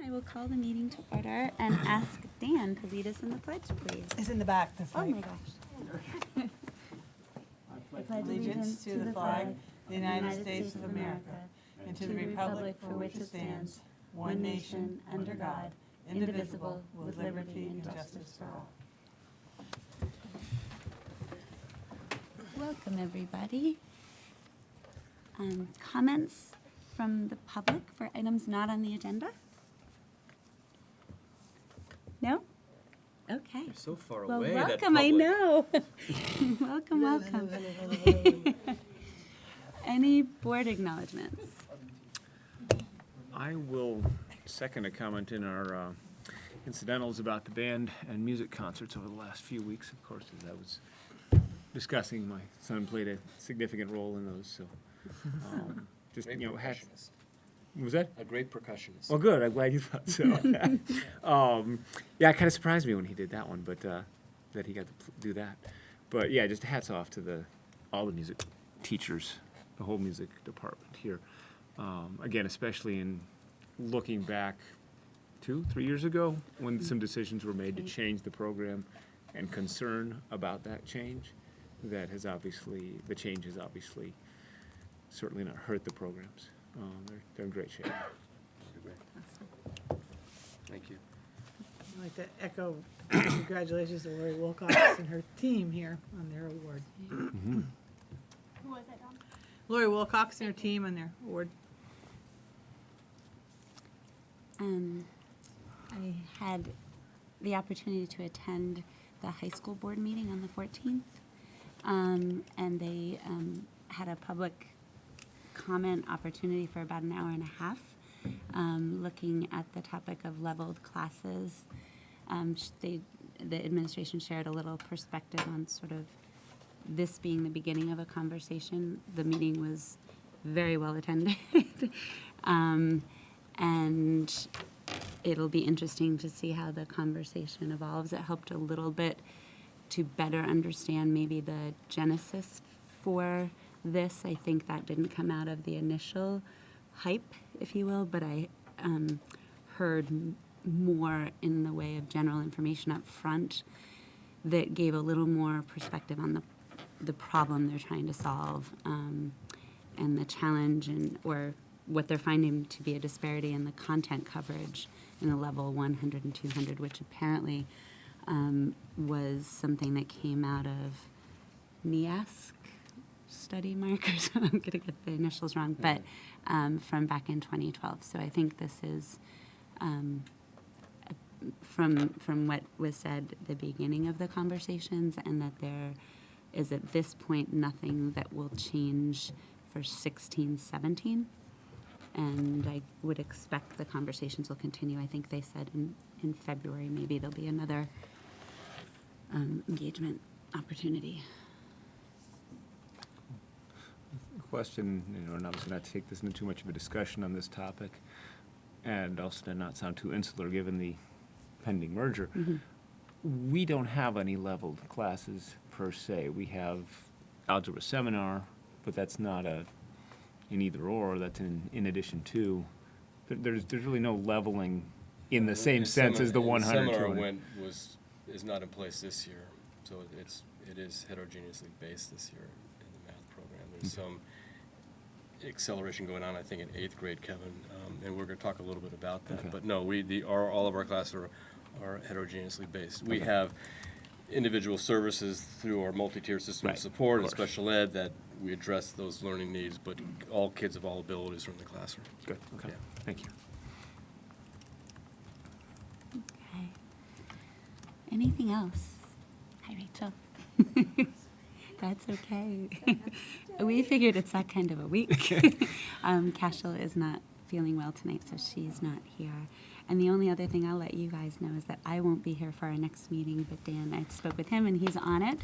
I will call the meeting to order and ask Dan to lead us in the pledge, please. It's in the back, that's Oh right. my gosh. I pledge allegiance to the flag of the United States of America and to the republic for which it stands, one nation, under God, indivisible, with liberty and justice for all. Welcome, everybody. Comments from the public for items not on the agenda? No? Okay. You're so far Well, away. that welcome, I public. know. welcome. Any board acknowledgements? I will second a comment in our incidentals about the band and music concerts over the last few weeks. Of course, as I was discussing, my son played a significant role in those. So, just Great hats. percussionist. What was that? A great percussionist. Well, good. I'm glad you thought so. Yeah, it kind of surprised me when he did that one, but that he got to do that. But yeah, just hats off to all the music teachers, the whole music department here. Again, especially in looking back 2-3 years ago when some decisions were made to change the program and concern about that change, the change has obviously certainly not hurt the programs. They're in great shape. Thank you. I'd like to echo congratulations to Lori Wilcox and her team here on their award. Mm-hmm. Who was that, Dawn? Lori Wilcox and her team on their award. I had the opportunity to attend the high school board meeting on the 14th, and they had a public comment opportunity for about an hour and a half, looking at the topic of leveled classes. The administration shared a little perspective on sort of this being the beginning of a conversation. The meeting was very well attended, and it'll be interesting to see how the conversation evolves. It helped a little bit to better understand maybe the genesis for this. I think that didn't come out of the initial hype, if you will, but I heard more in the way of general information up front that gave a little more perspective on the problem they're trying to solve, and the challenge or what they're finding to be a disparity in the content coverage in the level 100 and 200, which apparently was something that came out of NIASC study markers. I'm going to get the initials wrong, but from back in 2012. So I think this is, from what was said at the beginning of the conversations, and that there is at this point nothing that will change for 16-17. And I would expect the conversations will continue. I think they said in February maybe there'll be another engagement opportunity. Question, and obviously not take this into too much of a discussion on this topic, and also to not sound too insular given the pending merger. Mm-hmm. We don't have any leveled classes per se. We have algebra seminar, but that's not an either or. That's in addition to. There's really no leveling in the same sense as the 100. Seminar is not in place this year, so it is heterogeneously based this year in the math program. There's some acceleration going on, I think, in 8th grade, Kevin, and we're going to talk a little bit about that. Okay. But no, all of our classes are heterogeneously based. We have individual services through our multi-tier system Right, of support of and course. special ed that we address those learning needs, but all kids of all abilities are in the classroom. Good. Okay. Yeah. Thank you. Okay. Anything else? Hi, Rachel. That's okay. We figured it's that kind of a week. Cashel is not feeling well tonight, so she's not here. And the only other thing I'll let you guys know is that I won't be here for our next meeting, but Dan, I spoke with him and he's on it.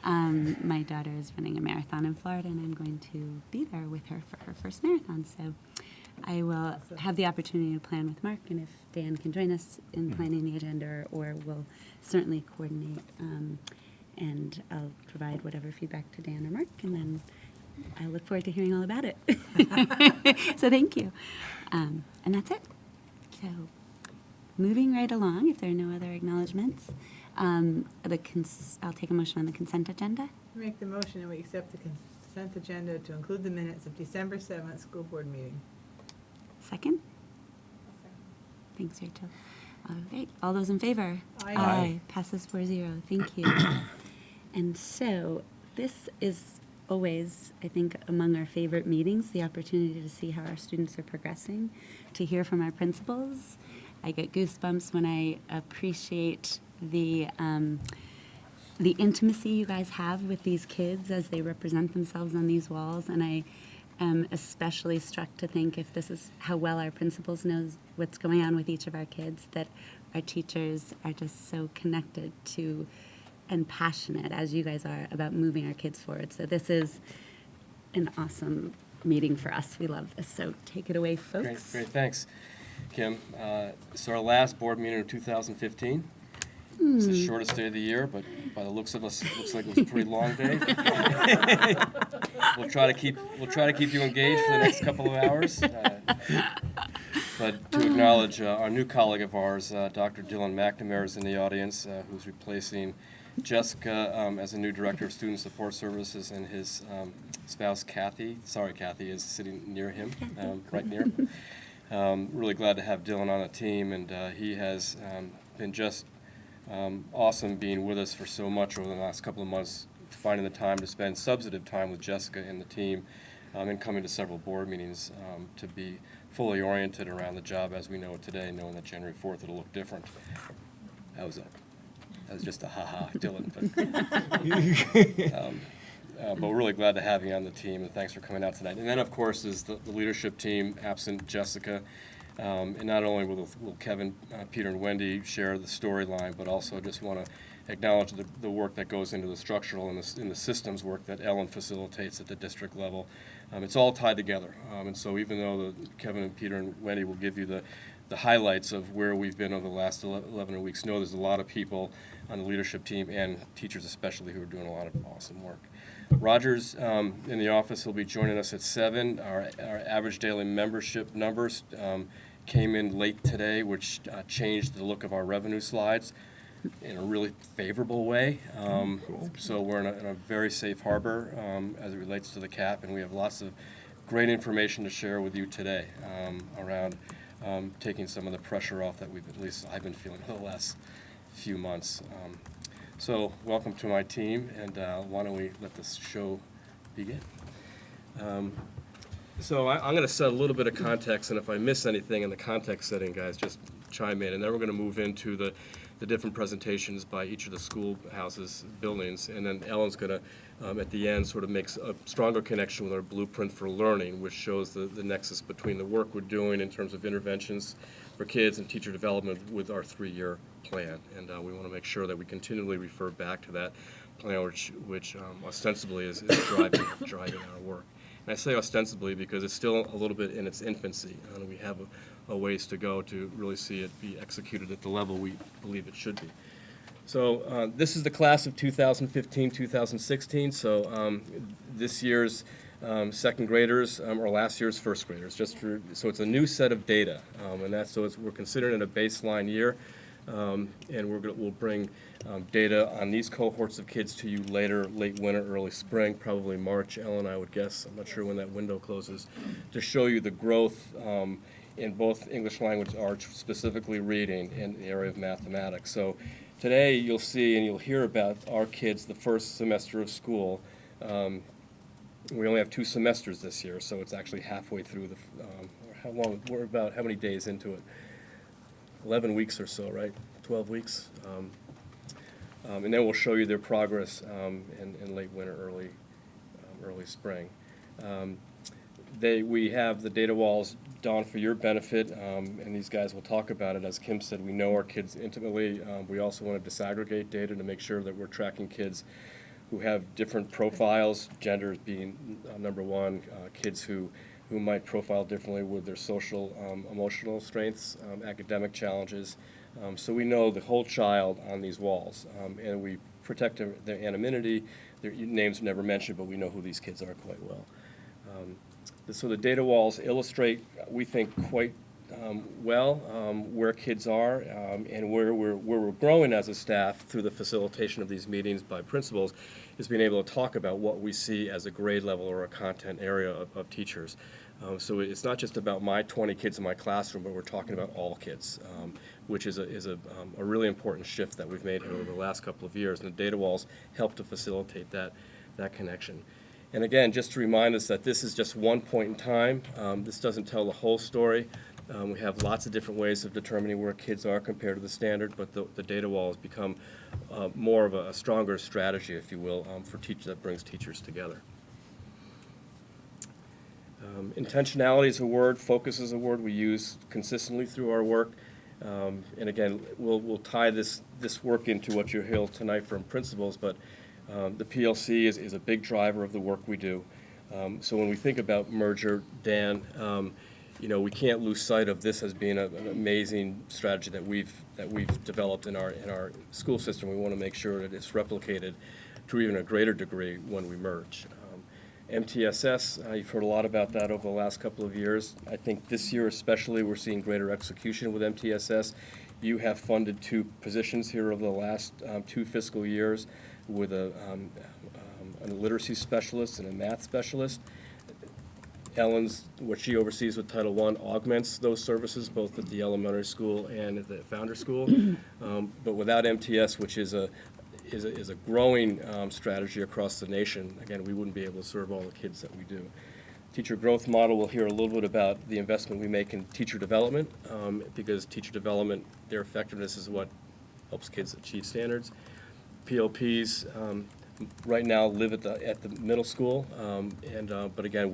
My daughter is running a marathon in Florida, and I'm going to be there with her for her first marathon. So I will have the opportunity to plan with Mark, and if Dan can join us in planning the agenda, or we'll certainly coordinate. And I'll provide whatever feedback to Dan or Mark, and then I look forward to hearing all about it. So thank you. And that's it. So moving right along, if there are no other acknowledgements, I'll take a motion on the consent agenda. Make the motion and we accept the consent agenda to include the minutes of December 7th school board meeting. Second? Thanks, Rachel. All right, all those in favor? Aye. Aye. Passes 4-0. Thank you. And so this is always, I think, among our favorite meetings, the opportunity to see how our students are progressing, to hear from our principals. I get goosebumps when I appreciate the intimacy you guys have with these kids as they represent themselves on these walls, and I am especially struck to think if this is how well our principals knows what's going on with each of our kids, that our teachers are just so connected to and passionate, as you guys are, about moving our kids forward. So this is an awesome meeting for us. We love this. So take it away, folks. Great, thanks, Kim. It's our last board meeting of 2015. It's the shortest day of the year, but by the looks of us, it looks like it was a pretty long day. We'll try to keep you engaged for the next couple of hours. But to acknowledge our new colleague of ours, Dr. Dylan McNamara is in the audience, who's replacing Jessica as a new Director of Student Support Services, and his spouse, Kathy. Sorry, Kathy is sitting near him, right near him. Really glad to have Dylan on the team, and he has been just awesome being with us for so much over the last couple of months, finding the time to spend substantive time with Jessica and the team, and coming to several board meetings to be fully oriented around the job as we know it today, knowing that January 4th it'll look different. That was just a ha-ha, Dylan. But we're really glad to have you on the team, and thanks for coming out tonight. And then, of course, is the leadership team, absent Jessica. And not only will Kevin, Peter, and Wendy share the storyline, but also just want to acknowledge the work that goes into the structural and the systems work that Ellen facilitates at the district level. It's all tied together. And so even though Kevin and Peter and Wendy will give you the highlights of where we've been over the last 11 weeks, know there's a lot of people on the leadership team, and teachers especially, who are doing a lot of awesome work. Roger's in the office. He'll be joining us at 7. Our average daily membership numbers came in late today, which changed the look of our revenue slides in a really favorable way. Cool. So we're in a very safe harbor as it relates to the cap, and we have lots of great information to share with you today around taking some of the pressure off that at least I've been feeling for the last few months. So welcome to my team, and why don't we let this show begin? So I'm going to set a little bit of context, and if I miss anything in the context setting, guys, just chime in. And then we're going to move into the different presentations by each of the schoolhouses, buildings, and then Ellen's going to, at the end, sort of makes a stronger connection with our blueprint for learning, which shows the nexus between the work we're doing in terms of interventions for kids and teacher development with our 3-year plan. And we want to make sure that we continually refer back to that plan, which ostensibly is driving our work. And I say ostensibly because it's still a little bit in its infancy, and we have a ways to go to really see it be executed at the level we believe it should be. So this is the class of 2015-2016. So this year's second graders or last year's first graders. So it's a new set of data, and we're considering it a baseline year. And we'll bring data on these cohorts of kids to you later, late winter, early spring, probably March, Ellen, I would guess. I'm not sure when that window closes, to show you the growth in both English language arts, specifically reading, and the area of mathematics. So today you'll see and you'll hear about our kids the first semester of school. We only have 2 semesters this year, so it's actually halfway through we're about how many days into it? 11 weeks or so, right? 12 weeks. And then we'll show you their progress in late winter, early spring. We have the data walls done for your benefit, and these guys will talk about it. As Kim said, we know our kids intimately. We also want to disaggregate data to make sure that we're tracking kids who have different profiles, genders being number 1, kids who might profile differently with their social, emotional strengths, academic challenges. So we know the whole child on these walls, and we protect their anonymity. Their names are never mentioned, but we know who these kids are quite well. So the data walls illustrate, we think, quite where kids are, and where we're growing as a staff through the facilitation of these meetings by principals is being able to talk about what we see as a grade level or a content area of teachers. So it's not just about my 20 kids in my classroom, but we're talking about all kids, which is a really important shift that we've made here over the last couple of years. And the data walls help to facilitate that connection. And again, just to remind us that this is just one point in time. This doesn't tell the whole story. We have lots of different ways of determining where kids are compared to the standard, but the data wall has become more of a stronger strategy, if you will, for teachers that brings teachers together. Intentionality is a word, focus is a word we use consistently through our work. And again, we'll tie this work into what you'll hear tonight from principals, but the PLC is a big driver of the work we do. So when we think about merger, Dan, we can't lose sight of this as being an amazing strategy that we've developed in our school system. We want to make sure that it's replicated to even a greater degree when we merge. MTSS, you've heard a lot about that over the last couple of years. I think this year especially we're seeing greater execution with MTSS. You have funded 2 positions here over the last 2 fiscal years with a literacy specialist and a math specialist. Ellen's, what she oversees with Title I, augments those services both at the elementary school and at the Founder School. But without MTS, which is a growing strategy across the nation, again, we wouldn't be able to serve all the kids that we do. Teacher growth model, we'll hear a little bit about the investment we make in teacher development, because teacher development, their effectiveness is what helps kids achieve standards. PLPs right now live at the middle school, but again,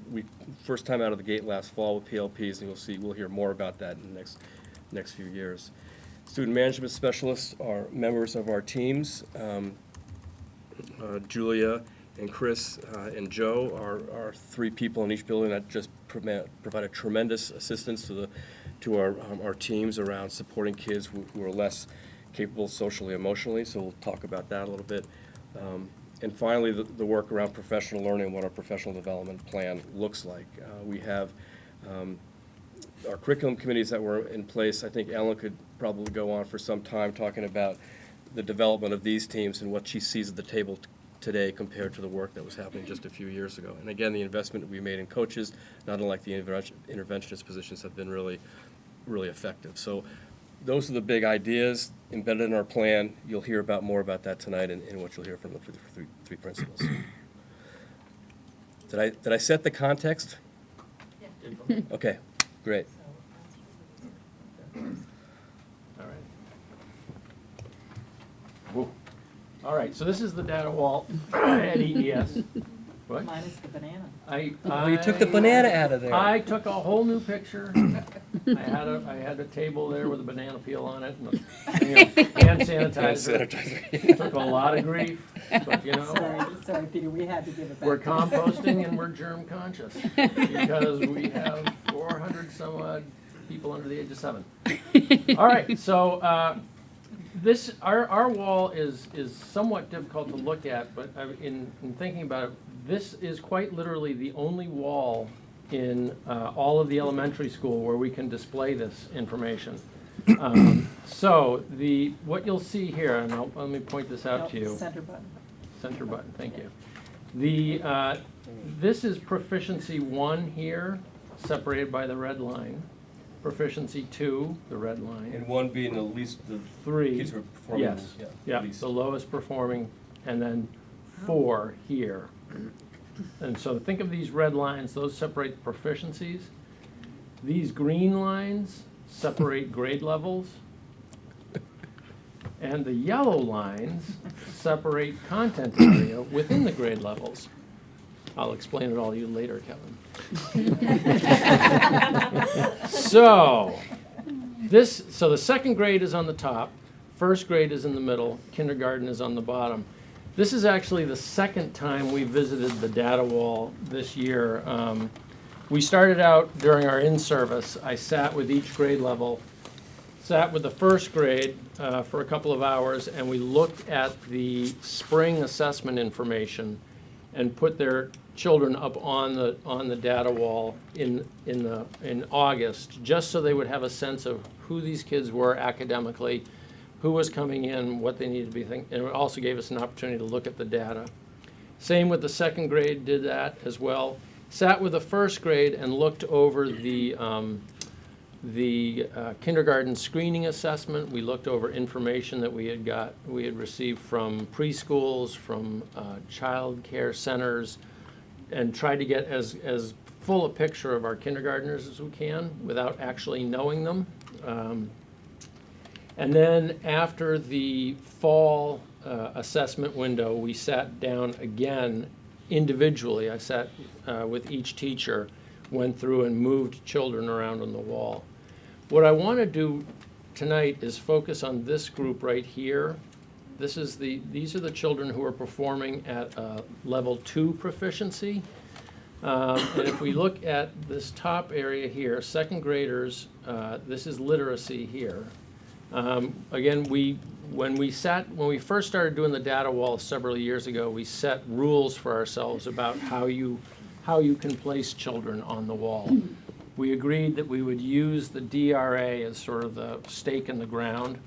we first time out of the gate last fall with PLPs, and we'll hear more about that in the next few years. Student management specialists are members of our teams. Julia and Chris and Joe are 3 people in each building that just provided tremendous assistance to our teams around supporting kids who are less capable socially, emotionally. So we'll talk about that a little bit. And finally, the work around professional learning, what our professional development plan looks like. We have our curriculum committees that were in place. I think Ellen could probably go on for some time talking about the development of these teams and what she sees at the table today compared to the work that was happening just a few years ago. And again, the investment that we made in coaches, not unlike the interventionist positions, have been really, really effective. So those are the big ideas embedded in our plan. You'll hear more about that tonight in what you'll hear from the 3 principals. Did I set the context? Yeah. Okay, great. All right, so this is the data wall at EES. What? Minus the banana. You took the banana out of there. I took a whole new picture. I had a table there with a banana peel on it, and hand sanitizer. Took a lot of grief, but Sorry, Peter, we had to give it back. we're composting and we're germ conscious because we have 400 some odd people under the age of 7. All right, so our wall is somewhat difficult to look at, but in thinking about it, this is quite literally the only wall in all of the elementary school where we can display this information. So what you'll see here, and let me point this out to you. Center button. Center button, thank you. This is proficiency 1 here, separated by the red line. Proficiency 2, the red line. And 1 being the least, the 3, kids who are performing. yes, yeah, least. the lowest performing, and then 4 here. And so think of these red lines, those separate proficiencies. These green lines separate grade levels. And the yellow lines separate content area within the grade levels. I'll explain it all to you later, Kevin. So the second grade is on the top, first grade is in the middle, kindergarten is on the bottom. This is actually the second time we visited the data wall this year. We started out during our in-service. I sat with each grade level, sat with the first grade for a couple of hours, and we looked at the spring assessment information and put their children up on the data wall in August, just so they would have a sense of who these kids were academically, who was coming in, what they needed to be thinking, and it also gave us an opportunity to look at the data. Same with the second grade, did that as well. Sat with the first grade and looked over the kindergarten screening assessment. We looked over information that we had received from preschools, from child care centers, and tried to get as full a picture of our kindergartners as we can without actually knowing them. And then after the fall assessment window, we sat down again individually. I sat with each teacher, went through and moved children around on the wall. What I want to do tonight is focus on this group right here. These are the children who are performing at level 2 proficiency. And if we look at this top area here, second graders, this is literacy here. Again, when we first started doing the data wall several years ago, we set rules for ourselves about how you can place children on the wall. We agreed that we would use the DRA as sort of the stake in the ground.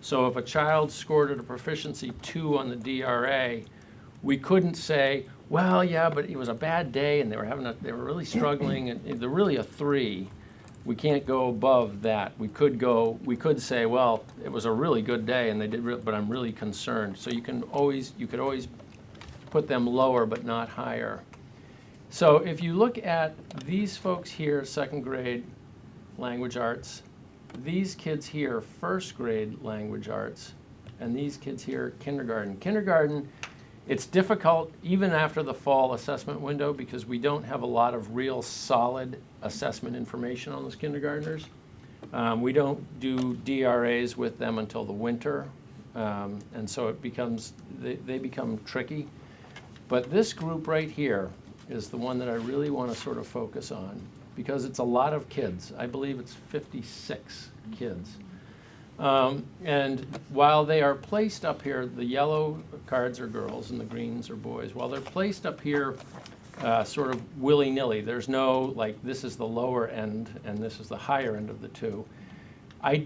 So if a child scored at a proficiency 2 on the DRA, we couldn't say, well, yeah, but it was a bad day and they were really struggling and they're really a 3. We can't go above that. We could say, well, it was a really good day and they did, but I'm really concerned. So you could always put them lower but not higher. So if you look at these folks here, second grade language arts, these kids here, first grade language arts, and these kids here, kindergarten. Kindergarten, it's difficult even after the fall assessment window because we don't have a lot of real solid assessment information on those kindergartners. We don't do DRAs with them until the winter, and so they become tricky. But this group right here is the one that I really want to sort of focus on because it's a lot of kids. I believe it's 56 kids. And while they are placed up here, the yellow cards are girls and the greens are boys. While they're placed up here sort of willy-nilly, there's no, like, this is the lower end and this is the higher end of the two.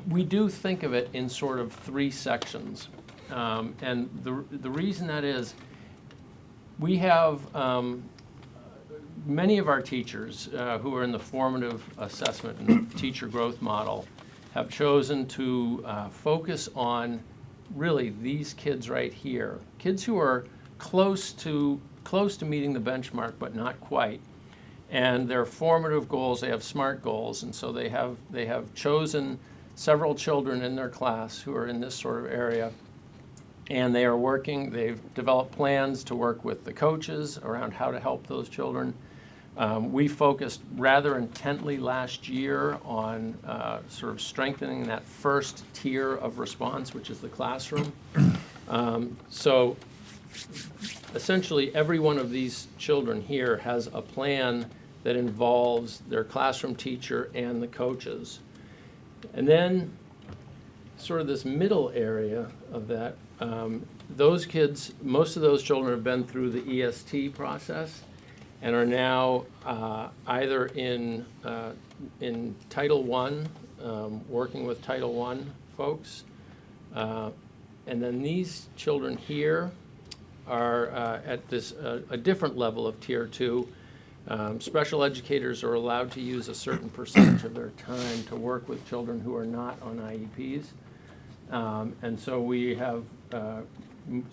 We do think of it in sort of 3 sections. And the reason that is, we have many of our teachers who are in the formative assessment and teacher growth model have chosen to focus on really these kids right here, kids who are close to meeting the benchmark but not quite. And their formative goals, they have SMART goals, and so they have chosen several children in their class who are in this sort of area. And they've developed plans to work with the coaches around how to help those children. We focused rather intently last year on sort of strengthening that first tier of response, which is the classroom. So essentially, every one of these children here has a plan that involves their classroom teacher and the coaches. And then sort of this middle area of that, those kids, most of those children have been through the EST process and are now either in Title I, working with Title I folks. And then these children here are at a different level of Tier 2. Special educators are allowed to use a certain percentage of their time to work with children who are not on IEPs. And so we have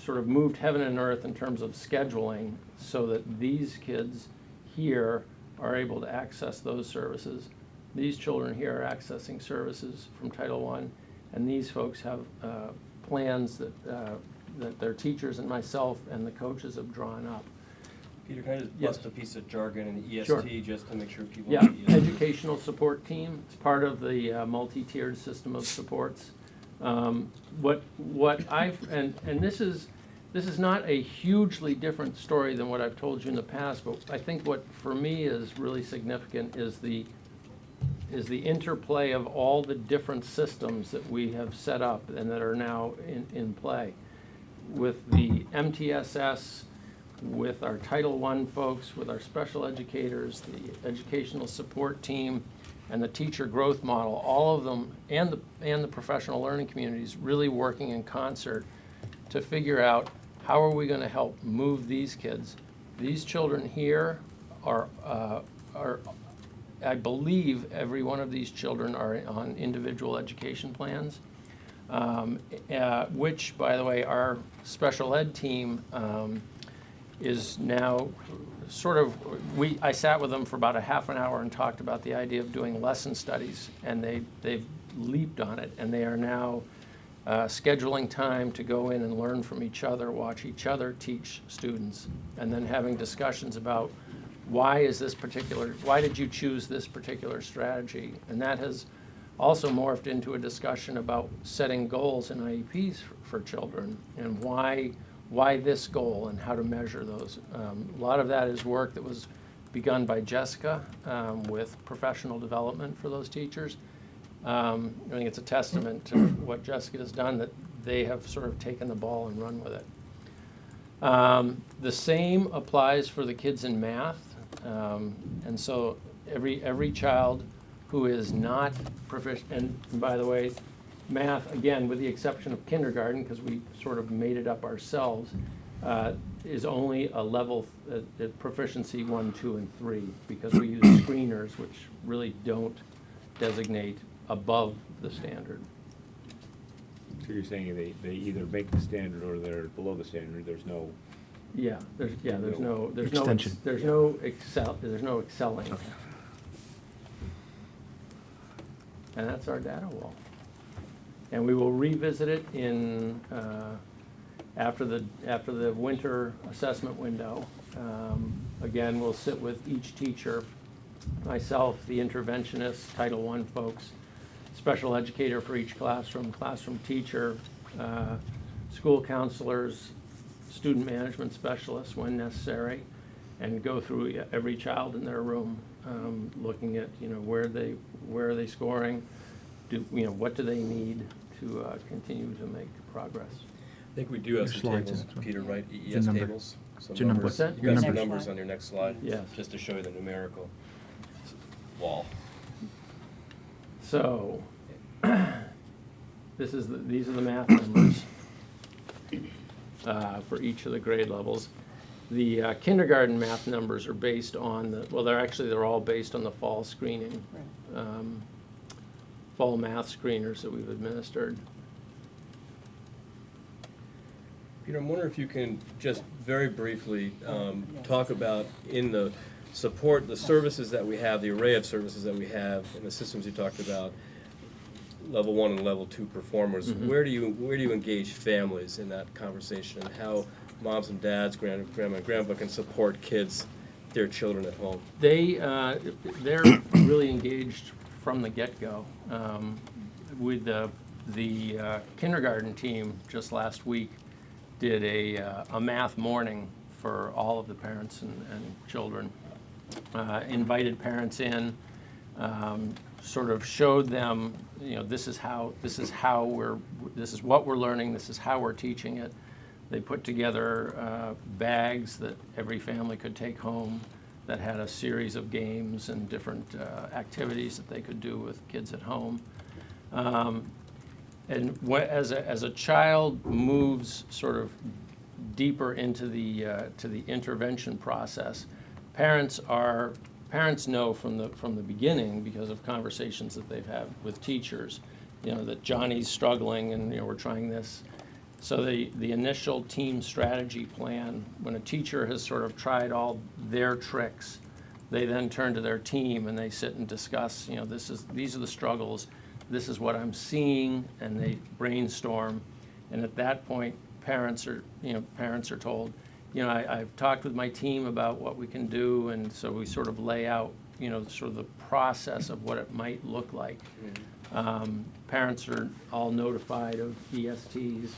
sort of moved heaven and earth in terms of scheduling so that these kids here are able to access those services. These children here are accessing services from Title I, and these folks have plans that their teachers and myself and the coaches have drawn up. Peter, can I just bust a piece of jargon in the EST Sure. just to make sure people Yeah, know the EST? educational support team. It's part of the multi-tiered system of supports. This is not a hugely different story than what I've told you in the past, but I think what for me is really significant is the interplay of all the different systems that we have set up and that are now in play. With the MTSS, with our Title I folks, with our special educators, the educational support team, and the teacher growth model, all of them, and the professional learning communities really working in concert to figure out how are we going to help move these kids. These children here are I believe every one of these children are on individual education plans, which, by the way, our special ed team is now sort of, I sat with them for about a half an hour and talked about the idea of doing lesson studies, and they've leaped on it, and they are now scheduling time to go in and learn from each other, watch each other teach students, and then having discussions about why did you choose this particular strategy? And that has also morphed into a discussion about setting goals and IEPs for children, and why this goal and how to measure those. A lot of that is work that was begun by Jessica with professional development for those teachers. I think it's a testament to what Jessica has done that they have sort of taken the ball and run with it. The same applies for the kids in math. And so every child who is not proficient, and by the way, math, again, with the exception of kindergarten, because we sort of made it up ourselves, is only a level proficiency 1, 2, and 3, because we use screeners, which really don't designate above the standard. So you're saying they either make the standard or they're below the standard, there's no... There's no Extension. there's no excelling. Okay. And that's our data wall. And we will revisit it in after the winter assessment window. Again, we'll sit with each teacher, myself, the interventionist, Title I folks, special educator for each classroom teacher, school counselors, student management specialists when necessary, and go through every child in their room, looking at where are they scoring, what do they need to continue to make progress. I think we do have Your some slides, tables, so- Peter, right? The EES number. tables. Some Your number. numbers. What's that? You've got some Next numbers slide. on your next slide. Yes. Just to show you the numerical wall. So, these are the math numbers for each of the grade levels. The kindergarten math numbers are based on they're all based on the fall screening, fall math screeners that we've administered. Peter, I'm wondering if you can just very briefly talk about in the support, the services that we have, the array of services that we have, and the systems you talked about, level 1 and level 2 performers. Mhm. Where do you engage families in that conversation, and how moms and dads, grandma and grandpa can support kids, their children at home? They're really engaged from the get-go. With the kindergarten team just last week did a math morning for all of the parents and children. Invited parents in, sort of showed them, this is what we're learning, this is how we're teaching it. They put together bags that every family could take home that had a series of games and different activities that they could do with kids at home. And as a child moves sort of deeper into the to the intervention process, parents know from the beginning, because of conversations that they've had with teachers, that Johnny's struggling and we're trying this. So the initial team strategy plan, when a teacher has sort of tried all their tricks, they then turn to their team and they sit and discuss, these are the struggles, this is what I'm seeing, and they brainstorm. And at that point, parents are told, I've talked with my team about what we can do, and so we sort of lay out, sort of the process of what it might look like. Parents are all notified of ESTs,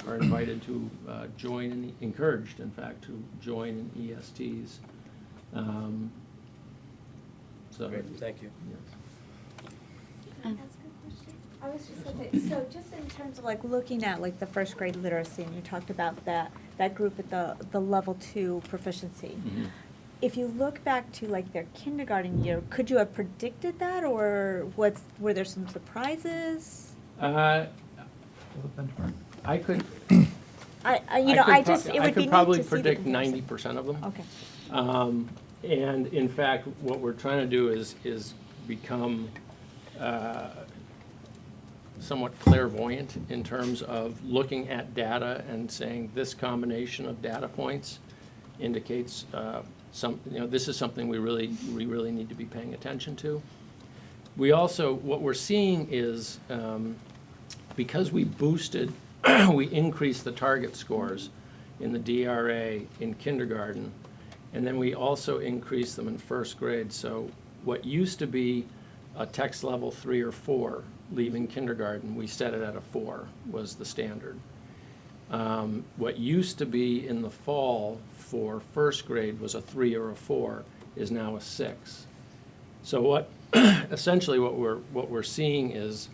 are invited to join, and encouraged, in fact, to join in ESTs. Great, thank you. Yes. Can I ask a question? I was just gonna say, so just in terms of like looking at like the first grade literacy, and you talked about that group at the level 2 proficiency. Mhm. If you look back to like their kindergarten year, could you have predicted that, or were there some surprises? I could, It I would be could neat probably to see the predict comparison. 90% of them. Okay. And in fact, what we're trying to do is become somewhat clairvoyant in terms of looking at data and saying this combination of data points indicates this is something we really need to be paying attention to. We also, what we're seeing is, because we boosted, we increased the target scores in the DRA in kindergarten, and then we also increased them in first grade. So what used to be a text level 3 or 4 leaving kindergarten, we set it at a 4 was the standard. What used to be in the fall for first grade was a 3 or a 4 is now a 6. So what essentially what we're seeing is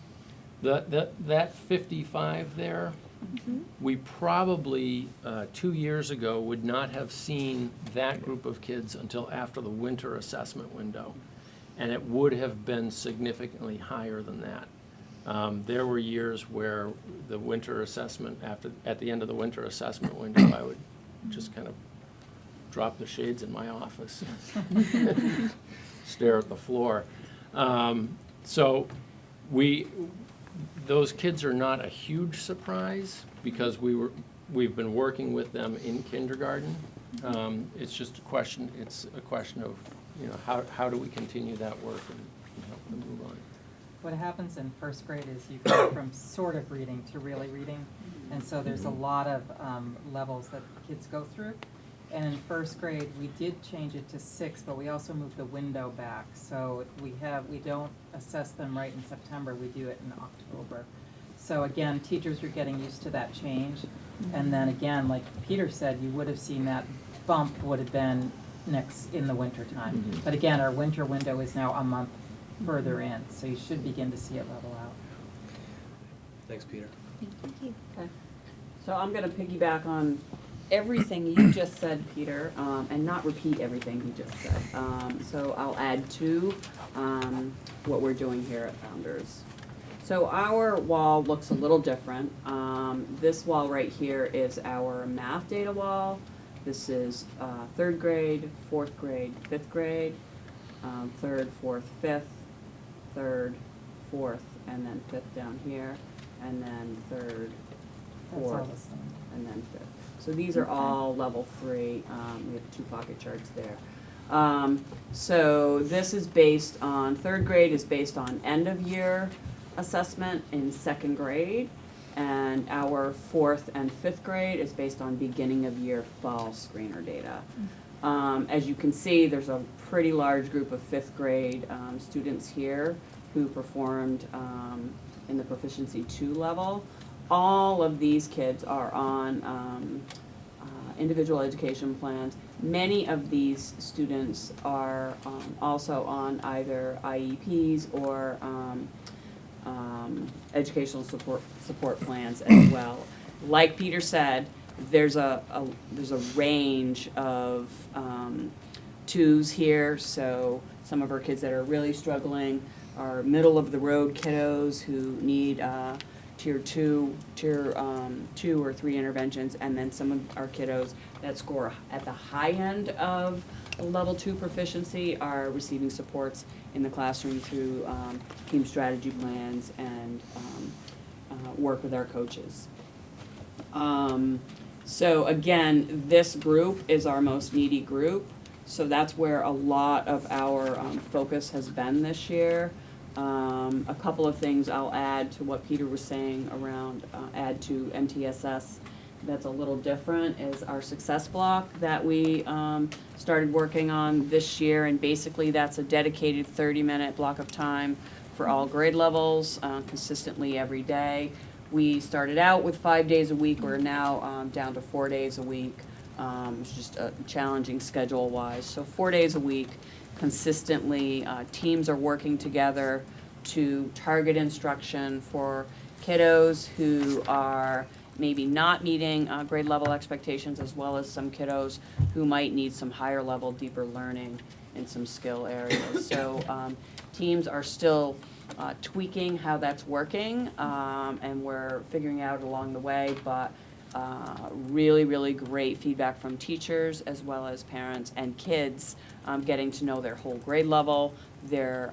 that 55 there, we probably 2 years ago would not have seen that group of kids until after the winter assessment window, and it would have been significantly higher than that. There were years where the winter assessment, at the end of the winter assessment window, I would just kind of drop the shades in my office, stare at the floor. So those kids are not a huge surprise because we've been working with them in kindergarten. It's just a question of, how do we continue that work and help them move on. What happens in first grade is you go from sort of reading to really reading, and so there's a lot of levels that kids go through. And in first grade, we did change it to 6, but we also moved the window back. So we don't assess them right in September, we do it in October. So again, teachers are getting used to that change. And then again, like Peter said, you would have seen that bump would have been next in the winter time. Mhm. But again, our winter window is now a month further in, so you should begin to see it level out. Thanks, Peter. Thank you. Okay. So I'm gonna piggyback on everything you just said, Peter, and not repeat everything you just said. So I'll add to what we're doing here at Founders. So our wall looks a little different. This wall right here is our math data wall. This is 3rd grade, 4th grade, 5th grade, 3rd, 4th, 5th, 3rd, 4th, and then 5th down here, and then 3rd, That's all 4th, the same. and then 5th. So these are all level 3. We have 2 pocket charts there. So this is based on, 3rd grade is based on end of year assessment in 2nd grade. And our 4th and 5th grade is based on beginning of year fall screener data. As you can see, there's a pretty large group of 5th grade students here who performed in the proficiency 2 level. All of these kids are on individual education plans. Many of these students are also on either IEPs or educational support plans as well. Like Peter said, there's a range of 2s here. So some of our kids that are really struggling are middle of the road kiddos who need tier 2 or 3 interventions, and then some of our kiddos that score at the high end of level 2 proficiency are receiving supports in the classroom through team strategy plans and work with our coaches. So again, this group is our most needy group, so that's where a lot of our focus has been this year. A couple of things I'll add to what Peter was saying around add to MTSS that's a little different is our success block that we started working on this year, and basically that's a dedicated 30-minute block of time for all grade levels consistently every day. We started out with 5 days a week. We're now down to 4 days a week. It's just challenging schedule-wise. So 4 days a week, consistently, teams are working together to target instruction for kiddos who are maybe not meeting grade level expectations, as well as some kiddos who might need some higher level, deeper learning in some skill areas. So teams are still tweaking how that's working, and we're figuring out along the way, but really, really great feedback from teachers as well as parents and kids, getting to know their whole grade level. Their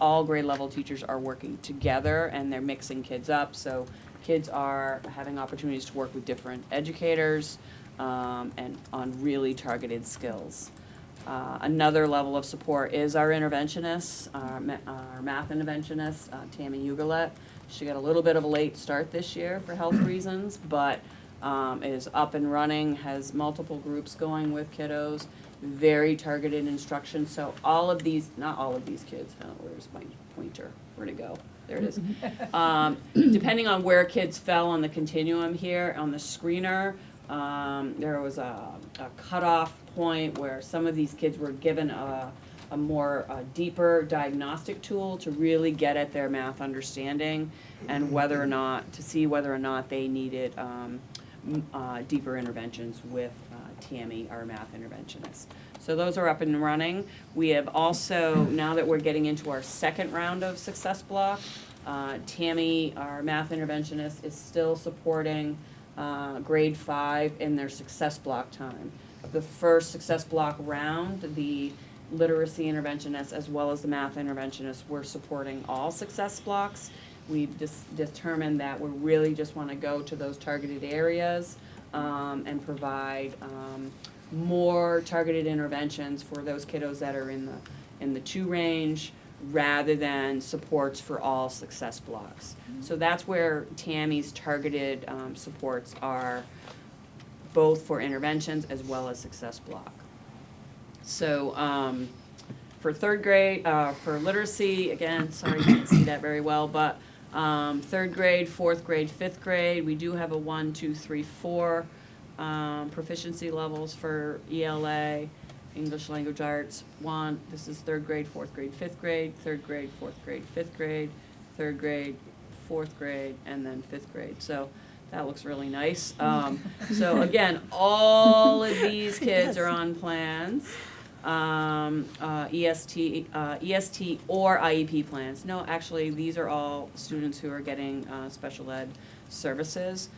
all grade level teachers are working together and they're mixing kids up, so kids are having opportunities to work with different educators, and on really targeted skills. Another level of support is our interventionists, our math interventionist, Tammy Ugalet. She got a little bit of a late start this year for health reasons, but is up and running, has multiple groups going with kiddos, very targeted instruction. So all of these, not all of these kids, where's my pointer? Where'd it go? There it is. Depending on where kids fell on the continuum here, on the screener, there was a cutoff point where some of these kids were given a more deeper diagnostic tool to really get at their math understanding and whether or not, to see whether or not they needed deeper interventions with Tammy, our math interventionist. So those are up and running. We have also, now that we're getting into our second round of Success Block, Tammy, our math interventionist, is still supporting grade 5 in their Success Block time. The first Success Block round, the literacy interventionists as well as the math interventionists were supporting all Success Blocks. We've determined that we really just want to go to those targeted areas and provide more targeted interventions for those kiddos that are in the 2 range, rather than supports for all Success Blocks. So that's where Tammy's targeted supports are, both for interventions as well as Success Block. So for 3rd grade, for literacy, again, sorry you can't see that very well, but 3rd grade, 4th grade, 5th grade, we do have a 1, 2, 3, 4 proficiency levels for ELA, English Language Arts. This is 3rd grade, 4th grade, 5th grade, 3rd grade, 4th grade, 5th grade, 3rd grade, 4th grade, and then 5th grade. So that looks really nice. So again, all of these kids are on plans, EST or IEP plans. No, actually, these are all students who are getting special ed services.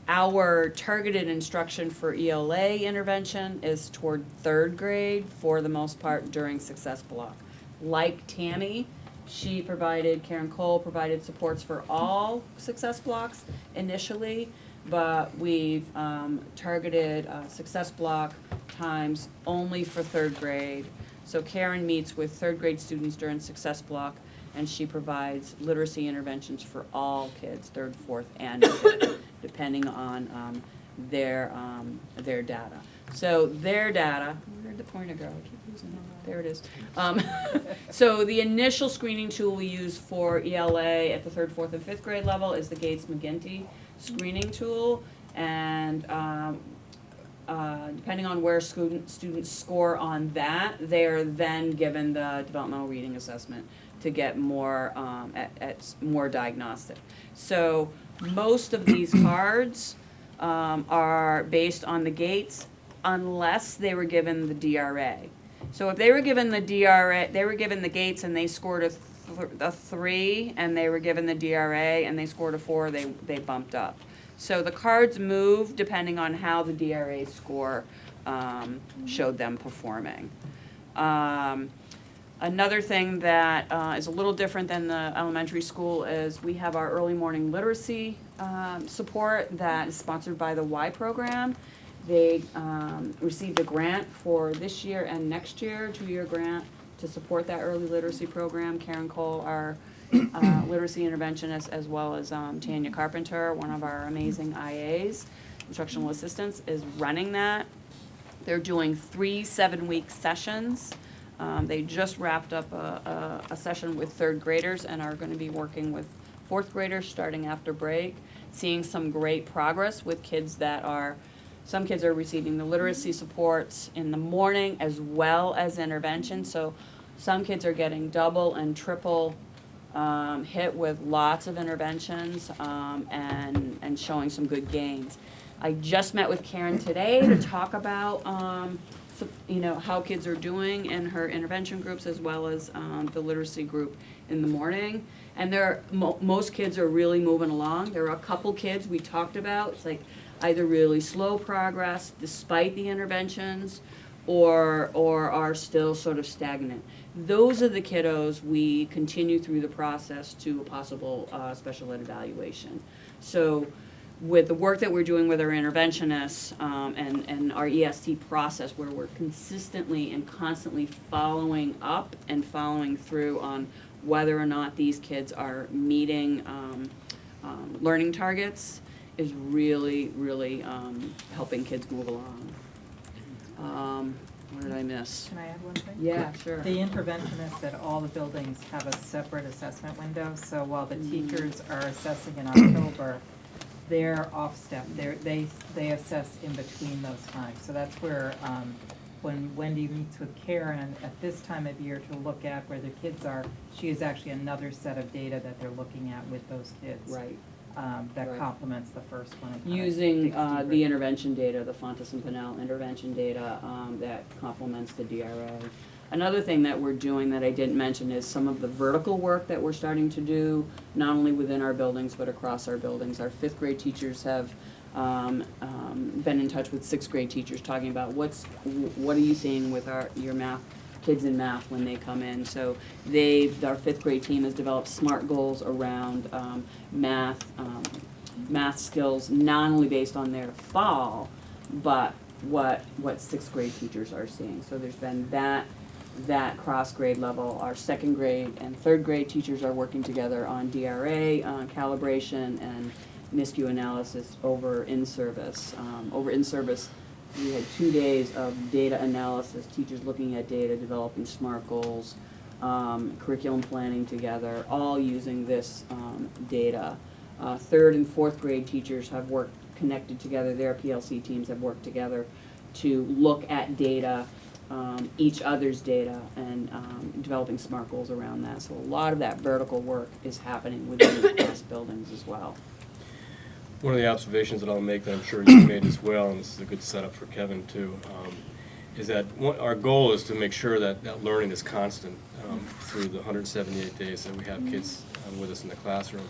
Our targeted instruction for ELA intervention is toward 3rd grade for the most part during Success Block. Like Tammy, Karen Cole provided supports for all Success Blocks initially, but we've targeted Success Block times only for 3rd grade. So Karen meets with 3rd grade students during Success Block, and she provides literacy interventions for all kids, 3rd, 4th, and 5th, depending on their data. So their data, where'd the pointer go? I keep losing it. There it is. So the initial screening tool we use for ELA at the 3rd, 4th, and 5th grade level is the Gates-McGinty screening tool, and depending on where students score on that, they are then given the developmental reading assessment to get more more diagnostic. So most of these cards are based on the Gates, unless they were given the DRA. So if they were given the DRA, they were given the Gates and they scored a 3, and they were given the DRA and they scored a 4, they bumped up. So the cards move depending on how the DRA score showed them performing. Another thing that is a little different than the elementary school is we have our early morning literacy support that is sponsored by the Y program. They received a grant for this year and next year, 2-year grant to support that early literacy program. Karen Cole, our literacy interventionist, as well as Tanya Carpenter, one of our amazing IAs, instructional assistants, is running that. They're doing 3 7-week sessions. They just wrapped up a session with 3rd graders and are going to be working with 4th graders starting after break, seeing some great progress with kids that are, some kids are receiving the literacy supports in the morning as well as intervention. So Some kids are getting double and triple hit with lots of interventions and showing some good gains. I just met with Karen today to talk about how kids are doing in her intervention groups as well as the literacy group in the morning. And most kids are really moving along. There are a couple kids we talked about. It's like either really slow progress despite the interventions, or are still sort of stagnant. Those are the kiddos we continue through the process to a possible special ed evaluation. So with the work that we're doing with our interventionists and our EST process, where we're consistently and constantly following up and following through on whether or not these kids are meeting learning targets, is really, really helping kids move along. What did I miss? Can I add one thing? Yeah, sure. The interventionists at all the buildings have a separate assessment window, so while the teachers are assessing in October, they're off step. They assess in between those times. So that's where, when Wendy meets with Karen at this time of year to look at where the kids are, she has actually another set of data that they're looking at with those kids. Right. That Right. complements the first one. and kinda Using digs deeper. the intervention data, the Fontes and Pinnell intervention data that complements the DRA. Another thing that we're doing that I didn't mention is some of the vertical work that we're starting to do, not only within our buildings, but across our buildings. Our 5th grade teachers have been in touch with 6th grade teachers, talking about what are you seeing with your math, kids in math when they come in. So our 5th grade team has developed SMART goals around math skills, not only based on their fall, but what 6th grade teachers are seeing. So there's been that cross grade level. Our 2nd grade and 3rd grade teachers are working together on DRA calibration and MISCU analysis over in-service. We had 2 days of data analysis, teachers looking at data, developing SMART goals, curriculum planning together, all using this data. 3rd and 4th grade teachers have worked connected together, their PLC teams have worked together to look at data, each other's data, and developing SMART goals around that. So a lot of that vertical work is happening within the class buildings as well. One of the observations that I'll make that I'm sure you made as well, and this is a good setup for Kevin too, is that our goal is to make sure that learning is constant through the 178 days that we have kids with us in the classroom.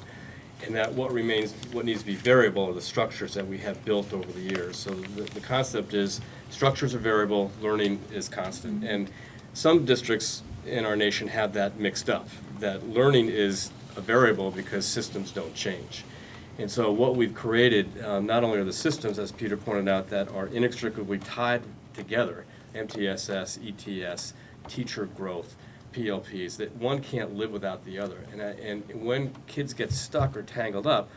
And that what needs to be variable are the structures that we have built over the years. So the concept is structures are variable, learning is constant. And some districts in our nation have that mixed up, that learning is a variable because systems don't change. And so what we've created, not only are the systems, as Peter pointed out, that are inextricably tied together, MTSS, ETS, teacher growth, PLPs, that one can't live without the other. And when kids get stuck or tangled up,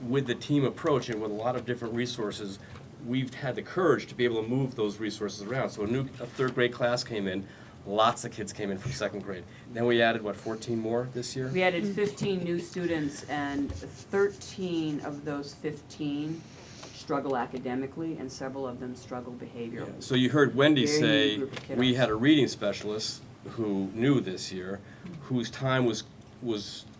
with the team approach and with a lot of different resources, we've had the courage to be able to move those resources around. So a 3rd grade class came in, lots of kids came in from 2nd grade. Then we added, 14 more this year? We added 15 new students, and 13 of those 15 struggle academically, and several of them struggle behaviorally. So you heard Wendy Very say, new group of kiddos. we had a reading specialist who knew this year, whose time was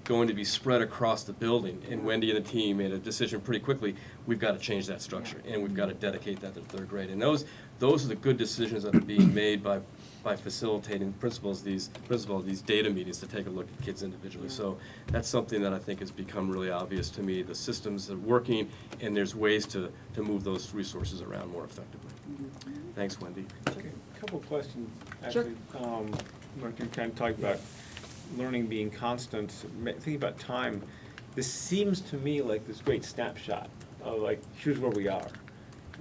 going to be spread across the building. And Wendy and the team made a decision pretty quickly, we've got to change that structure, and we've got to dedicate that to 3rd grade. And those are the good decisions that are being made by facilitating principals these data meetings to take a look at kids individually. So that's something that I think has become really obvious to me. The systems are working, and there's ways to move those resources around more effectively. Thanks, Wendy. Okay, a couple of questions, Sure. actually. Mark, you kind of talked about learning being constant. Thinking about time, this seems to me like this great snapshot of like, here's where we are.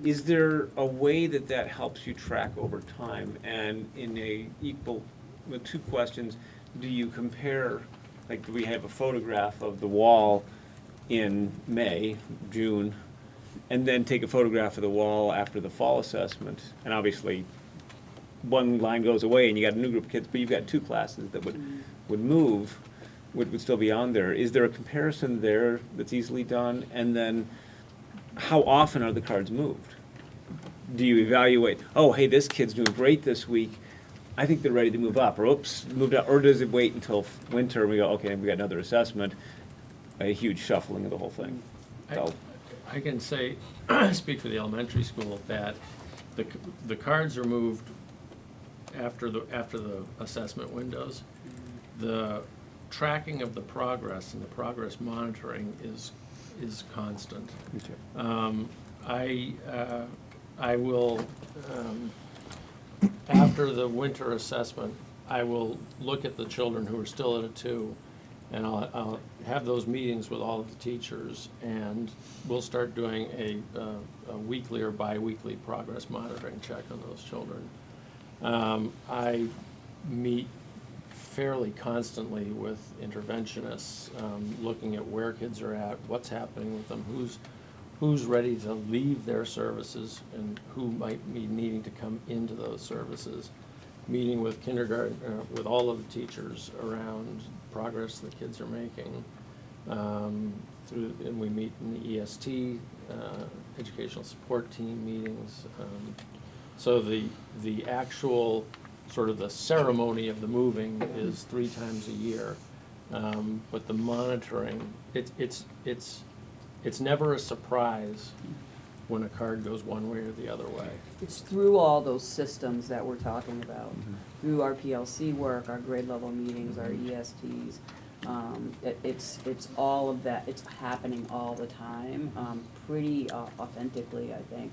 Is there a way that helps you track over time? And with 2 questions, do you compare, like, do we have a photograph of the wall in May, June, and then take a photograph of the wall after the fall assessment? And obviously, one line goes away and you got a new group of kids, but you've got 2 classes that would move, would still be on there. Is there a comparison there that's easily done? And then how often are the cards moved? do you evaluate, oh, hey, this kid's doing great this week, I think they're ready to move up, or oops, moved up, or does it wait until winter and we go, okay, we got another assessment, a huge shuffling of the whole thing? So, I can say, speak for the elementary school, that the cards are moved after the assessment windows. The tracking of the progress and the progress monitoring is constant. I will, after the winter assessment, I will look at the children who are still at a 2, and I'll have those meetings with all of the teachers, and we'll start doing a weekly or bi-weekly progress monitoring check on those children. I meet fairly constantly with interventionists, looking at where kids are at, what's happening with them, who's ready to leave their services and who might be needing to come into those services. Meeting with kindergarten, with all of the teachers around progress the kids are making. And we meet in the EST, educational support team meetings. So the actual sort of the ceremony of the moving is 3 times a year. But the monitoring, it's never a surprise when a card goes one way or the other way. It's through all those systems that we're talking about, through our PLC work, our grade level meetings, our ESTs. It's all of that, it's happening all the time, pretty authentically, I think.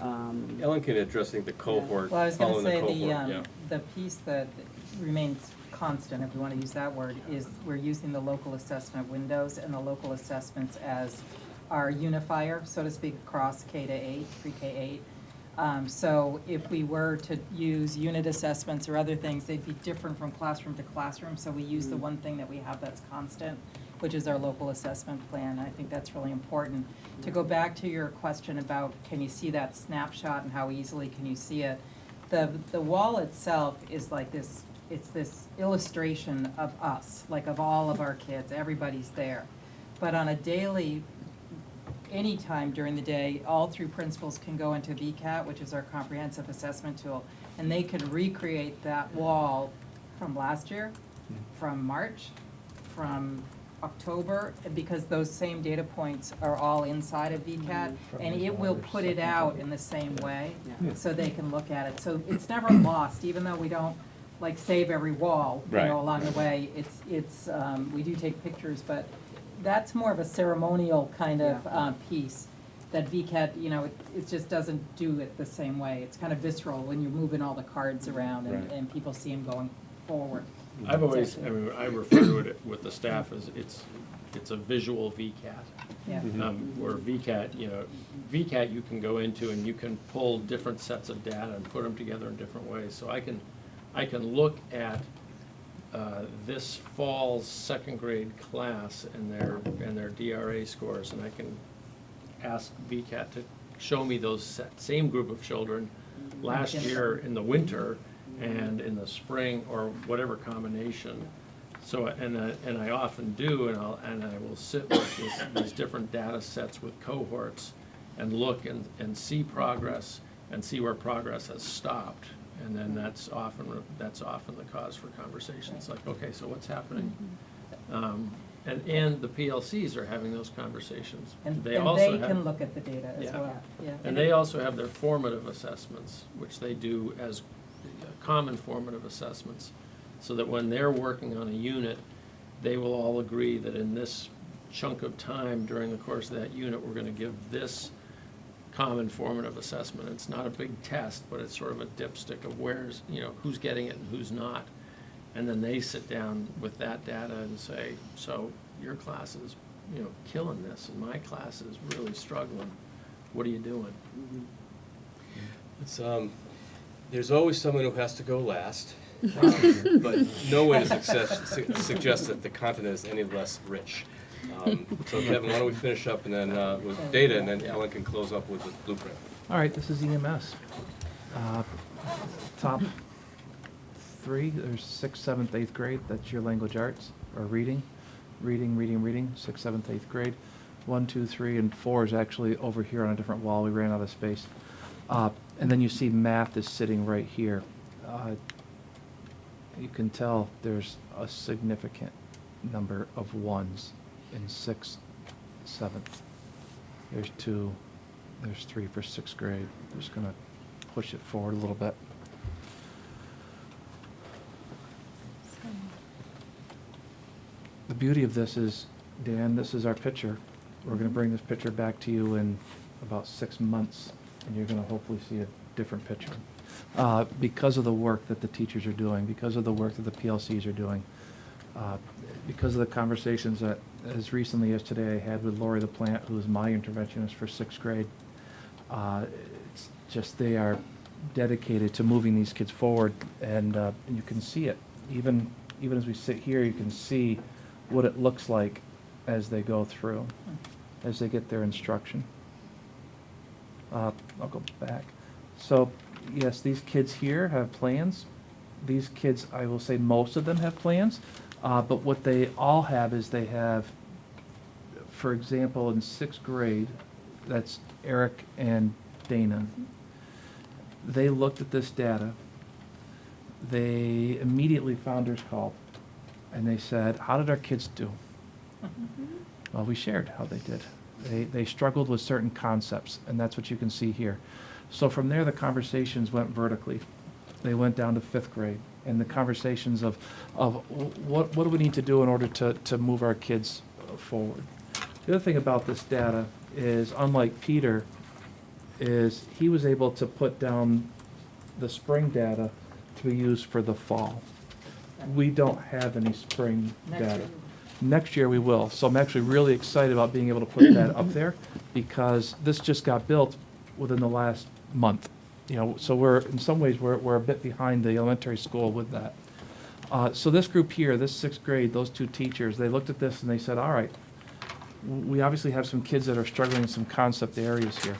Ellen can address, I think, the cohort, Well, I was gonna following the say, cohort, yeah. the piece that remains constant, if we wanna use that word, is we're using the local assessment windows and the local assessments as our unifier, so to speak, across K-8, pre-K-8. So if we were to use unit assessments or other things, they'd be different from classroom to classroom, so we use the one thing that we have that's constant, which is our local assessment plan. I think that's really important. To go back to your question about can you see that snapshot and how easily can you see it, the wall itself is like this, it's this illustration of us, like of all of our kids, everybody's there. But on a daily, anytime during the day, all 3 principals can go into VCAT, which is our comprehensive assessment tool, and they can recreate that wall from last year, from March, from October, because those same data points are all inside of VCAT, and it will put it out in the same way, so they can look at it. So it's never lost, even though we don't like save every wall, you Right. know, along the way. It's we do take pictures, but that's more of a ceremonial kind of piece that VCAT, you know, it just doesn't do it the same way. It's kind of visceral when you're moving all the cards around and people see them going forward. I've always, I mean, I refer to it with the staff as it's a visual VCAT. Yeah. Where VCAT, you know, VCAT you can go into and you can pull different sets of data and put them together in different ways. So I can look at this fall's 2nd grade class and their DRA scores, and I can ask VCAT to show me those same group of children last year in the winter and in the spring, or whatever combination. So, and I often do, and I will sit with these different data sets with cohorts and look and see progress and see where progress has stopped. And then that's often the cause for conversations, like, okay, so what's happening? And the PLCs are having those conversations. And They they also can have, look at the data as Yeah. well, yeah. and they also have their formative assessments, which they do as common formative assessments, so that when they're working on a unit, they will all agree that in this chunk of time during the course of that unit, we're gonna give this common formative assessment. It's not a big test, but it's sort of a dipstick of where's, you know, who's getting it and who's not. And then they sit down with that data and say, so your class is, you know, killing this, and my class is really struggling. What are you doing? It's, there's always someone who has to go last, but no way to suggest that the content is any less rich. So Kevin, why don't we finish up and then with data, and then Ellen can close up with the blueprint. All right, this is EMS. Top 3, there's 6th, 7th, 8th grade. That's your language arts or reading. Reading, 6th, 7th, 8th grade. 1, 2, 3, and 4 is actually over here on a different wall. We ran out of space. And then you see math is sitting right here. You can tell there's a significant number of ones in 6th, 7th. There's 2, there's 3 for 6th grade. I'm just going to push it forward a little bit. The beauty of this is, Dan, this is our picture. We're going to bring this picture back to you in about 6 months, and you're going to hopefully see a different picture. Because of the work that the teachers are doing, because of the work that the PLCs are doing, because of the conversations that as recently as today I had with Lori LaPlante, who is my interventionist for 6th grade. It's just they are dedicated to moving these kids forward, and you can see it. Even as we sit here, you can see what it looks like as they go through, as they get their instruction. I'll go back. So, yes, these kids here have plans. These kids, I will say most of them have plans, but what they all have is they have, for example, in 6th grade, that's Eric and Dana. They looked at this data. They immediately founders called, and they said, how did our kids do? Well, we shared how they did. They struggled with certain concepts, and that's what you can see here. So from there, the conversations went vertically. They went down to 5th grade, and the conversations of what do we need to do in order to move our kids forward. The other thing about this data is, unlike Peter, is he was able to put down the spring data to be used for the fall. We don't have any spring data. Next year we will. So I'm actually really excited about being able to put that up there, because this just got built within the last month. You know, so we're in some ways we're a bit behind the elementary school with that. So this group here, this 6th grade, those 2 teachers, they looked at this and they said, all right, we obviously have some kids that are struggling in some concept areas here.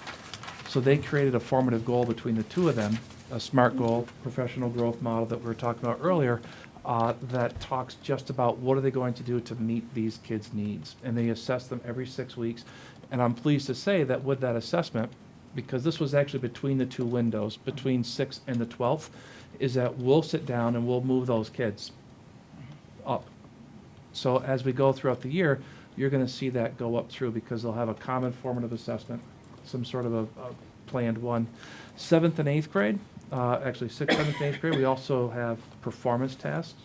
So they created a formative goal between the 2 of them, a SMART goal, professional growth model that we were talking about earlier, that talks just about what are they going to do to meet these kids' needs. And they assess them every 6 weeks. And I'm pleased to say that with that assessment, because this was actually between the 2 windows, between 6th and the 12th, is that we'll sit down and we'll move those kids up. So as we go throughout the year, you're going to see that go up through, because they'll have a common formative assessment, some sort of a planned one. 7th and 8th grade, actually 6th, 7th, and 8th grade, we also have performance tasks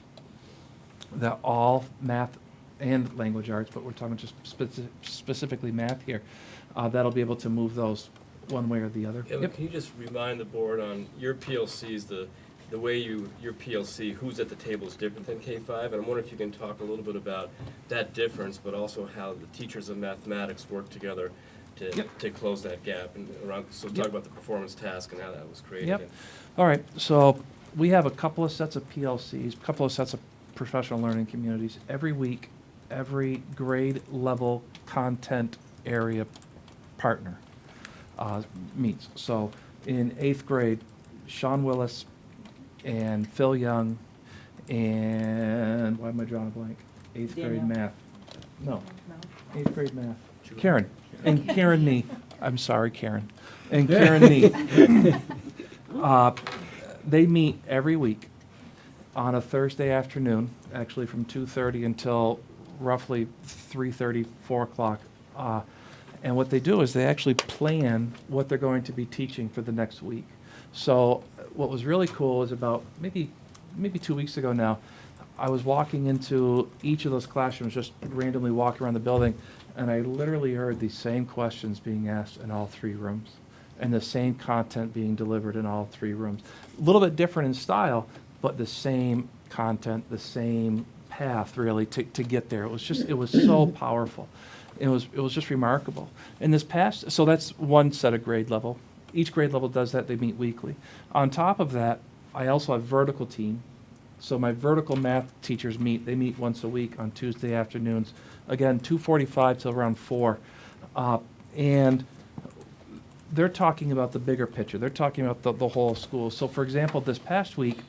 that all math and language arts, but we're talking just specifically math here, that'll be able to move those one way or the other. Can you just remind the board on your PLCs, the way your PLC, who's at the table is different than K-5, and I'm wondering if you can talk a little bit about that difference, but also how the teachers of mathematics work together to close that gap. And around, so talk about the performance task and how that was created. Yep. All right, so we have a couple of sets of PLCs, a couple of sets of professional learning communities. Every week, every grade level content area partner meets. So in 8th grade, Sean Willis and Phil Young and, why am I drawing a blank? 8th grade math. No, 8th grade math. Karen. And Karen Nee. I'm sorry, Karen. And Karen Nee. They meet every week on a Thursday afternoon, actually from 2:30 until roughly 3:30, 4 o'clock. And what they do is they actually plan what they're going to be teaching for the next week. So what was really cool is about maybe 2 weeks ago now, I was walking into each of those classrooms, just randomly walking around the building, and I literally heard the same questions being asked in all 3 rooms, and the same content being delivered in all 3 rooms. A little bit different in style, but the same content, the same path really to get there. It was so powerful. It was just remarkable. In this past, so that's one set of grade level. Each grade level does that. They meet weekly. On top of that, I also have vertical team. So my vertical math teachers meet. They meet once a week on Tuesday afternoons. Again, 2:45 till around 4. And they're talking about the bigger picture. They're talking about the whole school. So for example, this past week,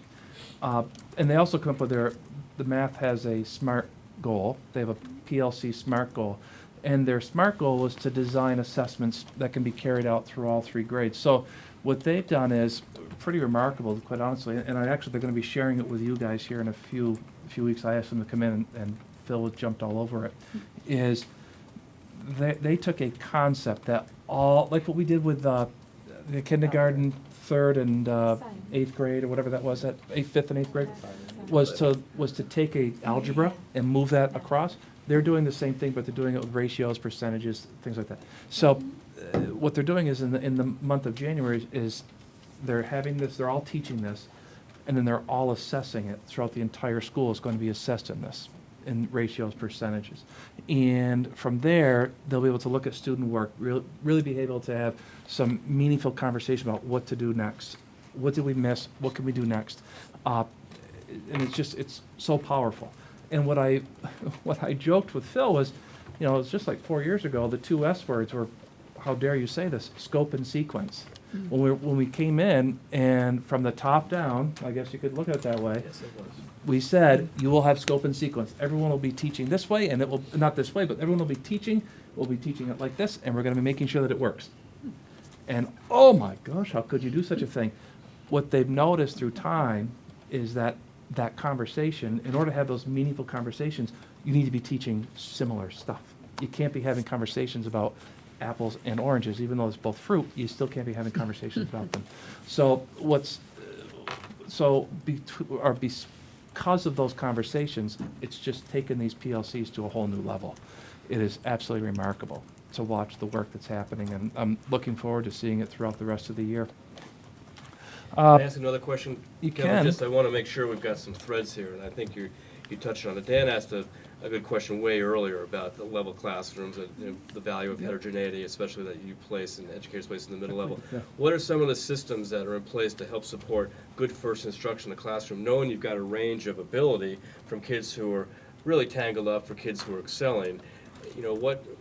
and they also come up with the math has a SMART goal. They have a PLC SMART goal. And their SMART goal is to design assessments that can be carried out through all 3 grades. So What they've done is pretty remarkable, quite honestly, and they're going to be sharing it with you guys here in a few weeks. I asked them to come in, and Phil jumped all over it. Is they took a concept that like what we did with the kindergarten, third and eighth grade, or whatever that was, that fifth and eighth grade, was to take a algebra and move that across. They're doing the same thing, but they're doing it with ratios, percentages, things like that. So what they're doing is in the month of January is they're having this, they're all teaching this, and then they're all assessing it throughout the entire school. Is going to be assessed in this, in ratios, percentages. And from there, they'll be able to look at student work, really be able to have some meaningful conversation about what to do next. What did we miss? What can we do next? And it's so powerful. And what I joked with Phil was, it's just like 4 years ago, the two S words were, how dare you say this, scope and sequence. When we came in, and from the top down, I guess you could look at it that way, Yes, it was. we said, you will have scope and sequence. Everyone will be teaching this way, and it will, not this way, but everyone will be teaching, we'll be teaching it like this, and we're gonna be making sure that it works. And oh my gosh, how could you do such a thing? What they've noticed through time is that conversation, in order to have those meaningful conversations, you need to be teaching similar stuff. You can't be having conversations about apples and oranges, even though it's both fruit, you still can't be having conversations about them. So because of those conversations, it's just taken these PLCs to a whole new level. It is absolutely remarkable to watch the work that's happening, and I'm looking forward to seeing it throughout the rest of the year. Can I ask another question? You Kevin? can. I want to make sure we've got some threads here, and I think you touched on it. Dan asked a good question way earlier about the level classrooms, and the value of heterogeneity, especially that you place and educators place in the middle level. Yeah. What are some of the systems that are in place to help support good first instruction in the classroom, knowing you've got a range of ability from kids who are really tangled up for kids who are excelling?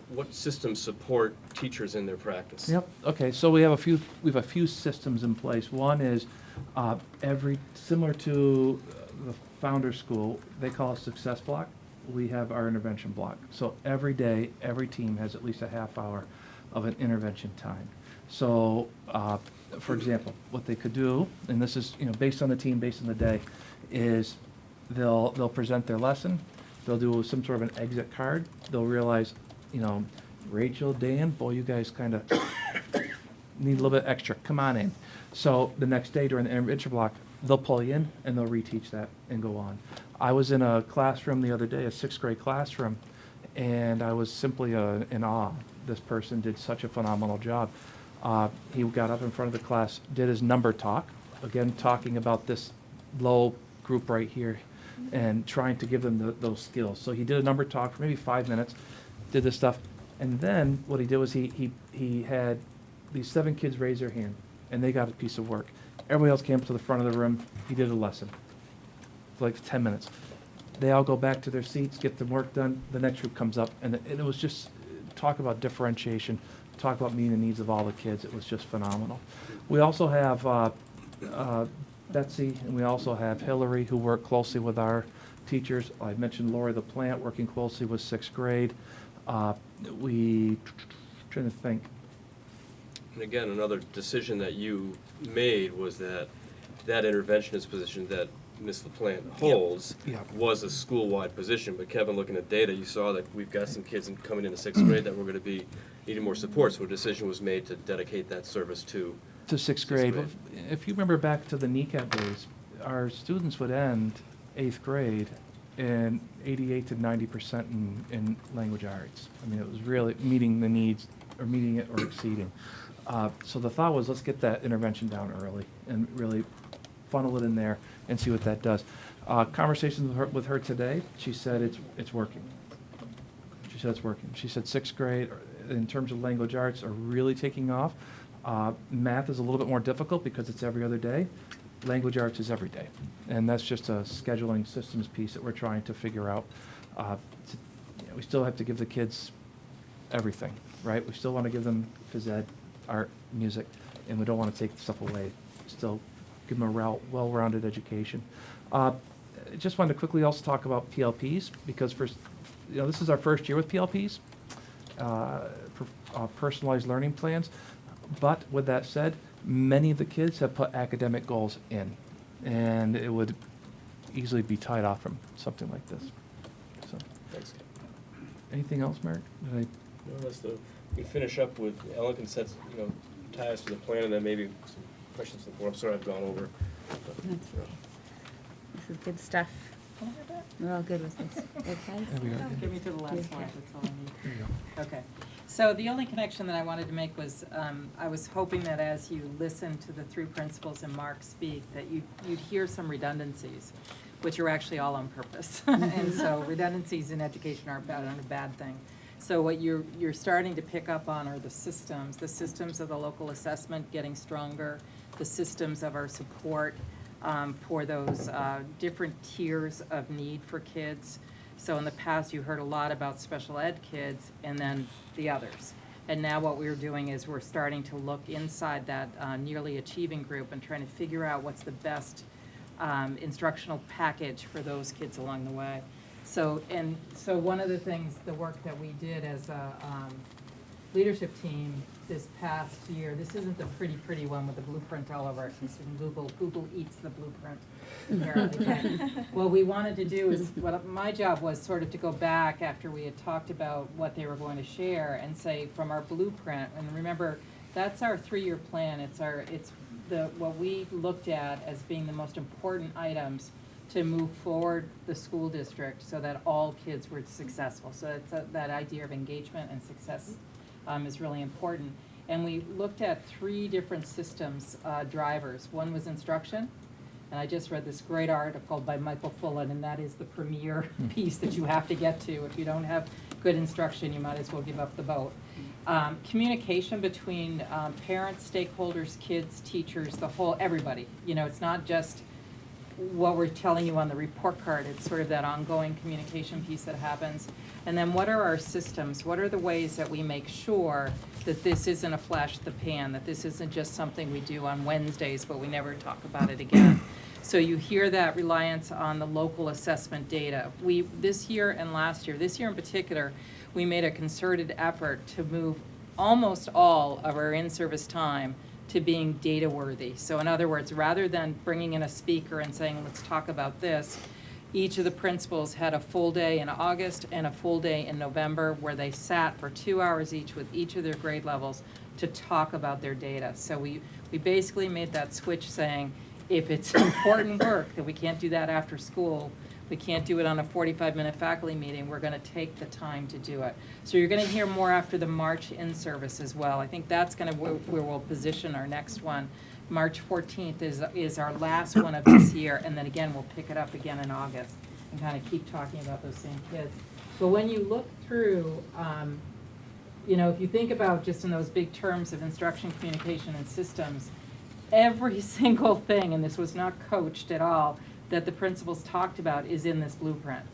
What systems support teachers in their practice? Yep, okay, so we have a few systems in place. One is similar to the Founder School, they call it Success Block. We have our intervention block. So every day, every team has at least a half hour of an intervention time. So, for example, what they could do, and this is based on the team, based on the day, is they'll present their lesson. They'll do some sort of an exit card. They'll realize, Rachel, Dan, boy, you guys kind of need a little bit extra. Come on in. So the next day during the intervention block, they'll pull you in and they'll reteach that and go on. I was in a classroom the other day, a 6th grade classroom, and I was simply in awe. This person did such a phenomenal job. He got up in front of the class, did his number talk, again talking about this low group right here, and trying to give them those skills. So he did a number talk for maybe 5 minutes, did this stuff, and then what he did was he had these 7 kids raise their hand, and they got a piece of work. Everybody else came up to the front of the room. He did a lesson for like 10 minutes. They all go back to their seats, get the work done. The next group comes up, and it was just talk about differentiation, talk about meeting the needs of all the kids. It was just phenomenal. We also have Betsy, and we also have Hillary, who work closely with our teachers. I mentioned Lori the plant, working closely with 6th grade. Trying to think. And again, another decision that you made was that interventionist position that Ms. LaPlante holds Yep. was a school-wide position. But Kevin, looking at data, you saw that we've got some kids coming into 6th grade that were going to be needing more support. So a decision was made to dedicate that service to 6th grade. If you remember back to the NECAP days, our students would end 8th grade in 88 to 90% in language arts. I mean, it was really meeting the needs, or meeting it or exceeding. So the thought was, let's get that intervention down early and really funnel it in there and see what that does. Conversations with her today, she said it's working. She said it's working. She said 6th grade, in terms of language arts, are really taking off. Math is a little bit more difficult because it's every other day. Language arts is every day. And that's just a scheduling systems piece that we're trying to figure out. We still have to give the kids everything, right? We still want to give them phys ed, art, music, and we don't want to take stuff away. Still give them a well-rounded education. Just wanted to quickly also talk about PLPs, because this is our first year with PLPs, personalized learning plans. But with that said, Many of the kids have put academic goals in, and it would easily be tied off from something like this. So, Thanks. anything else, Merrick? Did I- No, we finish up with, Ellen can set, tie us to the plan, and then maybe some questions to the board. I'm sorry I've gone over. This is good stuff. We're all good with this, okay? There we go. Get me to the last slide, that's all I need. There you go. Okay, so the only connection that I wanted to make was, I was hoping that as you listen to the three principals and Mark speak, that you'd hear some redundancies, which are actually all on purpose. And so redundancies in education aren't a bad thing. So what you're starting to pick up on are the systems of the local assessment getting stronger, the systems of our support for those different tiers of need for kids. So in the past, you heard a lot about special ed kids and then the others. And now what we're doing is we're starting to look inside that nearly achieving group and trying to figure out what's the best instructional package for those kids along the way. So one of the things, the work that we did as a leadership team this past year, this isn't the pretty one with the blueprint all over it, because Google eats the blueprint, apparently. But what we wanted to do is, what my job was sort of to go back after we had talked about what they were going to share and say from our blueprint, and remember, that's our 3-year plan, it's what we looked at as being the most important items to move forward the school district so that all kids were successful. So it's that idea of engagement and success is really important. And we looked at 3 different systems drivers. One was instruction, and I just read this great article by Michael Fullen, and that is the premier piece that you have to get to. If you don't have good instruction, you might as well give up the boat. Communication between parents, stakeholders, kids, teachers, everybody. It's not just what we're telling you on the report card, it's sort of that ongoing communication piece that happens. And then what are our systems? What are the ways that we make sure that this isn't a flash in the pan, that this isn't just something we do on Wednesdays, but we never talk about it again? So you hear that reliance on the local assessment data. This year and last year, this year in particular, we made a concerted effort to move almost all of our in-service time to being data worthy. So in other words, rather than bringing in a speaker and saying, let's talk about this, each of the principals had a full day in August and a full day in November where they sat for 2 hours each with each of their grade levels to talk about their data. So we basically made that switch saying, if it's important work, that we can't do that after school, we can't do it on a 45-minute faculty meeting, we're gonna take the time to do it. So you're gonna hear more after the March in-service as well. I think that's where we'll position our next one. March 14th is our last one of this year, and then again, we'll pick it up again in August and kind of keep talking about those same kids. But when you look through, if you think about just in those big terms of instruction, communication, and systems, every single thing, and this was not coached at all, that the principals talked about is in this blueprint.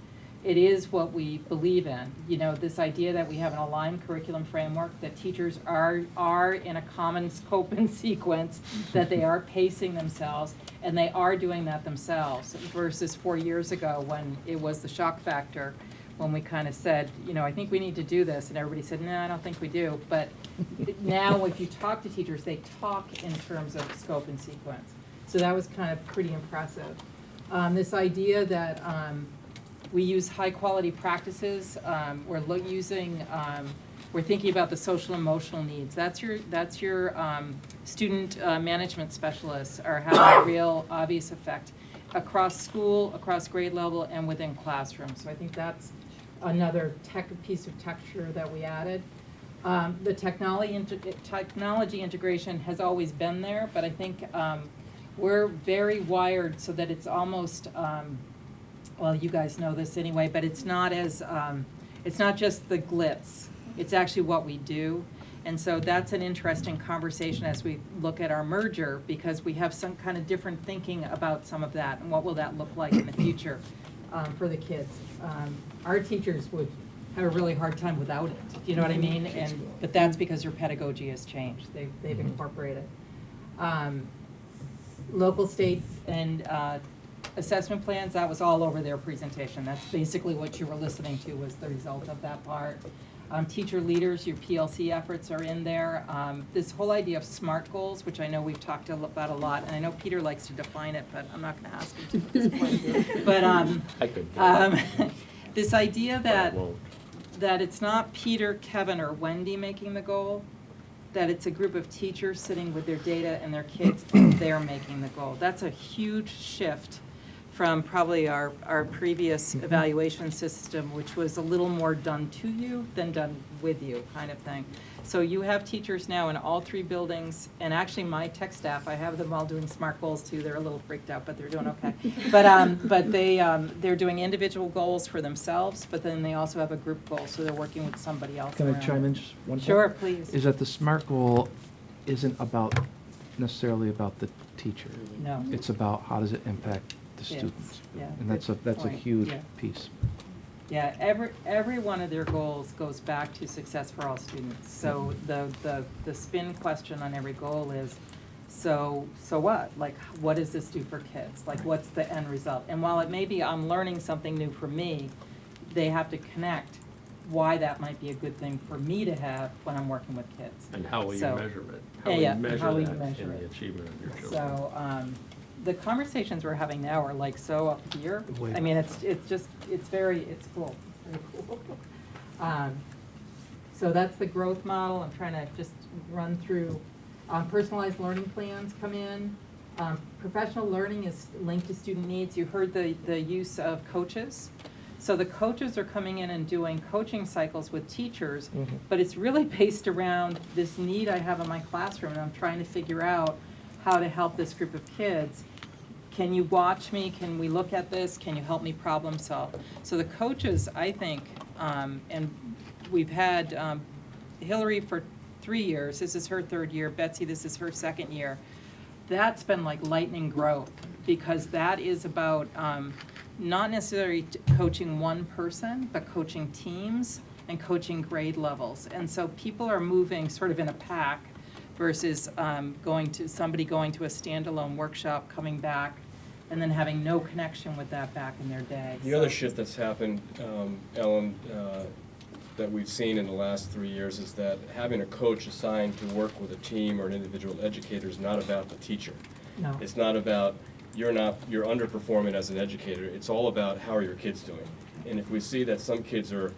It is what we believe in. This idea that we have an aligned curriculum framework, that teachers are in a common scope and sequence, that they are pacing themselves, and they are doing that themselves, versus 4 years ago when it was the shock factor, when we kind of said, I think we need to do this, and everybody said, no, I don't think we do. But now if you talk to teachers, they talk in terms of scope and sequence. So that was kind of pretty impressive. This idea that we use high quality practices, we're thinking about the social emotional needs. That's your student management specialists are having a real obvious effect across school, across grade level, and within classrooms. So I think that's another piece of texture that we added. The technology integration has always been there, but I think we're very wired so that it's almost, well, you guys know this anyway, but it's not just the glitz. It's actually what we do. And so that's an interesting conversation as we look at our merger, because we have some kind of different thinking about some of that and what will that look like in the future for the kids. Our teachers would have a really hard time without it, you know what I mean? But that's because their pedagogy has changed. They've incorporated. Local, state, and assessment plans, that was all over their presentation. That's basically what you were listening to, was the result of that part. Teacher leaders, your PLC efforts are in there. This whole idea of SMART goals, which I know we've talked about a lot, and I know Peter likes to define it, but I'm not going to ask him to at this point. But I could. this idea But I that won't. it's not Peter, Kevin, or Wendy making the goal, that it's a group of teachers sitting with their data and their kids, and they're making the goal. That's a huge shift from probably our previous evaluation system, which was a little more done to you than done with you kind of thing. So you have teachers now in all 3 buildings, and actually my tech staff, I have them all doing SMART goals too. They're a little freaked out, but they're doing okay. But they're doing individual goals for themselves, but then they also have a group goal, so they're working with somebody else. Can I around chime it. in just one second? Sure, please. Is that the SMART goal isn't necessarily about the teacher. No. It's about how does it impact the Yes, students. yeah, And that's a good point, huge yeah. piece. Yeah, every one of their goals goes back to success for all students. So the spin question on every goal is, so what? Like, what does this do for kids? Like, what's the end result? And while it may be I'm learning something new for me, they have to connect why that might be a good thing for me to have when I'm working with kids. And how will you So- measure it? Yeah, How how will will you you measure measure that in it? the achievement of your children? So, the conversations we're having now are like so up here. Way I mean, it's cool. It's very cool. So that's the growth model. I'm trying to just run through. Personalized learning plans come in. Professional learning is linked to student needs. You heard the use of coaches. So the coaches are coming in and doing coaching cycles with teachers, but it's really based around this need I have in my classroom, and I'm trying to figure out how to help this group of kids. Can you watch me? Can we look at this? Can you help me problem solve? So the coaches, I think, and we've had Hillary for 3 years. This is her 3rd year. Betsy, this is her 2nd year. That's been like lightning growth, because that is about not necessarily coaching one person, but coaching teams and coaching grade levels. And so people are moving sort of in a pack versus going to a standalone workshop, coming back, and then having no connection with that back in their day. The other shift that's happened, Ellen, that we've seen in the last 3 years is that having a coach assigned to work with a team or an individual educator is not about the teacher. No. It's not about you're underperforming as an educator. It's all about how are your kids doing. And if we see that some kids are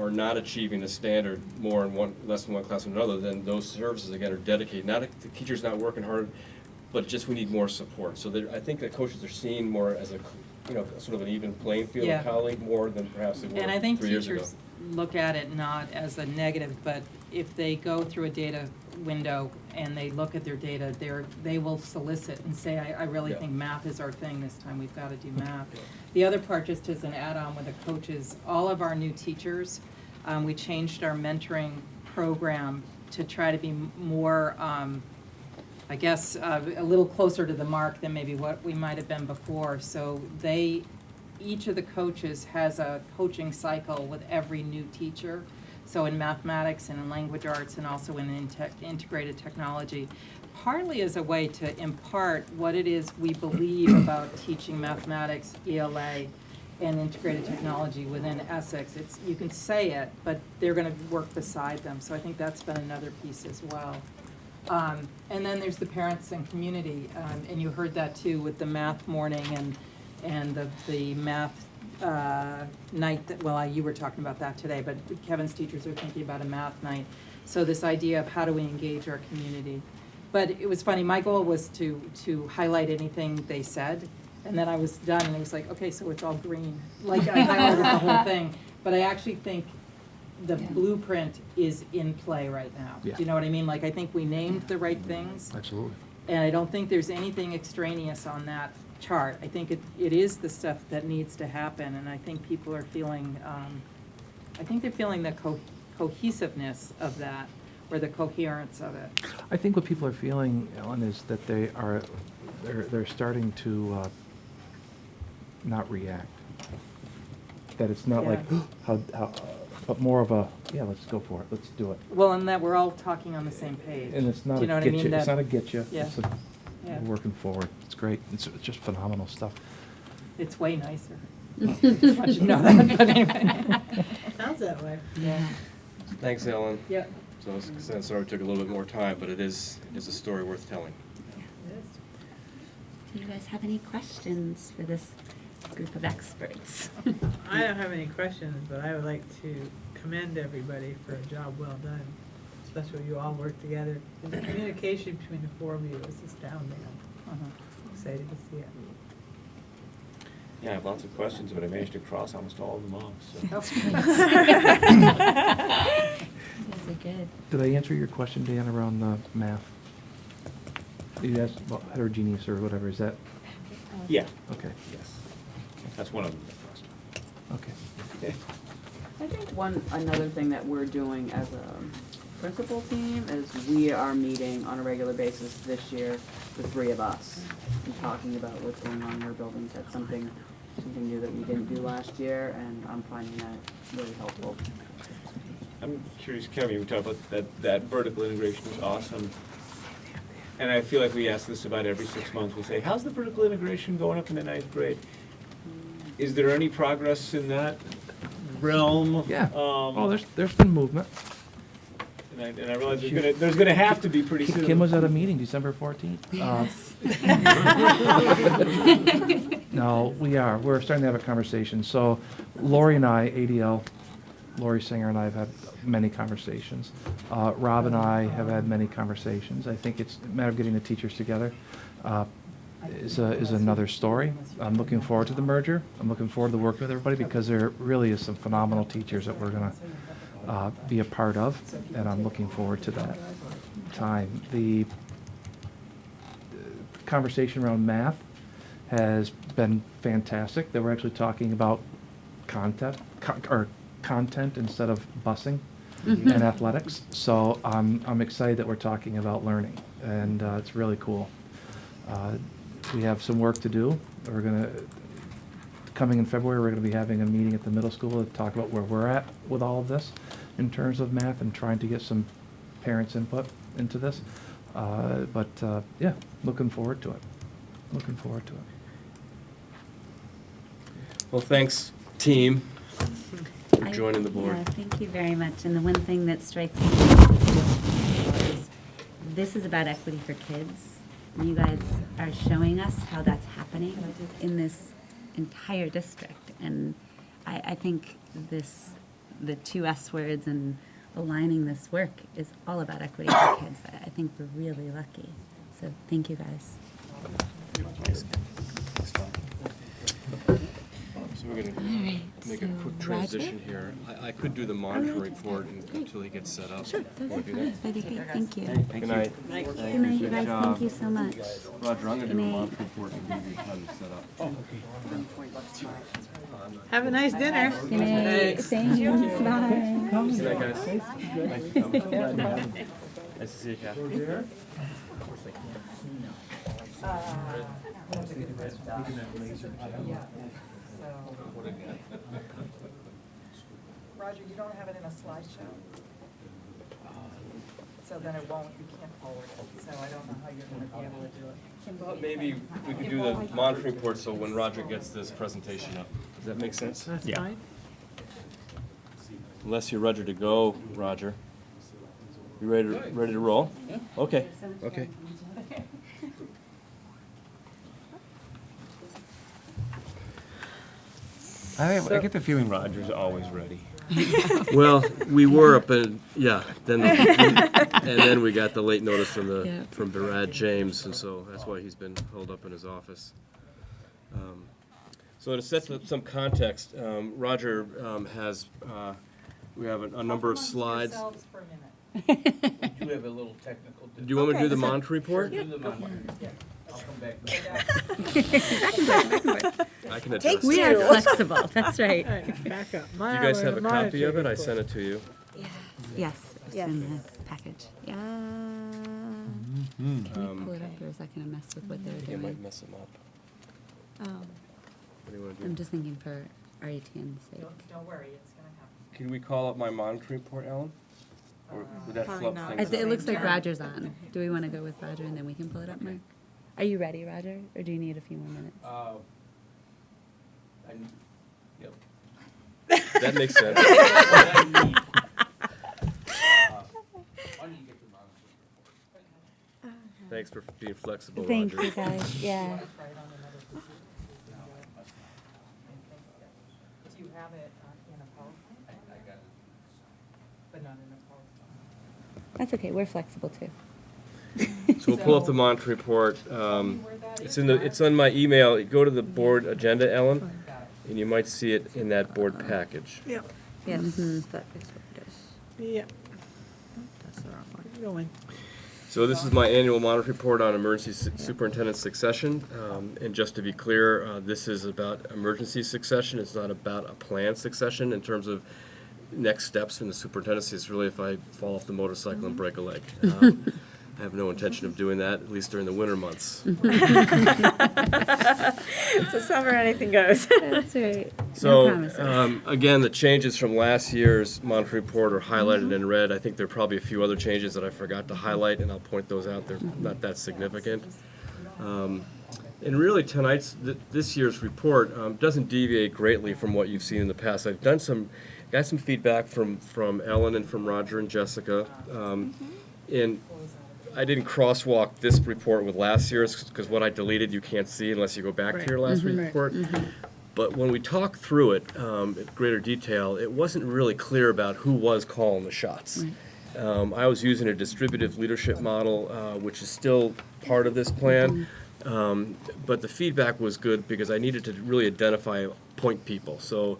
not achieving the standard more in less than one class than another, then those services again are dedicated. Not the teacher's not working hard, but just we need more support. So I think that coaches are seen more as a sort of an even playing field, Yeah. a colleague more than perhaps they were And I think 3 years ago. teachers look at it not as a negative, but if they go through a data window and they look at their data, they will solicit and say, I really Yeah. think math is our thing this time, we've got to do math. The other part, just as an add-on with the coaches, all of our new teachers, we changed our mentoring program to try to be more, I guess, a little closer to the mark than maybe what we might have been before. So each of the coaches has a coaching cycle with every new teacher. So in mathematics and in language arts and also in integrated technology, partly as a way to impart what it is we believe about teaching mathematics, ELA, and integrated technology within Essex. You can say it, but they're going to work beside them. So I think that's been another piece as well. And then there's the parents and community, and you heard that too with the math morning and the math night. You were talking about that today, but Kevin's teachers are thinking about a math night. So this idea of how do we engage our community. But it was funny, my goal was to highlight anything they said, and then I was done, and it was like, okay, so it's all green. Like, I highlighted the whole thing. But I actually think the blueprint is in play right now. Yeah. Do you know what I mean? Like, I think we named the right things, Absolutely. and I don't think there's anything extraneous on that chart. I think it is the stuff that needs to happen, and I think people are feeling, they're feeling the cohesiveness of that, or the coherence of it. I think what people are feeling, Ellen, is that they're starting to not react. That it's not like, how, but more of a, yeah, let's go for it, let's do it. Well, and that we're all talking on the same page. And it's not Do you a know what I get mean? you, it's That- not a get you, Yeah. it's a, Yeah. we're working forward. It's great. It's just phenomenal stuff. It's way nicer. Just want you to know that, but anyway. Sounds that way. Yeah. Thanks, Ellen. Yeah. So, sorry it took a little bit more time, but it is a story worth telling. Do you guys have any questions for this group of experts? I don't have any questions, but I would like to commend everybody for a job well done, especially you all work together. The communication between the four of you is astounding. I'm excited to see it. Yeah, I have lots of questions, but I managed to cross almost all of them off, so. Those are good. Did I answer your question, Dan, around the math? You asked about heterogeneous or whatever, is that, Yeah, okay, yes. That's one of them. okay. I think another thing that we're doing as a principal team is we are meeting on a regular basis this year, the three of us, and talking about what's going on in our buildings. That's something new that we didn't do last year, and I'm finding that really helpful. I'm curious, Kevin, you talked about that vertical integration is awesome. And I feel like we ask this about every 6 months. We say, how's the vertical integration going up in the 9th grade? Is there any progress in that realm? Yeah, oh, there's been movement. And I realize there's gonna have to be pretty soon. Kim was at a meeting December 14th. No, we're starting to have a conversation. So Lori and I, ADL, Lori Singer and I have had many conversations. Rob and I have had many conversations. I think it's a matter of getting the teachers together. Is another story. I'm looking forward to the merger. I'm looking forward to working with everybody because there really is some phenomenal teachers that we're gonna be a part of, and I'm looking forward to that time. The conversation around math has been fantastic. That we're actually talking about content instead of busing and athletics. So I'm excited that we're talking about learning, and it's really cool. We have some work to do. Coming in February, we're gonna be having a meeting at the middle school to talk about where we're at with all of this in terms of math and trying to get some parents' input into this. Yeah, looking forward to it. Looking forward to it. Well, thanks, team, for joining the board. Yeah, thank you very much. And the one thing that strikes me about this district is this is about equity for kids. You guys are showing us how that's happening in this entire district. And I think the two S words and aligning this work is all about equity for kids. I think we're really lucky. So thank you guys. So we're gonna right, make a so quick Roger? transition here. I could do the monitoring report until he gets set up. Sure, Wanna do that? that'd be great. Thank you. Good night. Good night, you guys. Thank you so much. Roger, I'm gonna do Good the night. monitoring report and give you time to set up. Have a nice dinner. Good night. Thank you. Bye. Good night, guys. Nice to come. Nice to see you, Kath. Roger, you don't have it in a slideshow? So then it won't, you can't forward it, so I don't know how you're gonna be able to do it. Thought maybe we could do the monitoring report so when Roger gets this presentation up. Does that make sense? That's Yeah. fine. Unless you're ready to go, Roger. You ready to roll? Okay. Okay. I get the feeling Roger's always ready. Well, we were up in, yeah, and then we got the late notice from Brad James, and so that's why he's been held up in his office. So to set some context, Roger has, we have a number of slides. Yourselves for a minute. We have a little technical. Do you want me to do the monitoring report? Do the monitoring. I'll come back. I can adjust. We are flexible. That's right. All right, back up. Do you guys have a copy of it? I sent it to you. Yes, it's in the package. Yeah. Can you pull it up, or is that going to mess with what I they're think it might doing? mess them up. Oh, What do you want to I'm do? just thinking for RETN's sake. Don't worry, it's gonna happen. Can we call up my monitoring report, Alan? Or would that Probably flub not. things? It looks like Roger's on. Do we want to go with Roger and then we can pull it up, Mark? Are you ready, Roger, or do you need a few more minutes? Yep. That makes sense. Thanks for being flexible, Thank Roger. you, guys, yeah. Try it on another computer. Do you have it in a PowerPoint? I got it. But not in a PowerPoint. That's okay, we're flexible too. So we'll pull up the monitor report. It's on my email. Go to the board agenda, Ellen, and you might see it in that board package. Yep, Yes, Mm-hmm. that is what it is. yep, That's the wrong one. keep going. So this is my annual monitor report on emergency superintendent succession. And just to be clear, this is about emergency succession. It's not about a planned succession in terms of next steps in the superintendency. It's really if I fall off the motorcycle and break a leg. I have no intention of doing that, at least during the winter months. So summer, anything goes. That's right. No So, promises. again, the changes from last year's monitor report are highlighted in red. I think there are probably a few other changes that I forgot to highlight, and I'll point those out. They're not that significant. And really, this year's report doesn't deviate greatly from what you've seen in the past. I've got some feedback from Ellen and from Roger and Jessica. And I didn't crosswalk this report with last year's because what I deleted you can't see unless you go back to your last report. But when we talked through it in greater detail, it wasn't really clear about who was calling the shots. I was using a distributive leadership model, which is still part of this plan. But the feedback was good because I needed to really identify point people. So,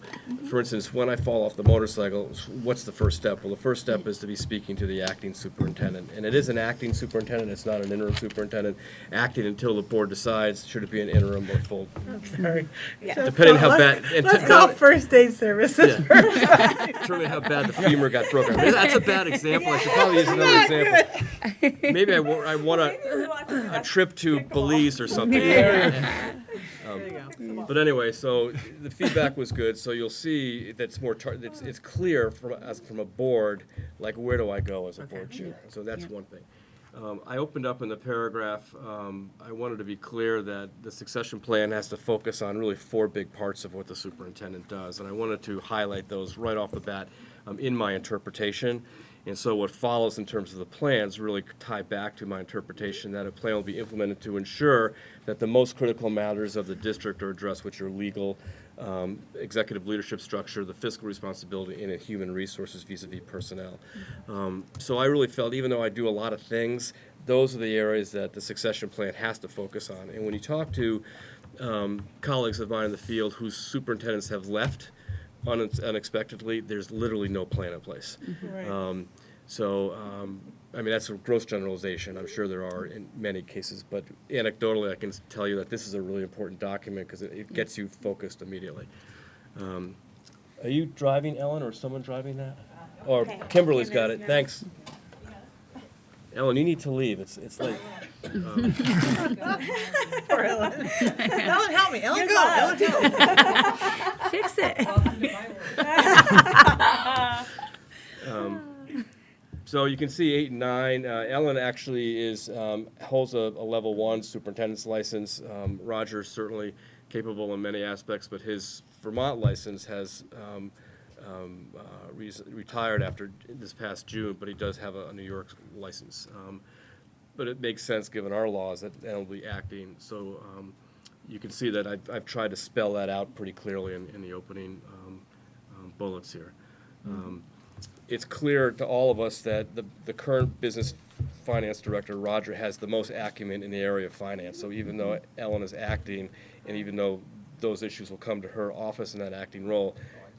for instance, when I fall off the motorcycle, what's the first step? Well, the first step is to be speaking to the acting superintendent. And it is an acting superintendent, it's not an interim superintendent. Acting until the board decides, should it be an interim or full? I'm sorry. Depending on how bad. Let's call first aid services first. Determine how bad the femur got broken. That's a bad example. I should probably use another example. Maybe I want a trip to Belize or something. There you go. But anyway, so the feedback was good. So you'll see that's more. It's clear from a board, like where do I go as a board chair? So that's one thing. I opened up in the paragraph. I wanted to be clear that the succession plan has to focus on really 4 big parts of what the superintendent does, and I wanted to highlight those right off the bat in my interpretation. And so what follows in terms of the plans really tie back to my interpretation that a plan will be implemented to ensure that the most critical matters of the district are addressed, which are legal, executive leadership structure, the fiscal responsibility, and human resources vis-a-vis personnel. So I really felt, even though I do a lot of things, those are the areas that the succession plan has to focus on. And when you talk to colleagues of mine in the field whose superintendents have left unexpectedly, there's literally no plan in place. Right. I mean, that's a gross generalization. I'm sure there are in many cases, but anecdotally, I can tell you that this is a really important document because it gets you focused immediately. Are you driving, Ellen, or is someone driving that? Or Okay. Kimberly's got it. Kimberly's Thanks. Ellen, you need to leave. It's late. Poor Ellen. Ellen, help me. Ellen, go. Ellen, go. Fix it. So you can see 8 and 9. Ellen actually holds a level 1 superintendent's license. Roger's certainly capable in many aspects, but his Vermont license has retired after this past June, but he does have a New York license. But it makes sense given our laws that Ellen will be acting. So you can see that I've tried to spell that out pretty clearly in the opening bullets here. It's clear to all of us that the current business finance director, Roger, has the most acumen in the area of finance. So even though Ellen is acting, and even though those issues will come to her office in that acting role,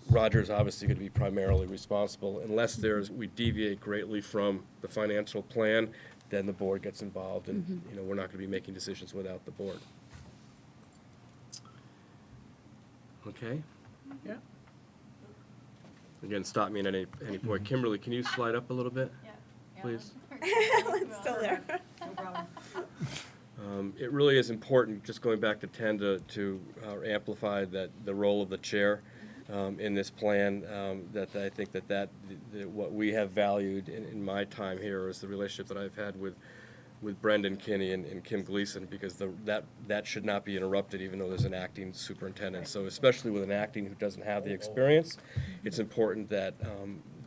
Roger is obviously going to be primarily responsible. Unless we deviate greatly from the financial plan, then the board gets involved, and we're not going to be making decisions without the board. Okay. Yeah. Again, stop me at any point. Kimberly, can you slide up a little bit, please? Ellen's still there. No problem. It really is important, just going back to 10, to amplify the role of the chair in this plan. That I think that what we have valued in my time here is the relationship that I've had with with Brendan Kinney and Kim Gleason, because that should not be interrupted, even though there's an acting superintendent. So especially with an acting who doesn't have the experience, it's important that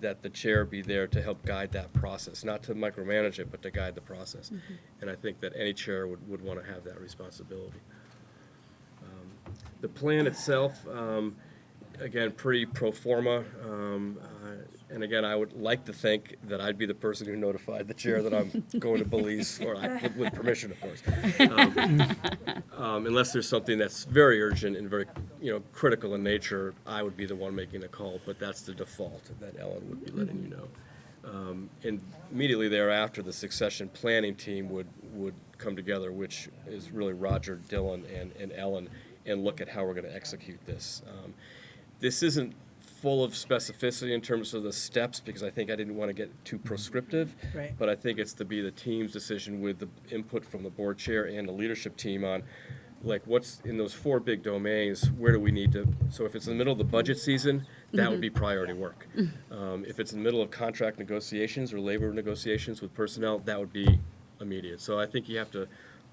that the chair be there to help guide that process, not to micromanage it, but to guide the process. And I think that any chair would want to have that responsibility. The plan itself, again, pretty pro forma. And again, I would like to think that I'd be the person who notified the chair that I'm going to Belize, or with permission, of course. Unless there's something that's very urgent and very, critical in nature, I would be the one making the call, but that's the default, that Ellen would be letting you know. And immediately thereafter, the succession planning team would come together, which is really Roger, Dylan, and Ellen, and look at how we're going to execute this. This isn't full of specificity in terms of the steps, because I think I didn't want to get too prescriptive. Right. But I think it's to be the team's decision with the input from the board chair and the leadership team on, like, what's in those 4 big domains, where do we need to, so if it's in the middle of the budget season, that would be priority work. If it's in the middle of contract negotiations or labor negotiations with personnel, that would be immediate. So I think you have to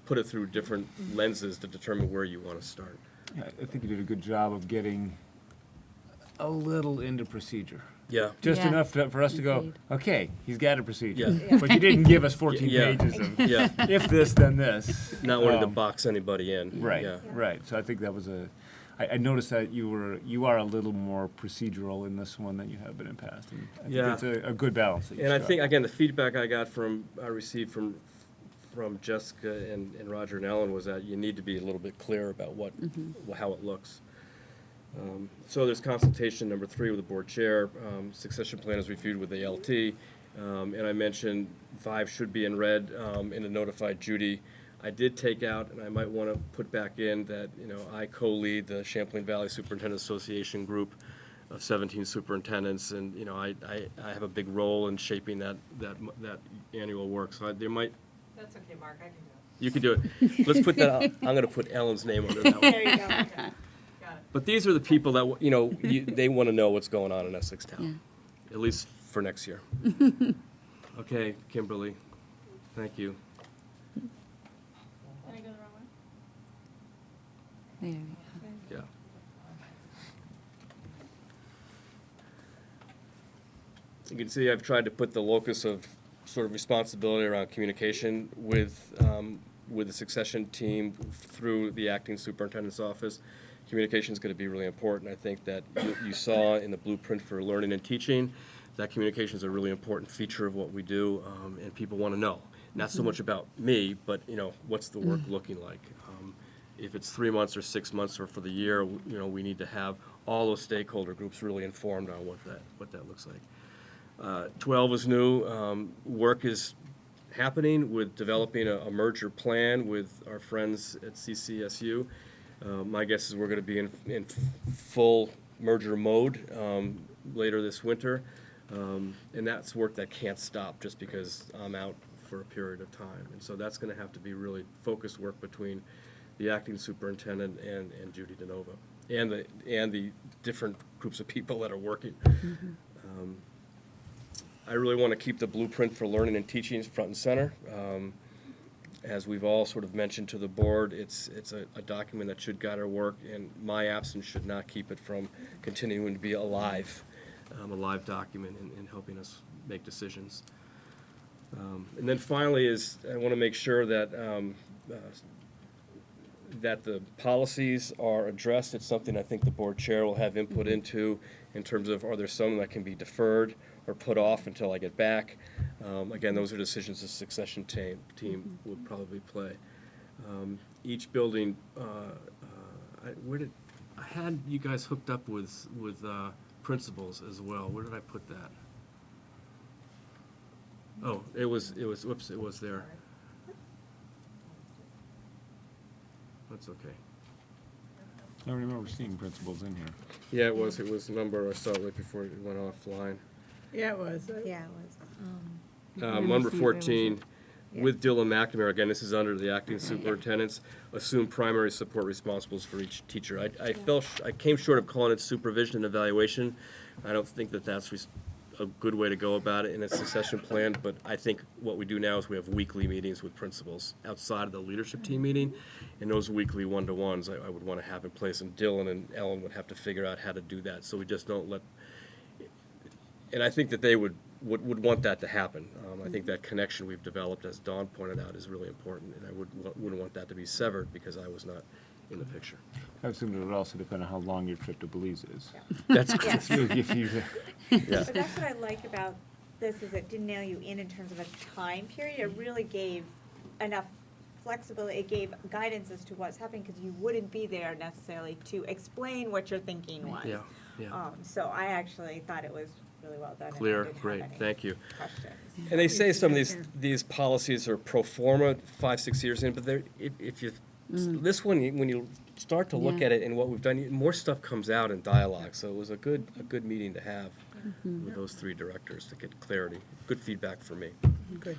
put it through different lenses to determine where you want to start. Yeah, I think you did a good job of getting a little into procedure. Yeah. Just Yeah. enough for us to go, Agreed. okay, he's got a procedure. Yeah. But you didn't give us 14 Yeah. pages of, Yeah, if this, then this. not wanting to Um, box anybody in. Right, Yeah. right. So I think that was I noticed that you are a little more procedural in this one than you have been in past. And I think Yeah. it's a good balance that you And I struck. think, again, the feedback I received from Jessica and Roger and Ellen was that you need to be a little bit clearer about how it looks. So there's consultation number 3 with the board chair. Succession plan is reviewed with the LT. And I mentioned 5 should be in red, and to notify Judy. I did take out, and I might want to put back in that, I co-lead the Champlain Valley Superintendent Association group of 17 superintendents, and, I have a big role in shaping that annual work. So there might, That's okay, Mark, I can do it. you can do it. Let's put that, I'm going to put Ellen's name under that one. There you go, okay, got it. But these are the people that, they want to know what's going on in Essex Town, at least for next year. Okay, Kimberly, thank you. Did I go the wrong way? There we go. Yeah. You can see I've tried to put the locus of sort of responsibility around communication with the succession team through the acting superintendent's office. Communication is going to be really important. I think that you saw in the blueprint for learning and teaching that communication is a really important feature of what we do, and people want to know. Not so much about me, but what's the work looking like. If it's 3 months or 6 months or for the year, we need to have all those stakeholder groups really informed on what that looks like. 12 is new. Work is happening with developing a merger plan with our friends at CCSU. My guess is we're going to be in full merger mode later this winter. And that's work that can't stop just because I'm out for a period of time. And so that's going to have to be really focused work between the acting superintendent and Judy DeNova and the different groups of people that are working. I really want to keep the blueprint for learning and teaching front and center. As we've all sort of mentioned to the board, it's a document that should guide our work, and my absence should not keep it from continuing to be a live document in helping us make decisions. And then finally I want to make sure that that the policies are addressed. It's something I think the board chair will have input into in terms of, are there some that can be deferred or put off until I get back? Again, those are decisions the succession team would probably play. Each building, I had you guys hooked up with principals as well. Where did I put that? Oh, it was there. That's okay. I remember seeing principals in here. Yeah, it was a number I saw right before it went offline. Yeah, it was. Yeah, it was. Number 14, with Dylan McNamara, again, this is under the acting superintendents, assume primary support responsibles for each teacher. I came short of calling it supervision and evaluation. I don't think that that's a good way to go about it in a succession plan, but I think what we do now is we have weekly meetings with principals outside of the leadership team meeting, and those weekly one-to-ones I would want to have in place, and Dylan and Ellen would have to figure out how to do that, so we just don't let, and I think that they would want that to happen. I think that connection we've developed, as Dawn pointed out, is really important, and I wouldn't want that to be severed because I was not in the picture. I assume it would also depend on how long your trip to Belize is. That's Yes. correct. If you, Yeah. But that's what I like about this, is it didn't nail you in terms of a time period. It really gave enough flexibility, it gave guidance as to what's happening, because you wouldn't be there necessarily to explain what your thinking was. Yeah, yeah. So I actually thought it was really well done. and I Clear, didn't have great, any thank you. questions. And they say some of these policies are pro forma 5-6 years in, but they're, if you, this one, when you start to look Yeah. at it and what we've done, more stuff comes out in dialogue. So it was a good meeting to have with those three directors to get clarity. Good feedback for me. Good.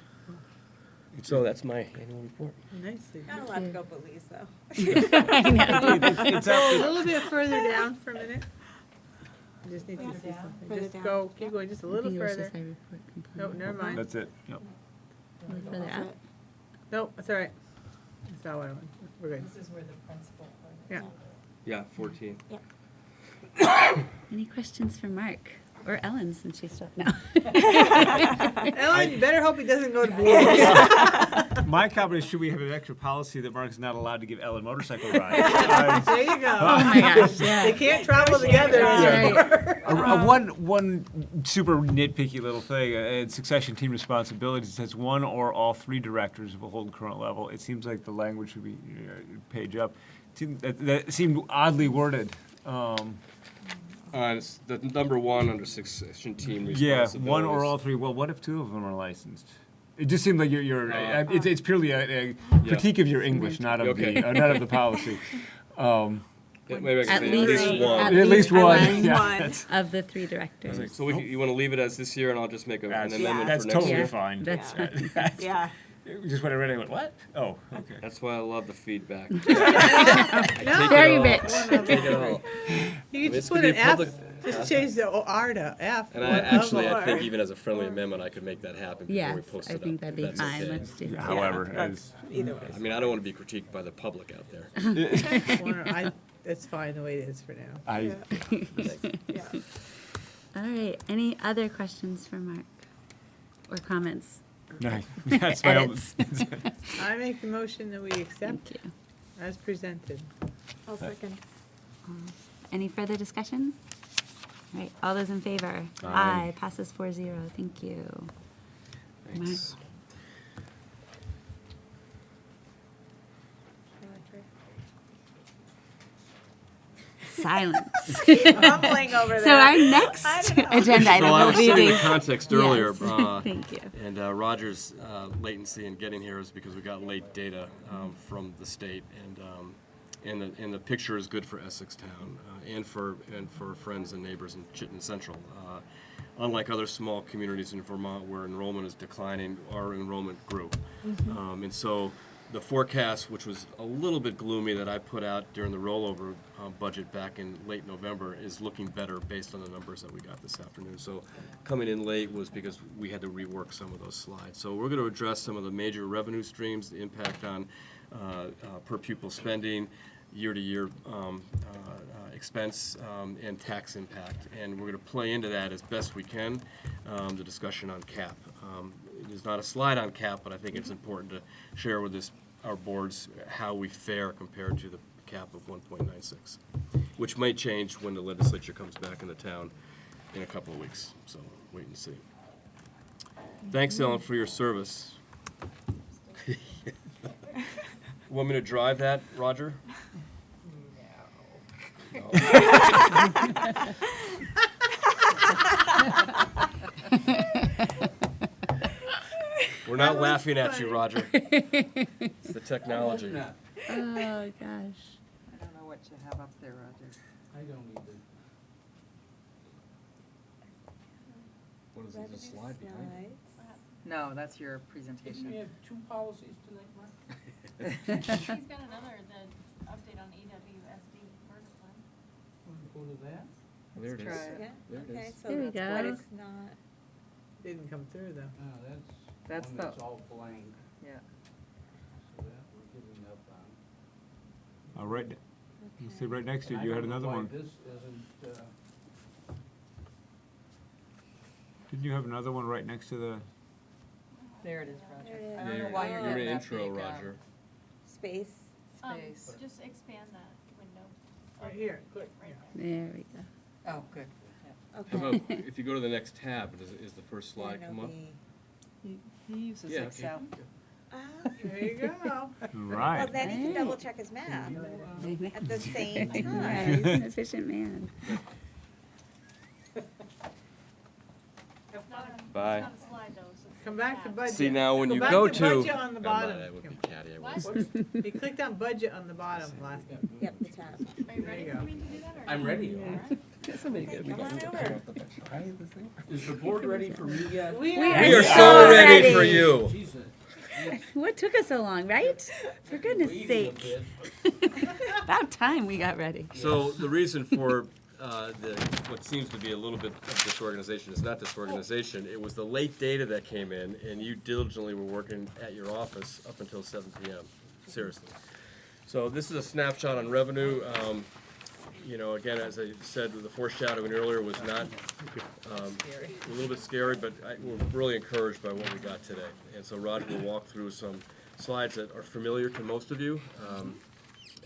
So that's my annual report. Nicely. Not allowed to go Belize, though. Go a little bit further down for a minute. I just need to see something. Further Just down. go, keep going, just a I little think it was further. just I report component. Nope, never mind. that's it. Yep. A little further up. Nope, that's all right. That's not what I want. We're good. This is where the principal part Yeah. Yeah, 14. Any questions for Mark? Or Ellen, since she's still, no. Ellen, you better hope he doesn't go to Belize. My comment is, should we have an extra policy that Mark is not allowed to give Ellen motorcycle rides? There you go. Oh my gosh, yeah. They can't travel together That's anymore. One super nitpicky little thing, in succession team responsibilities, it says one or all three directors will hold current level. It seems like the language should be page up. That seemed oddly worded. It's the number one under succession team Yeah, responsibilities. one or all three. Well, what if two of them are licensed? It just seemed like it's purely a critique of your English, not of Okay. not of the policy. Maybe I can At say least, at least one. at At least one. one Yeah. of the three directors. So you want to leave it as this year, and I'll just make an amendment That's for next totally year? fine. That's Yeah. Just when I read it, I went, what? Oh, okay. That's why I love the feedback. Very all. rich. Take it all. You could This just could put be an a F, public- just change the R to F. And one I of I think or. even as a friendly amendment, I could make that happen before Yes, we post it I up. think that'd if be that's fine. okay. Let's do that. However, that's- Either way. I mean, I don't want to be critiqued by the public out there. It's fine the way it is for now. Yeah. All right, any other questions for Mark? Or comments? no, that's my own. Edits. I make the motion that we accept Thank you. as presented. I'll second. Any further discussion? All right, all those in favor? Aye. Passes 4-0. Thank you. Thanks. Silence. Mumbling over there. So our next I don't know. agenda So item I will was be setting the the. context earlier. Yes. Thank you. And Roger's latency in getting here is because we got late data from the state, and the picture is good for Essex Town and for friends and neighbors in Chittenden Central. Unlike other small communities in Vermont where enrollment is declining, our enrollment grew, and so the forecast, which was a little bit gloomy that I put out during the rollover budget back in late November, is looking better based on the numbers that we got this afternoon. So coming in late was because we had to rework some of those slides. So we're going to address some of the major revenue streams, the impact on per pupil spending, year-to-year expense, and tax impact. And we're going to play into that as best we can, the discussion on CAP. There's not a slide on CAP, but I think it's important to share with our boards how we fare compared to the cap of 1.96, which might change when the legislature comes back into town in a couple of weeks. So wait and see. Thanks, Ellen, for your service. Want me to drive that, Roger? No. We're not laughing at you, Roger. It's the technology. Oh, gosh. I don't know what you have up there, Roger. I don't either. What is it, just slide behind it? No, that's your Didn't we presentation. have 2 policies tonight, Mark? He's got another, the update on EWSD vertical. Want to go to that? There it is. Try it. Yeah, There it okay, is. so There we that's what go. it's not. Didn't come through though. That's one the- that's all blank, Yeah. so that we're giving up on. Right, you see right next to And it, you I had don't know another why one. this isn't, Didn't you have another one right next to the, There it is, Roger. There it is. I don't know why you're Oh. You're getting in that intro, big, Roger. Space. space. Just expand that window. Right here, click. Right Yeah. there. There we go. Oh, good. Okay. How about, if you go to the next tab, is the first slide Then come it'll up? be- He uses Yeah. Excel. Ah, There you go. well, right? then he can Right. double check his math at the same Yeah, time. he's an efficient man. Have fun. Bye. It's not a slide though, so it's Come a back to tab. budget. See, now when you back go to to. budget on the Never mind, bottom. that would be catty, I What? was. He clicked on budget on the bottom last time. Yep, the tab. Are you There ready you for go. me to do that or? I'm no? ready. Yeah. This will be Hey, good. come on over. Is the board ready for me yet? We We are We are so so ready ready. for you. Jesus. What took us so long, right? For goodness Waiting a sake. bit. About time we got ready. So the reason for what seems to be a little bit of disorganization is not disorganization. It was the late data that came in, and you diligently were working at your office up until 7 p.m. Seriously. So this is a snapshot on revenue. You know, again, as I said, the foreshadowing earlier was not a little bit scary, but we're really encouraged by what we got today. And so Roger will walk through some slides that are familiar to most of you.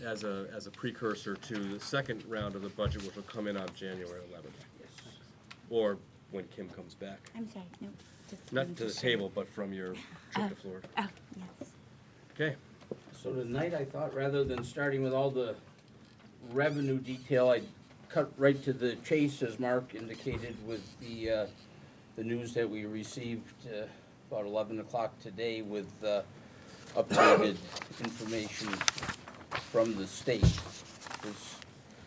As a precursor to the second round of the budget, which will come in on January 11th. Or when Kim comes back. I'm sorry, no. Just Not wanted to the share. table, but from your trip to Florida. Oh, yes. Okay. So tonight, I thought rather than starting with all the revenue detail, I'd cut right to the chase, as Mark indicated, with the news that we received about 11 o'clock today with updated information from the state. This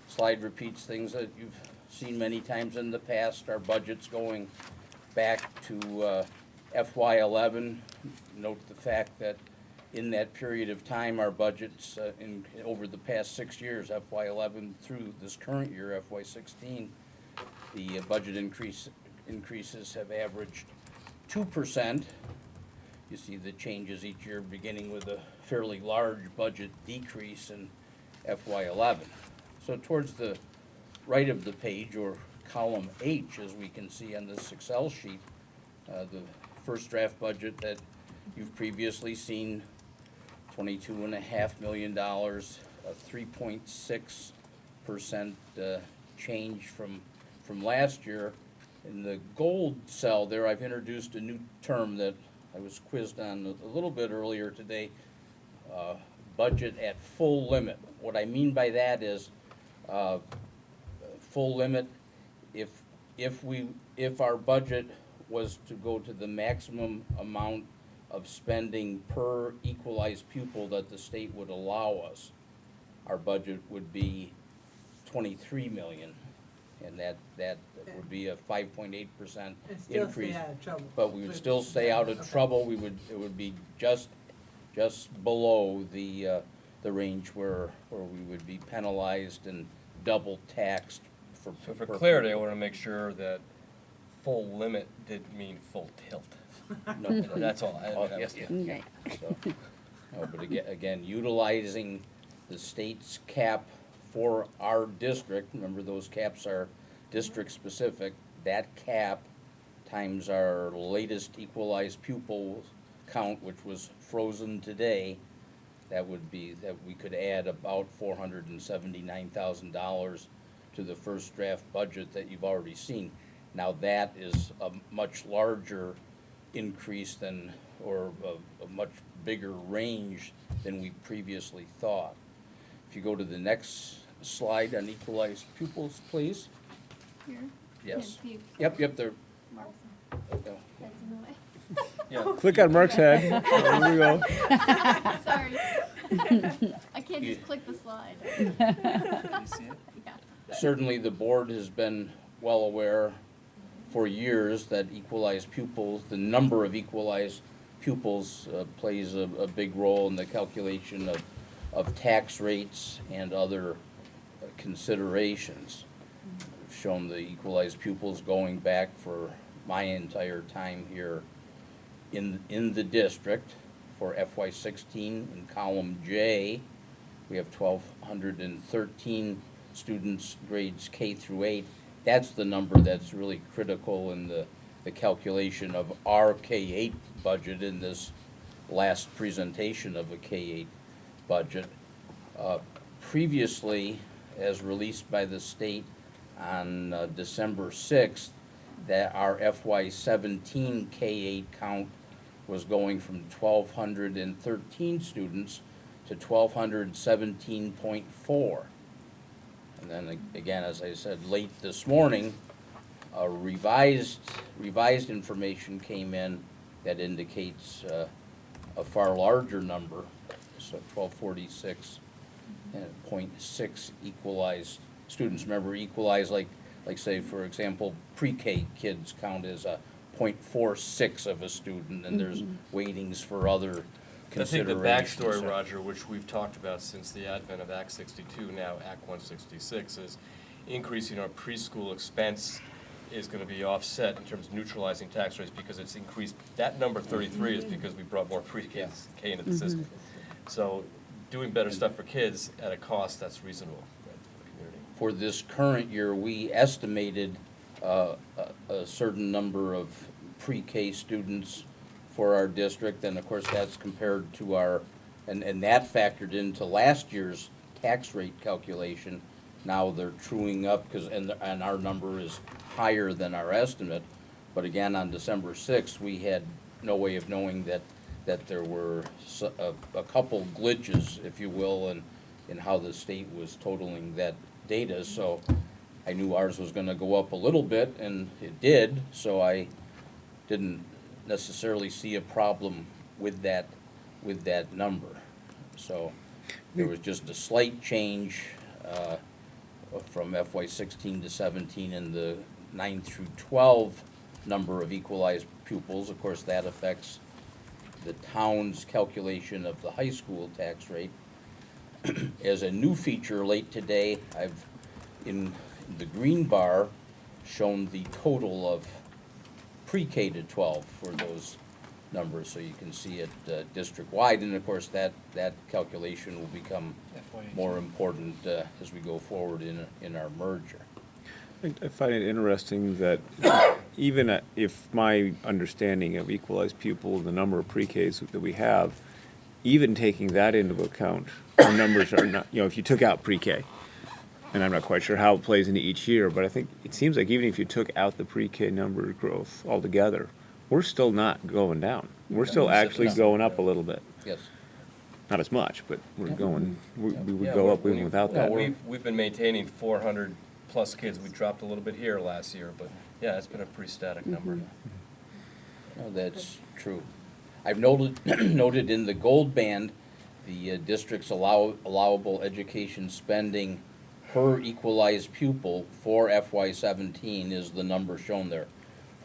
slide repeats things that you've seen many times in the past. Our budget's going back to FY11. Note the fact that in that period of time, our budgets over the past 6 years, FY11 through this current year, FY16, the budget increases have averaged 2%. You see the changes each year, beginning with a fairly large budget decrease in FY11. So towards the right of the page, or column H, as we can see on this Excel sheet, the first draft budget that you've previously seen, $22.5 million, a 3.6% change from last year. In the gold cell there, I've introduced a new term that I was quizzed on a little bit earlier today, budget at full limit. What I mean by that is full limit, if our budget was to go to the maximum amount of spending per equalized pupil that the state would allow us, our budget would be 23 million, and that would be a 5.8% And still increase. stay out of trouble. But we would still stay out of trouble. It would be just below the range where we would be penalized and double taxed for. So for per clarity, I pupil. want to make sure that full limit didn't mean full tilt. No. That's all. Oh, That was- yes, Right. So, no, but again, utilizing the state's cap for our district, remember those caps are district-specific, that cap times our latest equalized pupil count, which was frozen today, that would be, that we could add about $479,000 to the first draft budget that you've already seen. Now, that is a much larger increase than, or a much bigger range than we previously thought. If you go to the next slide on equalized pupils, please. Here? Yes. Can't see Yep, they're, Mark's okay. head's in the way. Yeah. click on Mark's head. There we go. Sorry. I can't just click the slide. Yeah. Certainly, the board has been well aware for years that equalized pupils, the number of equalized pupils plays a big role in the calculation of tax rates and other considerations. We've shown the equalized pupils going back for my entire time here in the district for FY16 in column J, we have 1,213 students, grades K through 8. That's the number that's really critical in the calculation of our K-8 budget in this last presentation of a K-8 budget. Previously, as released by the state on December 6th, that our FY17 K-8 count was going from 1,213 students to 1,217.4. And then again, as I said, late this morning, revised information came in that indicates a far larger number, so 1,246.6 equalized students. Remember, equalized like say, for example, pre-K kids count as a 0.46 of a student, and there's weightings for other I think the considerations. backstory, Roger, which we've talked about since the advent of Act 62, now Act 166, is increasing our preschool expense is going to be offset in terms of neutralizing tax rates because it's increased. That number 33 is because we brought more pre-K into the system. So doing better stuff for kids at a cost that's reasonable for the community. For this current year, we estimated a certain number of pre-K students for our district, and of course that's compared to our, and that factored into last year's tax rate calculation. Now they're truing up because, and our number is higher than our estimate. But again, on December 6th, we had no way of knowing that there were a couple glitches, if you will, in how the state was totaling that data. So I knew ours was going to go up a little bit, and it did. So I didn't necessarily see a problem with that number. So there was just a slight change from FY16 to 17 in the 9 through 12 number of equalized pupils. Of course, that affects the town's calculation of the high school tax rate. As a new feature late today, I've, in the green bar, shown the total of pre-K to 12 for those numbers, so you can see it district-wide, and of course that calculation will become more important as we go forward in our merger. I find it interesting that even if my understanding of equalized pupil, the number of pre-Ks that we have, even taking that into account, our numbers are not, if you took out pre-K, and I'm not quite sure how it plays into each year, but I think it seems like even if you took out the pre-K number growth altogether, we're still not going down. We're still actually going up a little bit. Yes. Not as much, but we're going, we would go up even without that. We've been maintaining 400 plus kids. We dropped a little bit here last year, but yeah, it's been a pretty static number. No, that's true. I've noted in the gold band, the district's allowable education spending per equalized pupil for FY17 is the number shown there,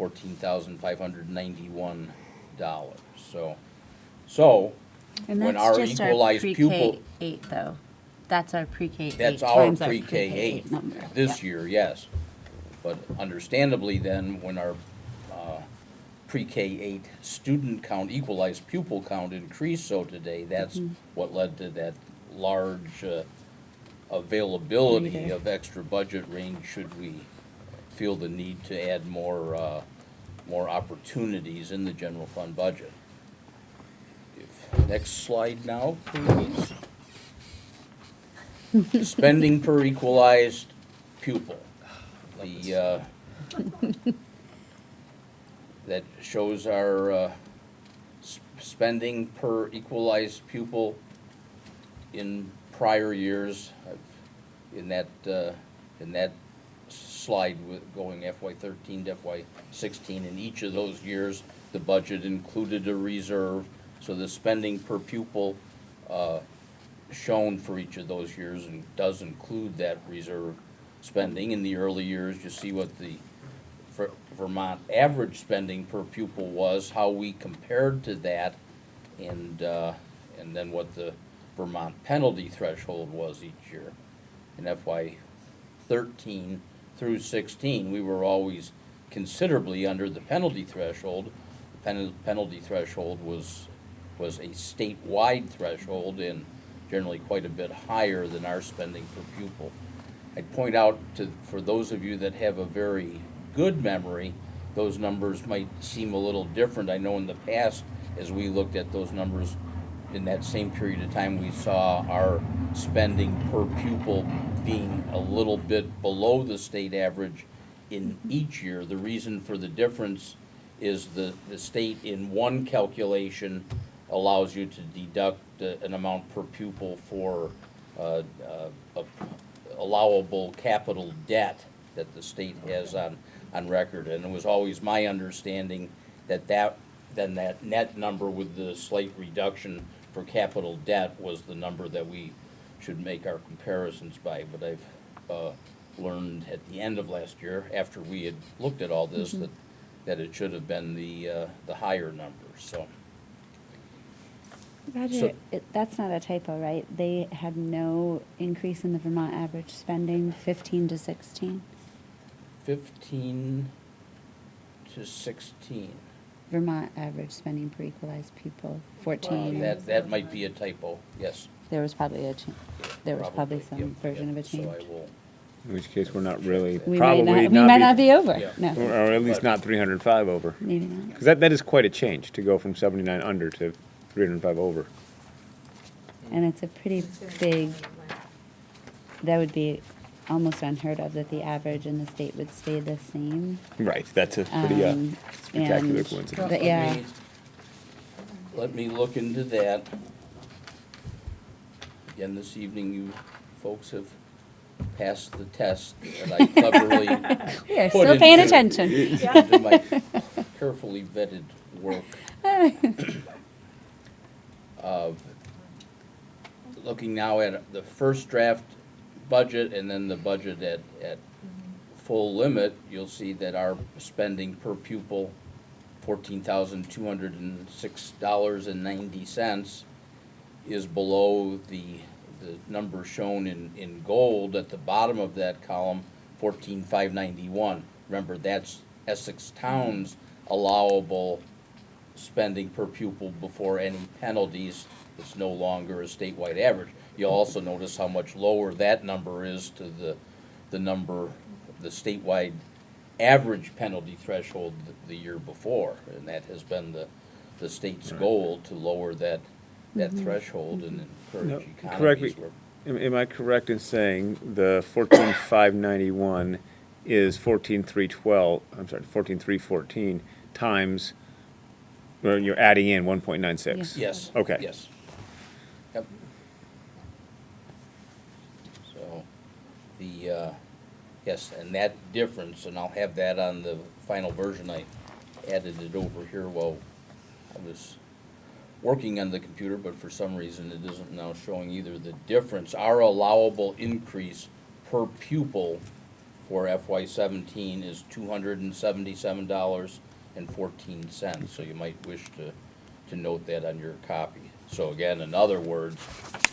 $14,591. So And when that's our just our equalized pupil, pre-K 8 though. That's our pre-K 8 that's our times pre-K 8 number. this Yeah. year, yes. But understandably then, when our pre-K 8 student count, equalized pupil count increased so today, that's what led to that large availability Reader. of extra budget range should we feel the need to add more opportunities in the general fund budget. Next slide now, please. Spending per equalized pupil. That shows our spending per equalized pupil in prior years. In that slide going FY13 to FY16, in each of those years, the budget included a reserve. So the spending per pupil shown for each of those years and does include that reserve spending. In the early years, you see what the Vermont average spending per pupil was, how we compared to that, and then what the Vermont penalty threshold was each year. In FY13 through 16, we were always considerably under the penalty threshold. The penalty threshold was a statewide threshold and generally quite a bit higher than our spending per pupil. I'd point out for those of you that have a very good memory, those numbers might seem a little different. I know in the past, as we looked at those numbers, in that same period of time, we saw our spending per pupil being a little bit below the state average in each year. The reason for the difference is the state in one calculation allows you to deduct an amount per pupil for allowable capital debt that the state has on record. And it was always my understanding that that net number with the slight reduction for capital debt was the number that we should make our comparisons by. But I've learned at the end of last year, after we had looked at all this, that it should have been the higher number. So. Roger, that's not a typo, right? They had no increase in the Vermont average spending, 15 to 16? 15 to 16. Vermont average spending per equalized pupil, 14. That might be a typo, yes. There was probably probably some Yep, version of a So change. I will, In which case, we're not really, We probably might not be over, Yeah. no, or at least not 305 over. maybe not. Because that is quite a change to go from 79 under to 305 over. And it's a pretty big, that would be almost unheard of, that the average in the state would stay the same. Right, that's a pretty spectacular and- coincidence. But yeah, let me look into that. Again, this evening, you folks have passed the test that I cleverly we are put still paying into- attention. into my carefully vetted work. Looking now at the first draft budget and then the budget at full limit, you'll see that our spending per pupil, $14,206.90, is below the number shown in gold at the bottom of that column, $14,591. Remember, that's Essex Town's allowable spending per pupil before any penalties. It's no longer a statewide average. You'll also notice how much lower that number is to the number, the statewide average penalty threshold the year before, and that has been the state's goal, to lower that threshold and encourage Correct me, economies where. am I correct in saying the 14,591 is 14,312, I'm sorry, 14,314 times, well, you're adding in 1.96? Yes. Okay. Yes. Yep. So, yes, and that difference, and I'll have that on the final version, I added it over here while I was working on the computer, but for some reason it isn't now showing either. The difference, our allowable increase per pupil for FY17 is $277.14, so you might wish to note that on your copy. So again, in other words,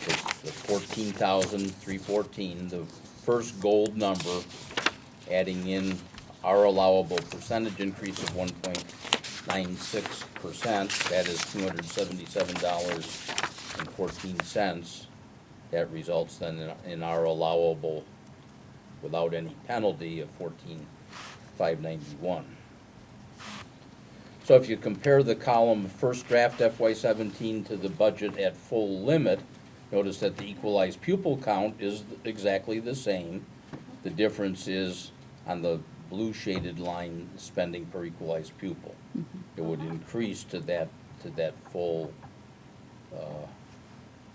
it's the 14,314, the first gold number, adding in our allowable percentage increase of 1.96%, that is $277.14. That results then in our allowable, without any penalty, of $14,591. So if you compare the column first draft FY17 to the budget at full limit, notice that the equalized pupil count is exactly the same. The difference is on the blue shaded line, spending per equalized pupil. It would increase to that full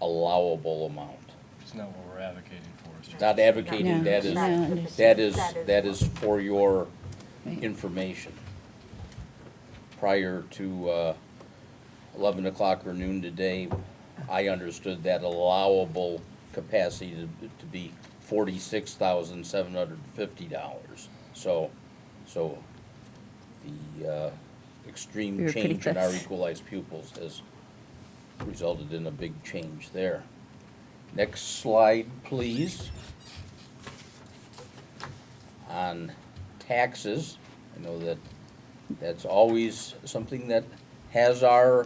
allowable amount. It's not what we're advocating for. It's just- Not advocating, No, that is, no, understood. that is for your Right. information. Prior to 11 o'clock or noon today, I understood that allowable capacity to be $46,750. So the extreme We were pretty change in our close. equalized pupils has resulted in a big change there. Next slide, please. On taxes, I know that that's always something that has our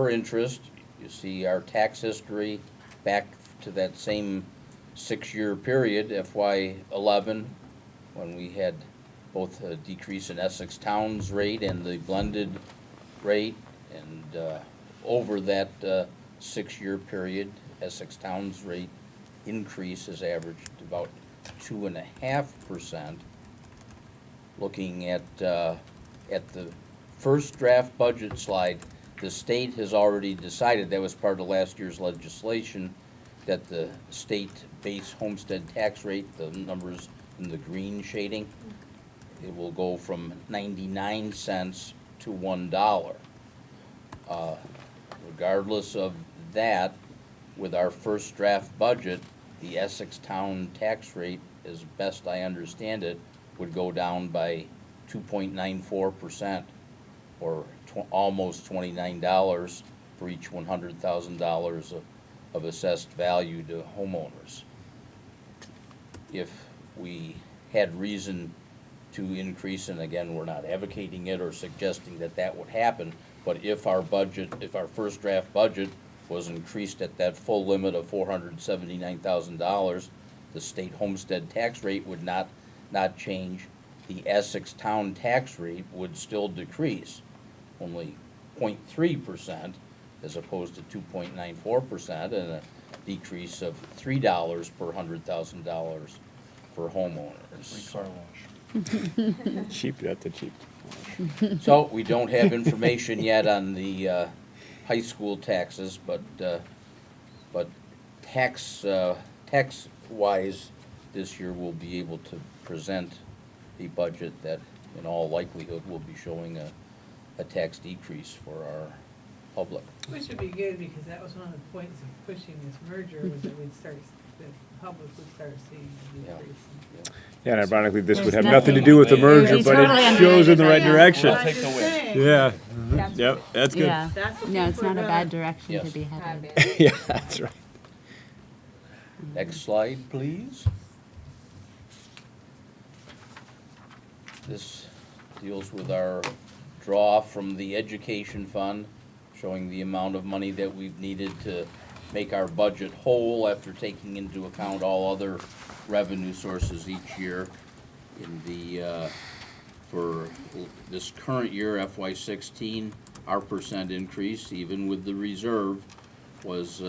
interest. You see our tax history back to that same 6-year period, FY11, when we had both a decrease in Essex Town's rate and the blended rate. And over that 6-year period, Essex Town's rate increase has averaged about 2.5%. Looking at the first draft budget slide, the state has already decided, that was part of last year's legislation, that the state base homestead tax rate, the numbers in the green shading, it will go from 99 cents to $1. Regardless of that, with our first draft budget, the Essex Town tax rate, as best I understand it, would go down by 2.94%, or almost $29 for each $100,000 of assessed value to homeowners. If we had reason to increase, and again, we're not advocating it or suggesting that that would happen, but if our first draft budget was increased at that full limit of $479,000, the state homestead tax rate would not change. The Essex Town tax rate would still decrease, only 0.3% as opposed to 2.94%, and a decrease of $3 per $100,000 for homeowners. Car wash. Cheap, that's a cheap. So we don't have information yet on the high school taxes, but tax-wise, this year we'll be able to present a budget that in all likelihood will be showing a tax decrease for our public. Which would be good, because that was one of the points of pushing this merger, was that the public would start seeing the decrease. Yeah, and ironically, this would There's have nothing to nothing- do with the It would merger, be but totally it shows in the right unrelated, direction. We'll take the win. Yeah, That's- yep, that's good. Yeah, That's what no, it's people not a are bad gonna- direction to Yes. be headed. Yeah, that's right. Next slide, please. This deals with our draw from the education fund, showing the amount of money that we've needed to make our budget whole after taking into account all other revenue sources each year. In the, for this current year, FY16, our percent increase, even with the reserve, was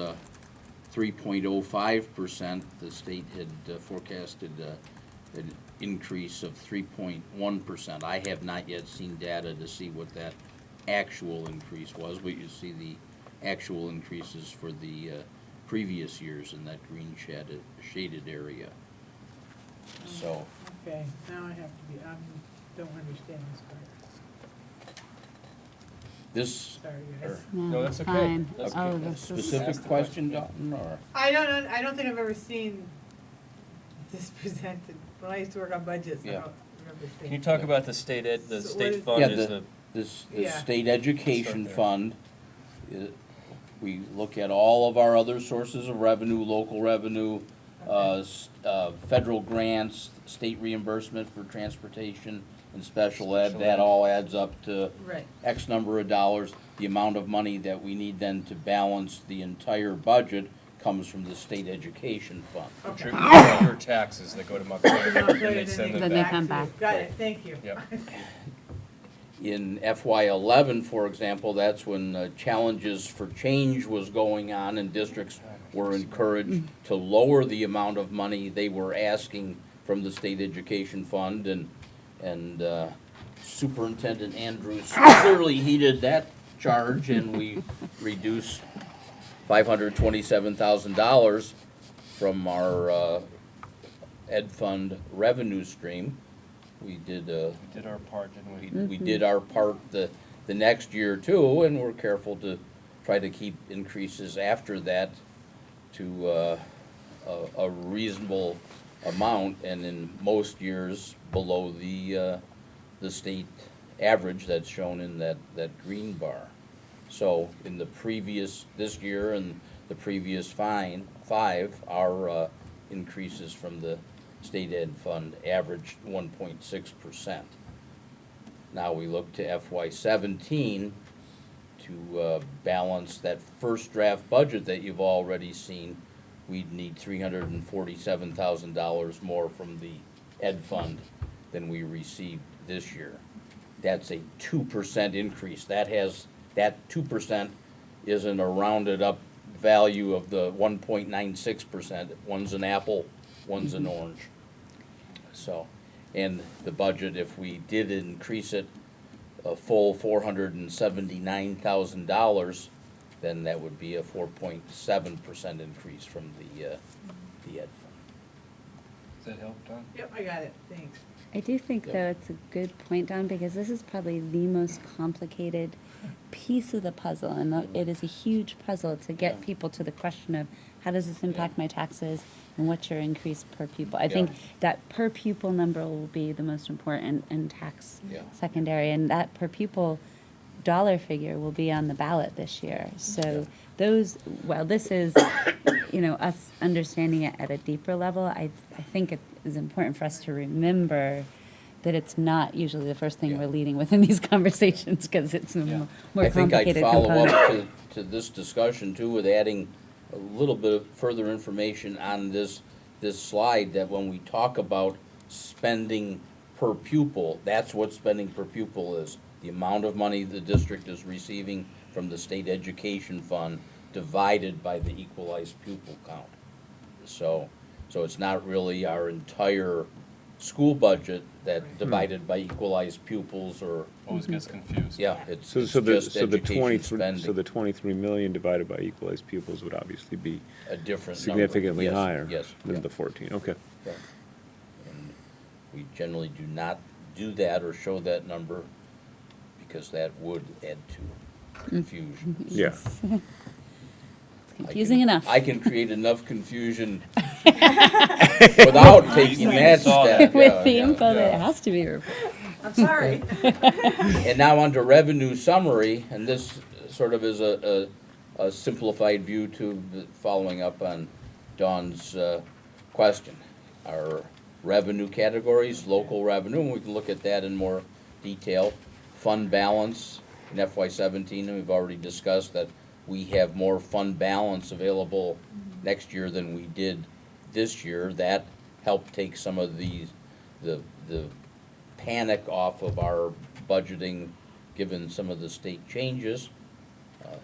3.05%. The state had forecasted an increase of 3.1%. I have not yet seen data to see what that actual increase was, but you see the actual increases for the previous years in that green shaded area. So, Okay, now I have to be, I don't understand this part. this, Sorry, guys. No, that's okay. Fine. That's Oh, good. this is- specific question, Dalton, or? I don't know, I don't think I've ever seen this presented. When I used to work on budgets, I Yeah. don't remember seeing. Can you talk about the state So what state is- fund Yeah, is the, This Yeah. state education Start there. fund, we look at all of our other sources of revenue, local revenue, federal grants, state reimbursement for transportation and special ed, that all adds up to Right. X number of dollars. The amount of money that we need then to balance the entire budget comes from the state education fund. Okay. your taxes that go to Montclair, and they send them Then they back. come to- back. Got it, thank you. Yep. In FY11, for example, that's when Challenges for Change was going on, and districts were encouraged to lower the amount of money they were asking from the state education fund, and Superintendent Andrews clearly heeded that charge, and we reduced $527,000 from our ed fund revenue stream. We did our part, didn't we? we did our part the next year too, and we're careful to try to keep increases after that to a reasonable amount, and in most years below the state average that's shown in that green bar. So in the previous, this year and the previous five, our increases from the state ed fund averaged 1.6%. Now we look to FY17 to balance that first draft budget that you've already seen. We'd need $347,000 more from the ed fund than we received this year. That's a 2% increase. That 2% isn't a rounded up value of the 1.96%. One's an apple, one's an orange. So, and the budget, if we did increase it a full $479,000, then that would be a 4.7% increase from the ed fund. Does that help, Don? Yep, I got it, thanks. I do think, Yeah. though, it's a good point, Don, because this is probably the most complicated piece of the puzzle, and it is a huge puzzle to get Yeah. people to the question of how does this impact my taxes and what's your increase per pupil. I Yeah. think that per pupil number will be the most important and tax Yeah. secondary, and that per pupil dollar figure will be on the ballot this year. So those, well, this is, us understanding it at a deeper level. I think it is important for us to remember that it's not usually the first thing Yeah. we're leading with in these conversations, because it's a more I think I'd complicated follow component. up to this discussion too with adding a little bit of further information on this slide, that when we talk about spending per pupil, that's what spending per pupil is. The amount of money the district is receiving from the state education fund divided by the equalized pupil count. So it's not really our entire school budget that divided by equalized pupils, or, Always gets confused. yeah, it's So it's the just education 23 spending. so the 23 million divided by equalized pupils would obviously be A different number. significantly Yes, higher yes, than yeah, the 14. Okay. yeah. And we generally do not do that or show that number, because that would add to confusion. Yeah. Yes. It's confusing enough. I can create enough confusion without taking that step. With yeah, the yeah, info that yeah. has to be reported. I'm sorry. And now on to revenue summary, and this sort of is a simplified view to following up on Dawn's question. Our revenue categories, local revenue, and we can look at that in more detail. Fund balance in FY17, and we've already discussed that we have more fund balance available next year than we did this year. That helped take some of the panic off of our budgeting, given some of the state changes.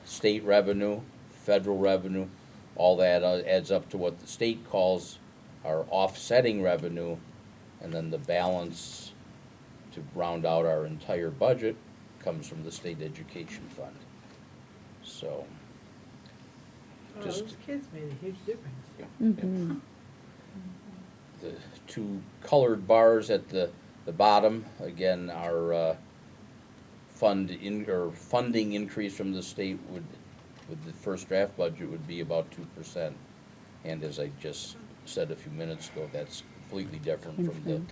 State revenue, federal revenue, all that adds up to what the state calls our offsetting revenue, and then the balance to round out our entire budget comes from the state education fund. So, Oh, just, those kids made a huge difference. yeah, Mhm. the two colored bars at the bottom, again, our funding increase from the state with the first draft budget would be about 2%. And as I just said a few minutes ago, that's completely different from the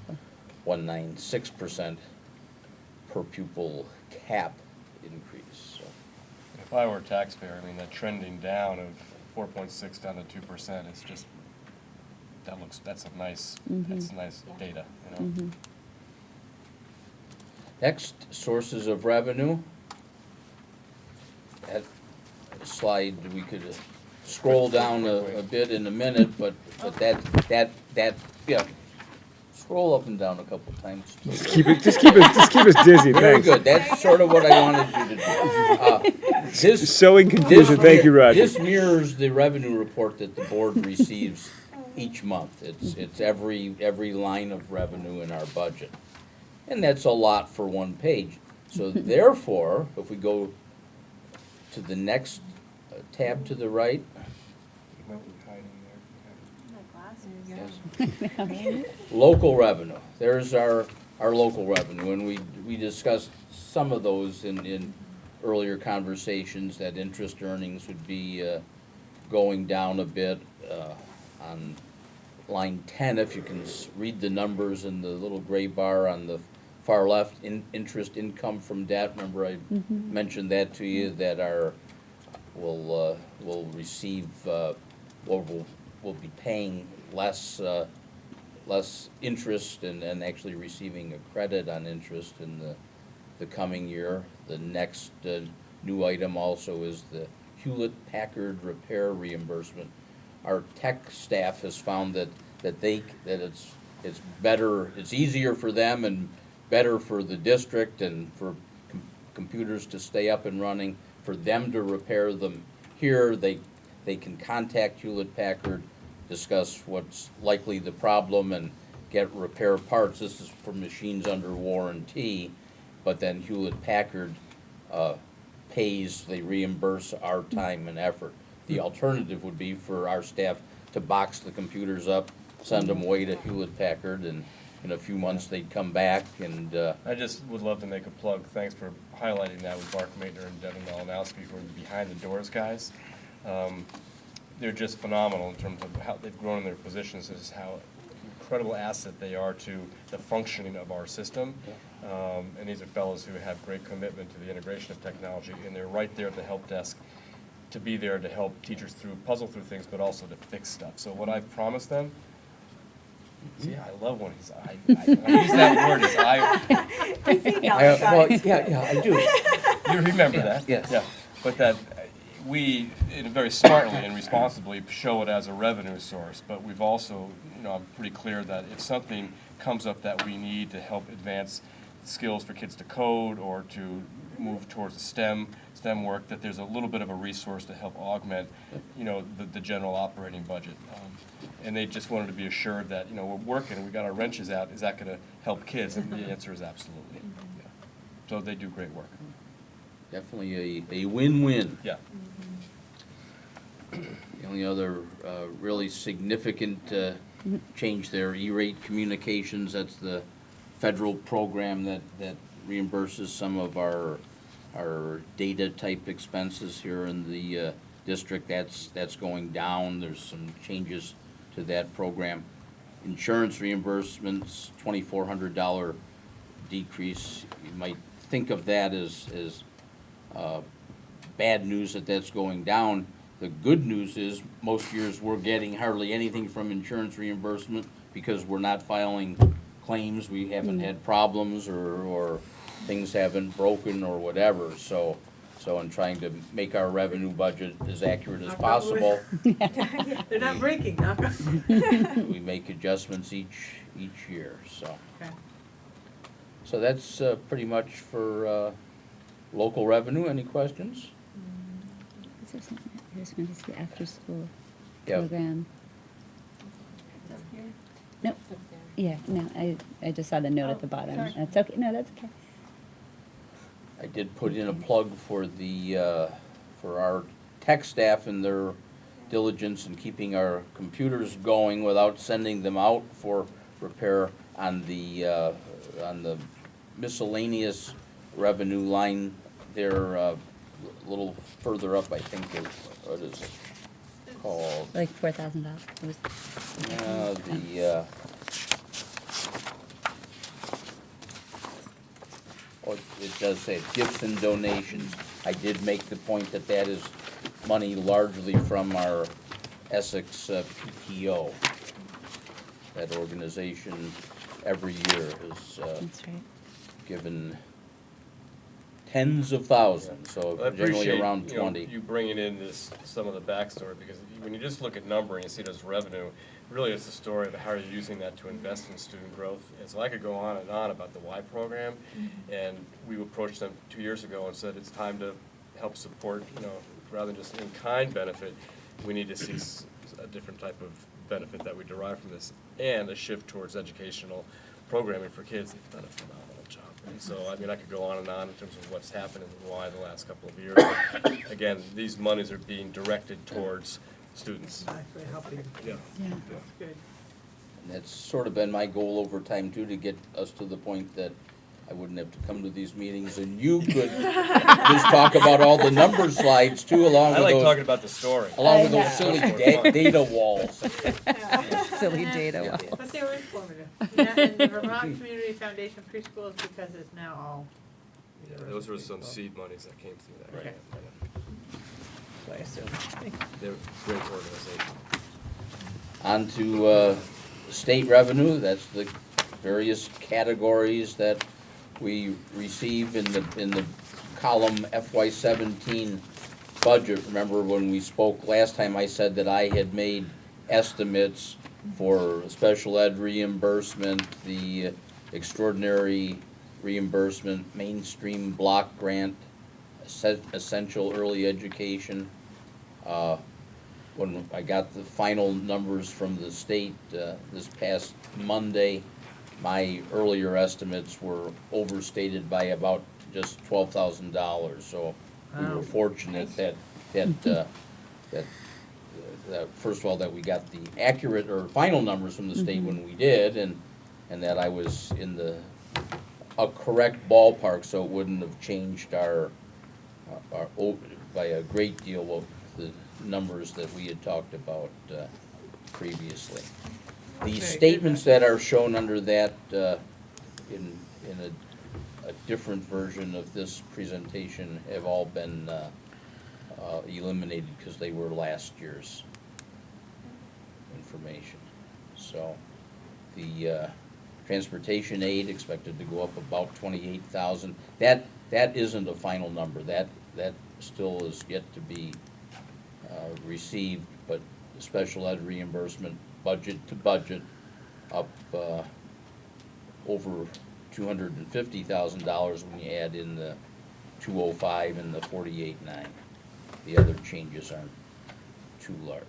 1.96% per pupil cap increase, so. If I were a taxpayer, I mean, that trending down of 4.6 down to 2% is just, that's nice data, you know? Mhm. Next, sources of revenue. That slide, we could scroll down a bit in a minute, but that, yeah. Scroll up and down a couple times. Just keep us dizzy. Very Thanks. good, that's sort of what I wanted you to do. Sowing confusion. Thank you, Roger. This mirrors the revenue report that the board receives each month. It's every line of revenue in our budget. And that's a lot for one page. So therefore, if we go to the next tab to the right, local revenue. There's our local revenue, and we discussed some of those in earlier conversations, that interest earnings would be going down a bit. On line 10, if you can read the numbers in the little gray bar on the far left, interest income from debt. Remember I mentioned that to you, that we'll receive, we'll be paying less interest and actually receiving a credit on interest in the the coming year. The next new item also is the Hewlett-Packard repair reimbursement. Our tech staff has found that it's better, it's easier for them and better for the district and for computers to stay up and running, for them to repair them here. They can contact Hewlett-Packard, discuss what's likely the problem, and get repair parts. This is for machines under warranty, but then Hewlett-Packard pays, they reimburse our time and effort. The alternative would be for our staff to box the computers up, send them away to Hewlett-Packard, and in a few months they'd come back and. I just would love to make a plug. Thanks for highlighting that with Mark Maitner and Devin Malinowski, who are the behind the doors guys. They're just phenomenal in terms of how they've grown in their positions, is how incredible asset they are to the functioning of our system. And these are fellows who have great commitment to the integration of technology, and they're right there at the help desk to be there to help teachers puzzle through things, but also to fix stuff. So what I've promised them, see, I love when I use that word, I do. You remember that? Yes. Yeah, but that we, very smartly and responsibly, show it as a revenue source, but we've also, I'm pretty clear that if something comes up that we need to help advance skills for kids to code or to move towards the STEM work, that there's a little bit of a resource to help augment, the general operating budget. And they just wanted to be assured that, we're working, we got our wrenches out, is that gonna help kids? And the answer is absolutely. Yeah. So they do great work. Definitely a win-win. Yeah. The only other really significant change there, E-rate Communications, that's the federal program that reimburses some of our data type expenses here in the district. That's going down. There's some changes to that program. Insurance reimbursements, $2,400 decrease. You might think of that as bad news that that's going down. The good news is most years we're getting hardly anything from insurance reimbursement because we're not filing claims. We haven't had problems or things haven't broken or whatever. So in trying to make our revenue budget as accurate as possible, They're not breaking, huh? we make adjustments each year. Okay. So that's pretty much for local revenue. Any questions? Is there something, there's going to be after-school Yeah. program. No, yeah, no, I just saw the note at the bottom. sorry. That's okay, no, that's okay. I did put in a plug for for our tech staff and their diligence in keeping our computers going without sending them out for repair on the miscellaneous revenue line there, a little further up, I think, what is it called? Like $4,000. It does say gifts and donations. I did make the point that that is money largely from our Essex PTO. That organization every year has That's right. given tens of thousands, so I generally appreciate, around 20. you bringing in some of the backstory, because when you just look at numbering and see it as revenue, really it's the story of how you're using that to invest in student growth. And so I could go on and on about the Y program, and we approached them 2 years ago and said it's time to help support, rather than just in-kind benefit, we need to see a different type of benefit that we derive from this, and a shift towards educational programming for kids. They've done a phenomenal job. And so, I could go on and on in terms of what's happened in Y the last couple of years. But again, these monies are being directed towards students. Actually helping. Yeah. That's good. And that's sort of been my goal over time too, to get us to the point that I wouldn't have to come to these meetings and you could just talk about all the number slides too, along I with like talking those, about the story. along with those silly data walls. Silly data. Yeah. But they were informative. And the Vermont Community Foundation Preschools, because it's now all. Yeah, those were some seed monies that came through that. Okay. So I assume. They're a great organization. On to state revenue, that's the various categories that we receive in the column FY17 budget. Remember when we spoke last time, I said that I had made estimates for special ed reimbursement, the extraordinary reimbursement, mainstream block grant, essential early education. When I got the final numbers from the state this past Monday, my earlier estimates were overstated by about just $12,000. So we were fortunate that first of all, that we got the accurate or final numbers from the state when we did, and that I was in a correct ballpark, so it wouldn't have changed our by a great deal of the numbers that we had talked about previously. The statements that are shown under that in a different version of this presentation have all been eliminated because they were last year's information. So the transportation aid expected to go up about 28,000. That isn't a final number. That still is yet to be received, but the special ed reimbursement budget to budget up over $250,000 when you add in the 205 and the 48.9. The other changes aren't too large.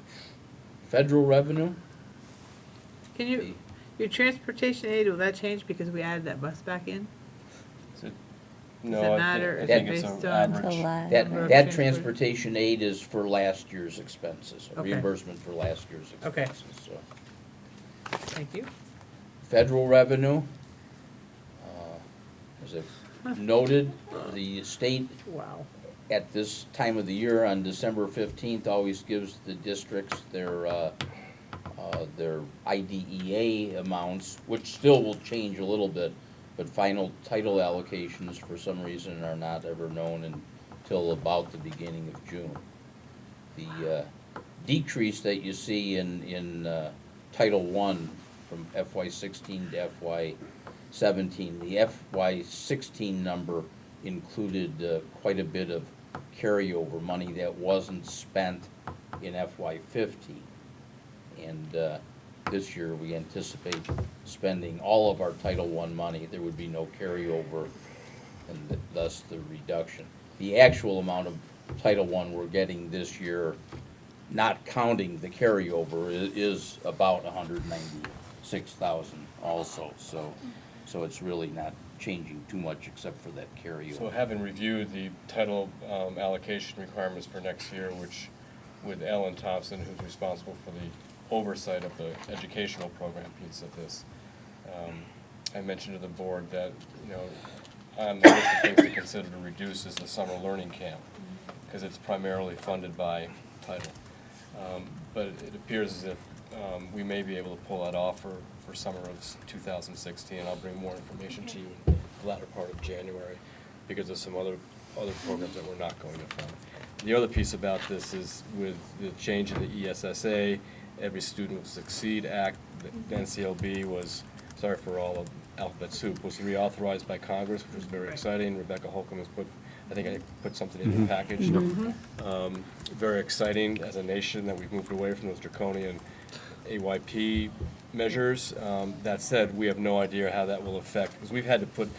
Federal revenue? Can you, your transportation aid, will that change because we added that bus back in? No, Does it I matter think, if I think it's it's based an on- average. That transportation aid is for last year's expenses, a Okay. reimbursement for last year's Okay. expenses, so. Thank you. Federal revenue, as I've noted, the state Wow. at this time of the year on December 15th always gives the districts their IDEA amounts, which still will change a little bit, but final title allocations for some reason are not ever known until about the beginning of June. The decrease that you see in Title I from FY16 to FY17, the FY16 number included quite a bit of carryover money that wasn't spent in FY15. And this year, we anticipate spending all of our Title I money. There would be no carryover, and thus the reduction. The actual amount of Title I we're getting this year, not counting the carryover, is about 196,000 also. So it's really not changing too much except for that carryover. So having reviewed the title allocation requirements for next year, which with Ellen Thompson, who's responsible for the oversight of the educational program piece of this, I mentioned to the board that, on the list of things to consider to reduce is the summer learning camp, because it's primarily funded by title. But it appears as if we may be able to pull that off for summer of 2016. I'll bring more information to you in the latter part of January, because of some other programs that we're not going to fund. The other piece about this is with the change in the ESSA, Every Student Will Succeed Act, the NCLB was, sorry for all of alphabet soup, was reauthorized by Congress, which was very exciting. Rebecca Holcomb has I think I put something in the package. Very exciting as a nation that we've moved away from those draconian AYP measures. That said, we have no idea how that will affect, because we've had to put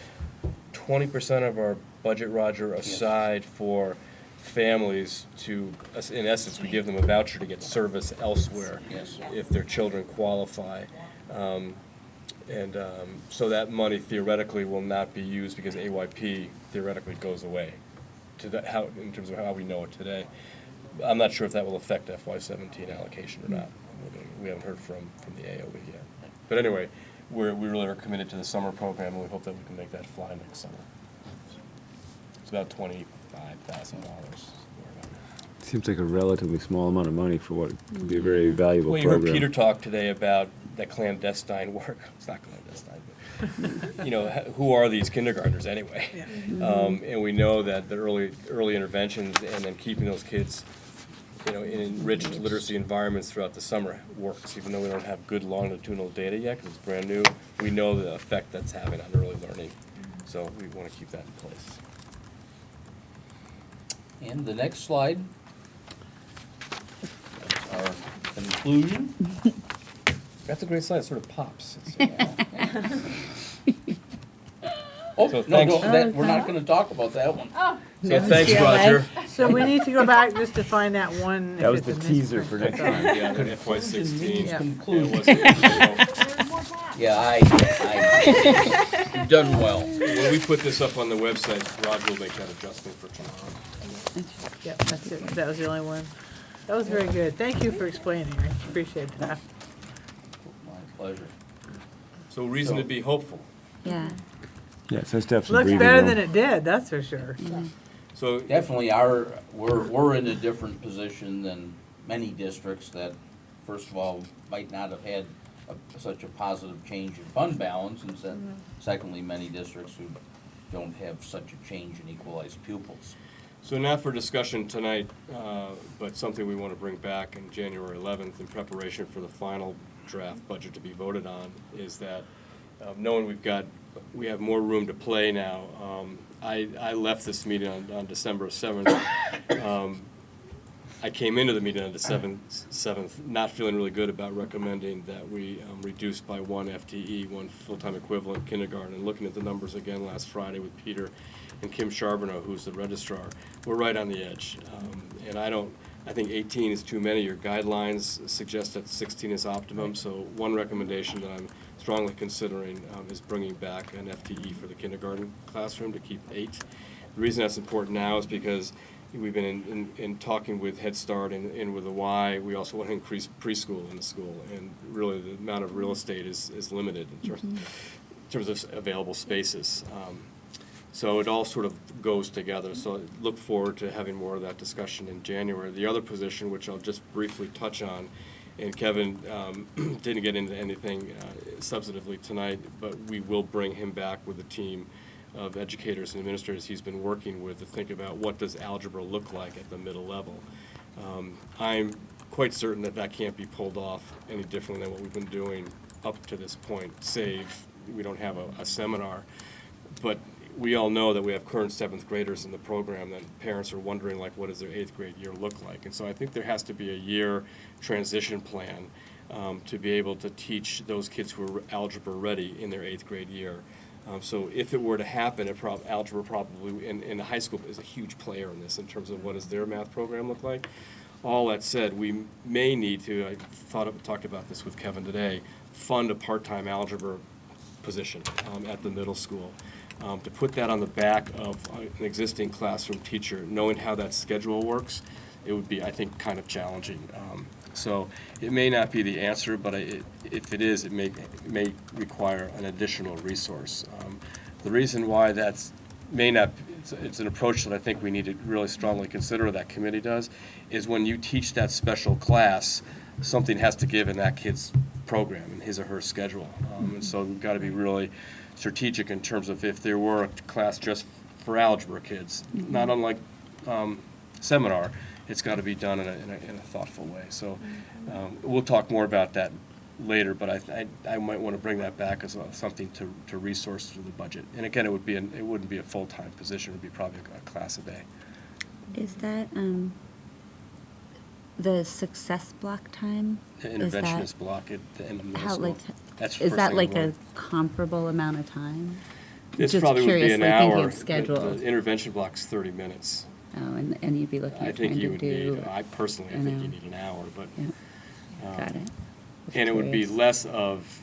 20% of our budget, Roger, aside for families to, in essence, we give them a voucher to get service elsewhere if their children qualify. So that money theoretically will not be used because AYP theoretically goes away in terms of how we know it today. I'm not sure if that will affect FY17 allocation or not. We haven't heard from the AOE yet. But anyway, we really are committed to the summer program, and we hope that we can make that fly next summer. It's about $25,000. Seems like a relatively small amount of money for what could be a very valuable Well, you program. heard Peter talk today about that clandestine work. It's not clandestine, but who are these kindergartners anyway? And we know that the early interventions and then keeping those kids, in enriched literacy environments throughout the summer works, even though we don't have good longitudinal data yet because it's brand new. We know the effect that's having on early learning. So we want to keep that in place. And the next slide. That's our conclusion. That's a great slide, it sort of pops. Oh, So no, thanks. we're not gonna talk about that one. So thanks, Roger. So we need to go back just to find that one. That if was it's the a teaser misprint. for next time. Yeah, the FY '16. Yeah. Conclusion. It wasn't- Yeah, you've done well. When we put this up on the website, Roger will make that adjustment for tomorrow. Yep, that's it. That was the only one. That was very good. Thank you for explaining. I appreciate that. My pleasure. So reason to be hopeful. Yeah. Yes, that's definitely Looks breathing better room. than it did, that's for sure. So Definitely we're in a different position than many districts that, first of all, might not have had such a positive change in fund balance, and secondly, many districts who don't have such a change in equalized pupils. So not for discussion tonight, but something we want to bring back on January 11th in preparation for the final draft budget to be voted on, is that knowing we have more room to play now. I left this meeting on December 7th. I came into the meeting on the 7th not feeling really good about recommending that we reduce by 1 FTE, 1 full-time equivalent kindergarten, and looking at the numbers again last Friday with Peter and Kim Charbonneau, who's the registrar. We're right on the edge. And I think 18 is too many. Your guidelines suggest that 16 is optimum, so one recommendation that I'm strongly considering is bringing back an FTE for the kindergarten classroom to keep 8. The reason that's important now is because we've been in talking with Head Start and with the Y. We also want to increase preschool in the school, and really the amount of real estate is limited in terms of available spaces. So it all sort of goes together. So I look forward to having more of that discussion in January. The other position, which I'll just briefly touch on, and Kevin didn't get into anything substantively tonight, but we will bring him back with a team of educators and administrators he's been working with to think about what does algebra look like at the middle level. I'm quite certain that that can't be pulled off any differently than what we've been doing up to this point, save we don't have a seminar. But we all know that we have current 7th graders in the program that parents are wondering, like, what does their 8th grade year look like? And so I think there has to be a year transition plan to be able to teach those kids who are algebra ready in their 8th grade year. So if it were to happen, algebra probably, in the high school, is a huge player in this in terms of what does their math program look like. All that said, we may need to, I talked about this with Kevin today, fund a part-time algebra position at the middle school. To put that on the back of an existing classroom teacher, knowing how that schedule works, it would be, I think, kind of challenging. So it may not be the answer, but if it is, it may require an additional resource. The reason why that's may not, it's an approach that I think we need to really strongly consider, or that committee does, is when you teach that special class, something has to give in that kid's program, in his or her schedule. And so we've got to be really strategic in terms of if there were a class just for algebra kids, not unlike seminar, it's got to be done in a thoughtful way. So we'll talk more about that later, but I might want to bring that back as something to resource through the budget. And again, it wouldn't be a full-time position; it would be probably a class a day. Is that the success block time? The interventionist block at the end of middle How, school. like, That's is first that thing like in the a morning. comparable amount of time? It's Just probably would be an curiously thinking hour. of schedule. The intervention block's 30 minutes. Oh, and you'd be looking I at think trying you to would do. need, I personally, I an think you hour. need an hour, but. Yeah, got it. Was And it would be curious. less of,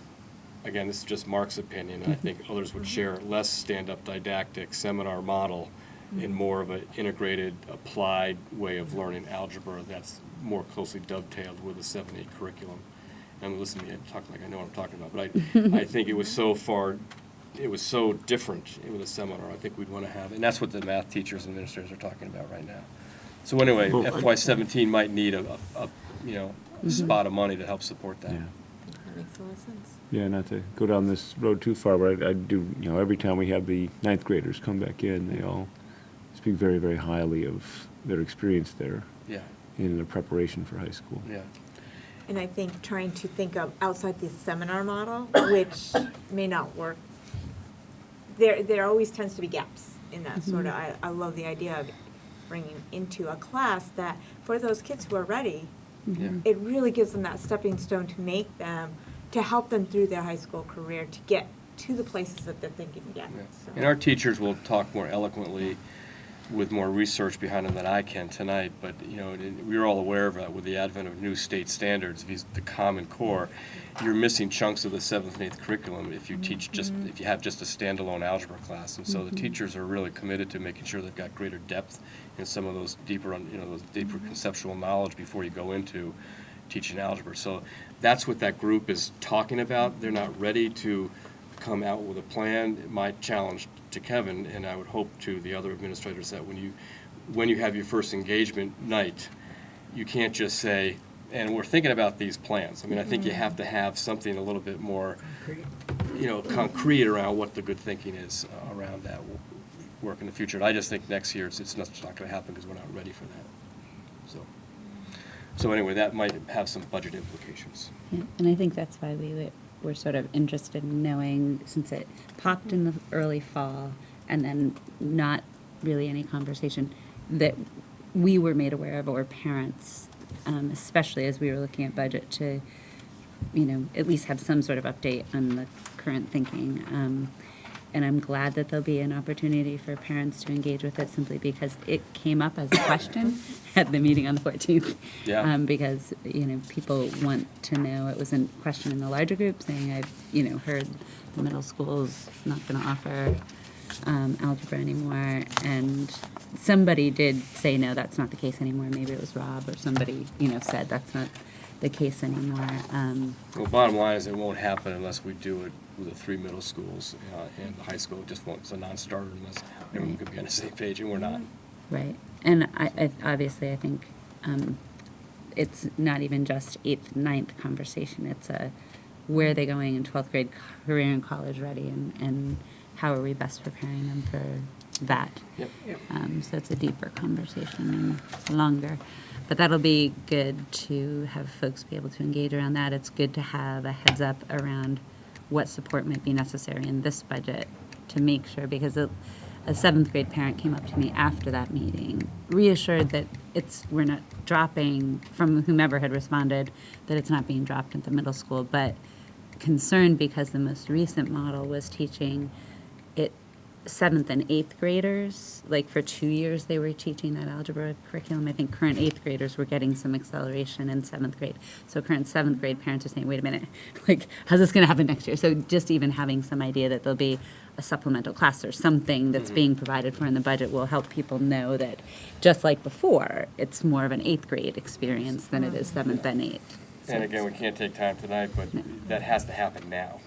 again, this is just Mark's opinion, and I think others would share, less stand-up didactic seminar model and more of an integrated, applied way of learning algebra that's more closely dovetailed with the 7-8 curriculum. And listen to me, I talk like I know what I'm talking about, but I think it was so different with a seminar, I think we'd want to have, and that's what the math teachers and administrators are talking about right now. So anyway, Well, FY17 might need a spot of money to help support that. Yeah. That makes a lot of sense. Yeah, not to go down this road too far, but I do, every time we have the 9th graders come back in, they all speak very, very highly of their experience there Yeah, in their preparation for high school. yeah. And I think trying to think of outside the seminar model, which may not work there always tends to be gaps in that sort of, I love the idea of bringing into a class that for those kids who are ready, it really gives them that stepping stone to make them, to help them through their high school career, to get to the places that they're thinking to get. So. And our teachers will talk more eloquently with more research behind them than I can tonight, but, you know, we're all aware of that with the advent of new state standards, the Common Core. You're missing chunks of the 7th and 8th curriculum if you teach if you have just a standalone algebra class. And so the teachers are really committed to making sure they've got greater depth in some of those deeper, those deeper conceptual knowledge before you go into teaching algebra. So that's what that group is talking about. They're not ready to come out with a plan. My challenge to Kevin, and I would hope to the other administrators, that when you have your first engagement night, you can't just say, and we're thinking about these plans. I mean, I think you have to have something a little bit more, concrete around what the good thinking is around that work in the future. And I just think next year it's not going to happen because we're not ready for that. So anyway, that might have some budget implications. Yeah, and I think that's why we're sort of interested in knowing, since it popped in the early fall and then not really any conversation, that we were made aware of, or parents, especially as we were looking at budget, to, at least have some sort of update on the current thinking. And I'm glad that there'll be an opportunity for parents to engage with it, simply because it came up as a question at the meeting on the 14th. Yeah. Because, people want to know. It was a question in the larger group saying, I've, heard the middle school's not going to offer algebra anymore. And somebody did say, no, that's not the case anymore. Maybe it was Rob or somebody, said that's not the case anymore. Well, bottom line is it won't happen unless we do it with the 3 middle schools and the high school. It just won't. It's a non-starter unless everyone could be on the same page, and we're not. Right. And I obviously, I think it's not even just 8th, 9th conversation. It's where are they going in 12th grade, career and college ready, and how are we best preparing them for that? Yep. So it's a deeper conversation and longer. But that'll be good to have folks be able to engage around that. It's good to have a heads up around what support might be necessary in this budget to make sure, because a 7th grade parent came up to me after that meeting, reassured that we're not dropping, from whomever had responded, that it's not being dropped at the middle school, but concerned because the most recent model was teaching it 7th and 8th graders, like for 2 years they were teaching that algebra curriculum. I think current 8th graders were getting some acceleration in 7th grade. So current 7th grade parents are saying, wait a minute, like, how's this going to happen next year? So just even having some idea that there'll be a supplemental class or something that's being provided for in the budget will help people know that, just like before, it's more of an 8th grade experience than it is 7th and 8th. So And again, we can't take time tonight, but that has to happen now.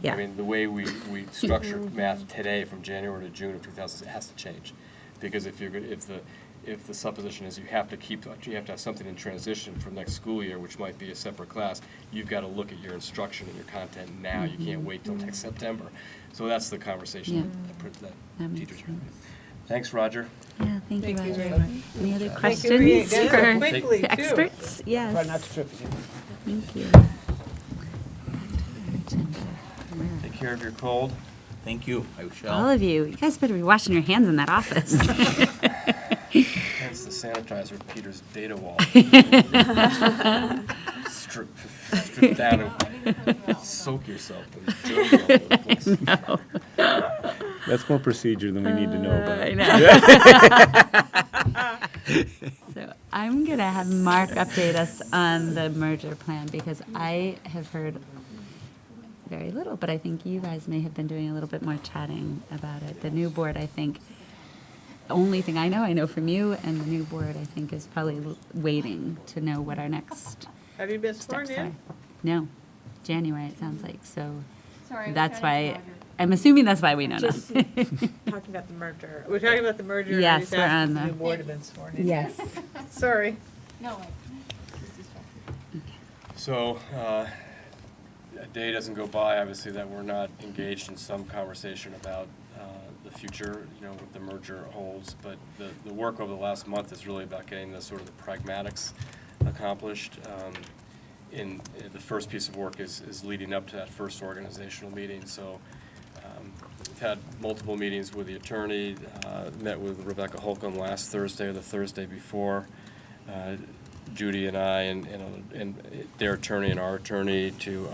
Yeah. I mean, the way we structure math today from January to June of 2000 has to change, because if the supposition is you have to have something in transition for next school year, which might be a separate class, you've got to look at your instruction and your content now. You can't wait till next September. So that's the conversation that makes teachers are having. sense. Thanks, Roger. Yeah, thank you, Thank you Roger. very much. Any other Thank you, questions Rita. for Quickly, the too. experts? Yes. Try not to trip again. Thank you. Take care of your cold. Thank you. I shall. All of you guys better be washing your hands in that office. Hence the sanitizer at Peter's data wall. Strip down and soak yourself in germs all over the place. No. That's more procedure than we need to know about. I know. So I'm going to have Mark update us on the merger plan, because I have heard very little, but I think you guys may have been doing a little bit more chatting about it. The new board, I think, the only thing I know from you, and the new board, I think, is probably waiting to know what our next Have you been sworn steps are. in? No, January, it sounds like, so Sorry, I was that's chatting to why, Roger. I'm assuming that's why we know Just nothing. talking about the merger. We're talking about the merger. and Yes, just we're asking on if the- The new board have been sworn in. Yes. Sorry. No, wait. Just distracted. So, a day doesn't go by, obviously, that we're not engaged in some conversation about the future, what the merger holds. But the work over the last month is really about getting the sort of the pragmatics accomplished. In the first piece of work is leading up to that first organizational meeting. So, we've had multiple meetings with the attorney, met with Rebecca Holcomb last Thursday or the Thursday before. Judy and I and their attorney and our attorney to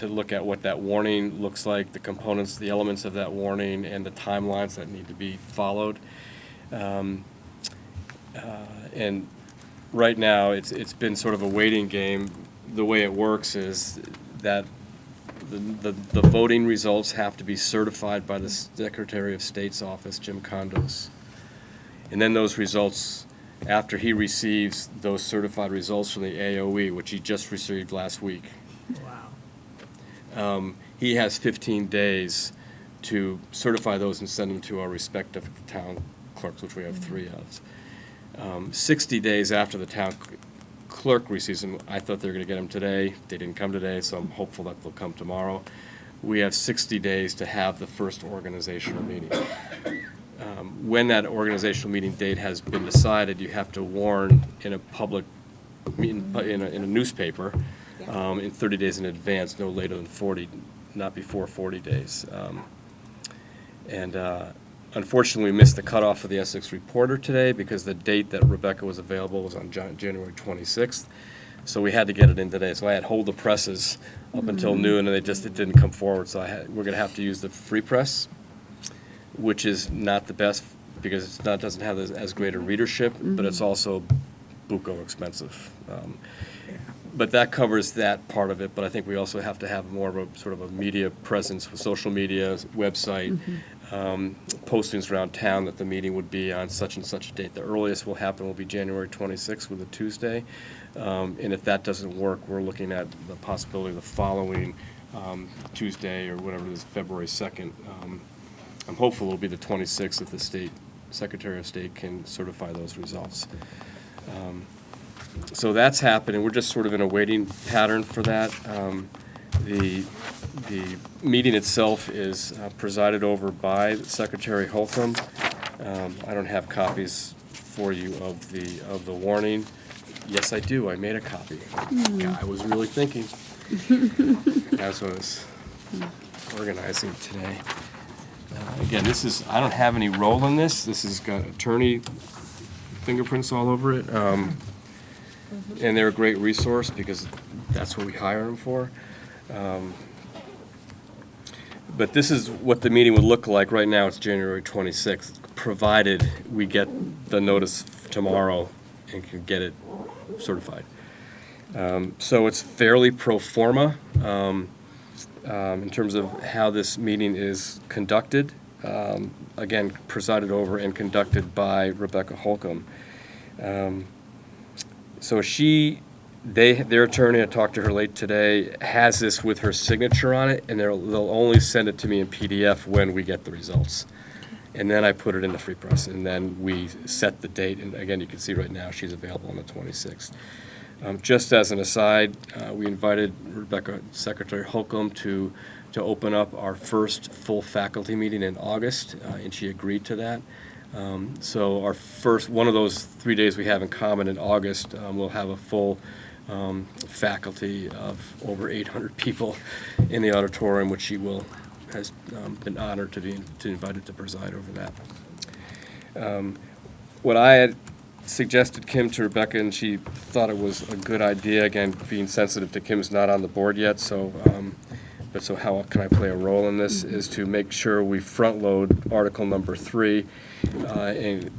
look at what that warning looks like, the components, the elements of that warning, and the timelines that need to be followed. And right now, it's been sort of a waiting game. The way it works is that the voting results have to be certified by the Secretary of State's office, Jim Condos. And then those results, after he receives those certified results from the AOE, which he just received last week, he has 15 days to certify those and send them to our respective town clerks, which we have 3 of. 60 days after the town clerk receives them, I thought they were going to get them today. They didn't come today, so I'm hopeful that they'll come tomorrow. We have 60 days to have the first organizational meeting. When that organizational meeting date has been decided, you have to warn in a public, in a newspaper, in 30 days in advance, no later than 40, not before 40 days. Unfortunately, we missed the cutoff for the Essex Reporter today because the date that Rebecca was available was on January 26th. So we had to get it in today. So I had hold the presses up until noon, and it didn't come forward. So we're going to have to use the free press, which is not the best because it doesn't have as great a readership, but it's also buco expensive. But that covers that part of it. But I think we also have to have more of a sort of a media presence with social media, website, postings around town that the meeting would be on such and such a date. The earliest will be January 26th with a Tuesday. And if that doesn't work, we're looking at the possibility of the following Tuesday or whatever it is, February 2nd. I'm hopeful it'll be the 26th if the Secretary of State can certify those results. So that's happening. We're just sort of in a waiting pattern for that. The meeting itself is presided over by Secretary Holcomb. I don't have copies for you of the warning. Yes, I do. I made a copy. I was really thinking as I was organizing today. Again, I don't have any role in this. This has got attorney fingerprints all over it. And they're a great resource because that's what we hire them for. But this is what the meeting would look like. Right now, it's January 26th, provided we get the notice tomorrow and can get it certified. So it's fairly pro forma in terms of how this meeting is conducted. Again, presided over and conducted by Rebecca Holcomb. So their attorney, I talked to her late today, has this with her signature on it, and they'll only send it to me in PDF when we get the results. And then I put it in the free press, and then we set the date. And again, you can see right now she's available on the 26th. Just as an aside, we invited Secretary Holcomb to open up our first full faculty meeting in August, and she agreed to that. So our first, one of those 3 days we have in common in August, we'll have a full faculty of over 800 people in the auditorium, which she has been honored to be invited to preside over that. What I had suggested Kim to Rebecca, and she thought it was a good idea, again, being sensitive to Kim's not on the board yet, so how can I play a role in this, is to make sure we front load Article number 3, and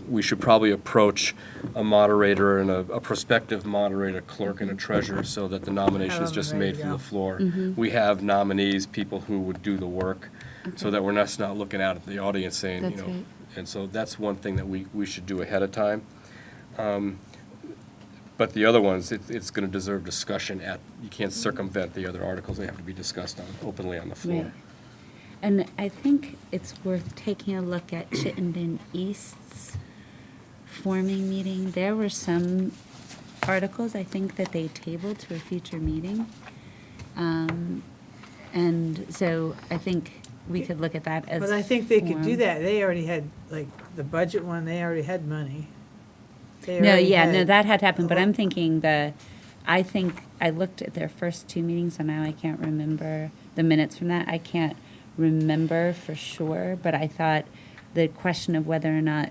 we should probably approach a moderator and a prospective moderator, clerk, and a treasurer, so that the nomination is just made from the floor. We have nominees, people who would do the work, so that we're not looking out at the audience saying, That's right. And so that's one thing that we should do ahead of time. But the other ones, it's going to deserve discussion you can't circumvent the other articles. They have to be discussed openly on the floor. Right. And I think it's worth taking a look at Chittenden East's forming meeting. There were some articles, I think, that they tabled to a future meeting. And so I think we could look at that as. But I think they could do form. that. They already had, like, the budget one, they already had money. That had happened, but I'm thinking I think I looked at their first 2 meetings, and now I can't remember the minutes from that. I can't remember for sure, but I thought the question of whether or not,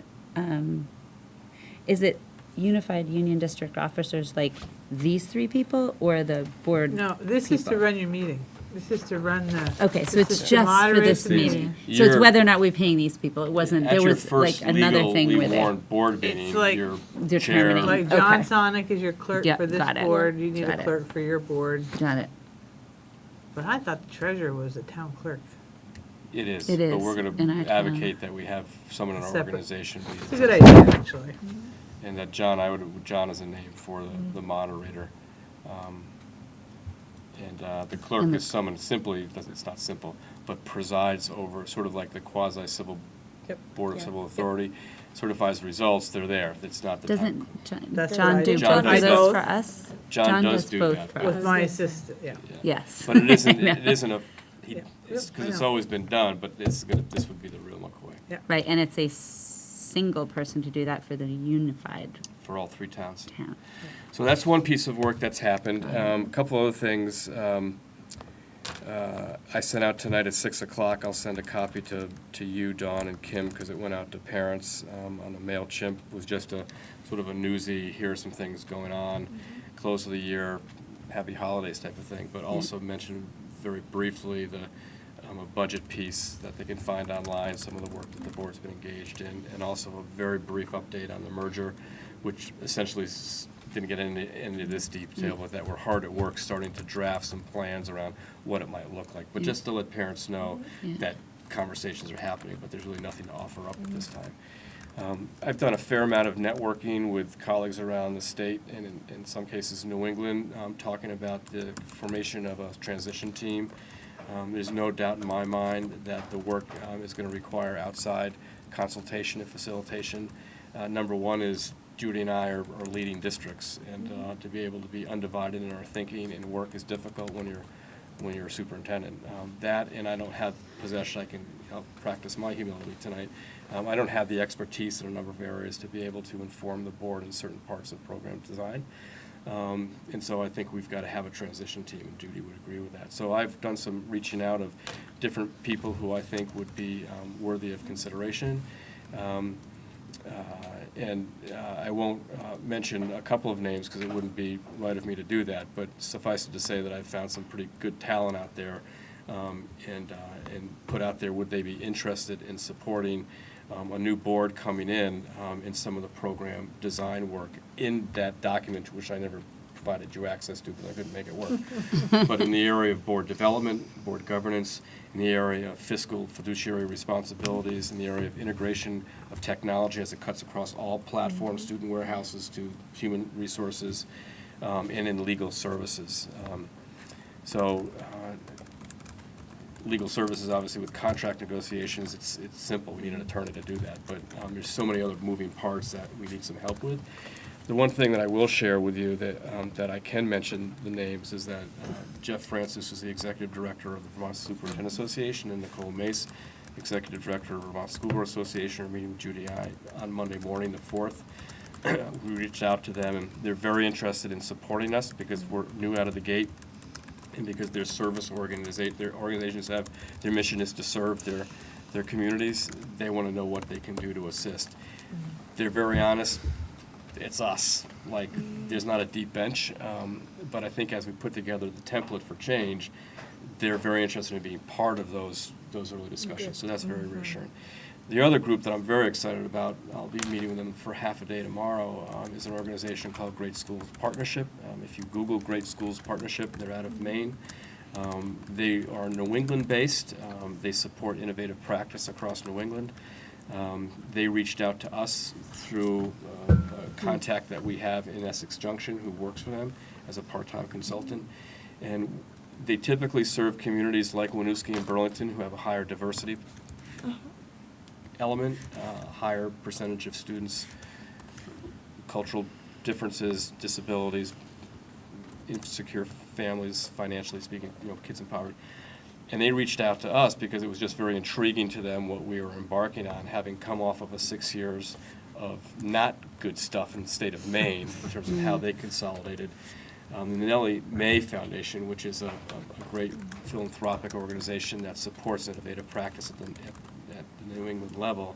is it unified union district officers like these three people or the board? No, this is to people? run your meeting. This is to run the. Okay, so this it's is to just for moderate this the meeting. So it's You're- whether or not we're paying these people. It wasn't, there was like another thing At your where first legally they. warned board meeting, It's like your Determining. chair. Like Okay. John Sonic is your clerk Yep, for this got it. board, you need a Got it. clerk for your board. Got it. But I thought the treasurer was the town clerk. It is, It but is we're in our gonna town. advocate that we have someone in our Separate. organization. be It's the a good treasurer. idea, actually. And that John, John is a name for the moderator. The clerk And the- is someone simply, it's not simple, but presides over, sort of like the quasi-civil Yep. Board of Yeah. Civil Authority, certifies results, they're there. It's not the town. Doesn't John That's John what I do did. both John of does those both. for us? John does do both that, for but- With us. my assistant, yeah. Yes. But it isn't, I it know. isn't Yeah. because I it's know. always been done, but this would be the real McCoy Right, and it's a single person to do that for the unified for all three towns. town. So that's one piece of work that's happened. A couple other things. I sent out tonight at 6 o'clock. I'll send a copy to you, Dawn, and Kim, because it went out to parents on a MailChimp. It was just a sort of a newsy, here are some things going on, close of the year, happy holidays type of thing, but also mentioned very briefly a budget piece that they can find online, some of the work that the board's been engaged in, and also a very brief update on the merger, which essentially didn't get into any of this detail, but that we're hard at work starting to draft some plans around what it might look like. But just to let parents know Yeah. that conversations are happening, but there's really nothing to offer up at this time. I've done a fair amount of networking with colleagues around the state and in some cases New England, talking about the formation of a transition team. There's no doubt in my mind that the work is going to require outside consultation and facilitation. Number one is Judy and I are leading districts, and to be able to be undivided in our thinking and work is difficult when you're a superintendent. That, and I don't have possession, I'll practice my humility tonight. I don't have the expertise in a number of areas to be able to inform the board in certain parts of program design. And so I think we've got to have a transition team, and Judy would agree with that. So I've done some reaching out of different people who I think would be worthy of consideration. I won't mention a couple of names because it wouldn't be right of me to do that, but suffice it to say that I've found some pretty good talent out there and put out there, would they be interested in supporting a new board coming in some of the program design work in that document, which I never provided you access to because I couldn't make it work. But in the area of board development, board governance, in the area of fiscal fiduciary responsibilities, in the area of integration of technology as it cuts across all platforms, student warehouses to human resources, and in legal services. Legal services, obviously, with contract negotiations, it's simple. We need an attorney to do that. But there's so many other moving parts that we need some help with. The one thing that I will share with you that I can mention the names is that Jeff Francis is the executive director of the Vermont Superintendent Association, and Nicole Mace, executive director of Vermont School Board Association, are meeting with Judy and I on Monday morning, the 4th. We reached out to them, and they're very interested in supporting us because we're new out of the gate, and because their service their organizations have, their mission is to serve their communities. They want to know what they can do to assist. They're very honest. It's us. Like, there's not a deep bench, but I think as we put together the template for change, they're very interested in being part of those early discussions. So that's very reassuring. The other group that I'm very excited about, I'll be meeting with them for half a day tomorrow, is an organization called Great Schools Partnership. If you Google Great Schools Partnership, they're out of Maine. They are New England-based. They support innovative practice across New England. They reached out to us through a contact that we have in Essex Junction who works for them as a part-time consultant. And they typically serve communities like Winooski and Burlington who have a higher diversity element, higher percentage of students, cultural differences, disabilities, insecure families, financially speaking, kids in poverty. And they reached out to us because it was just very intriguing to them what we were embarking on, having come off of 6 years of not good stuff in the state of Maine in terms of how they consolidated The Nellie May Foundation, which is a great philanthropic organization that supports innovative practice at the New England level,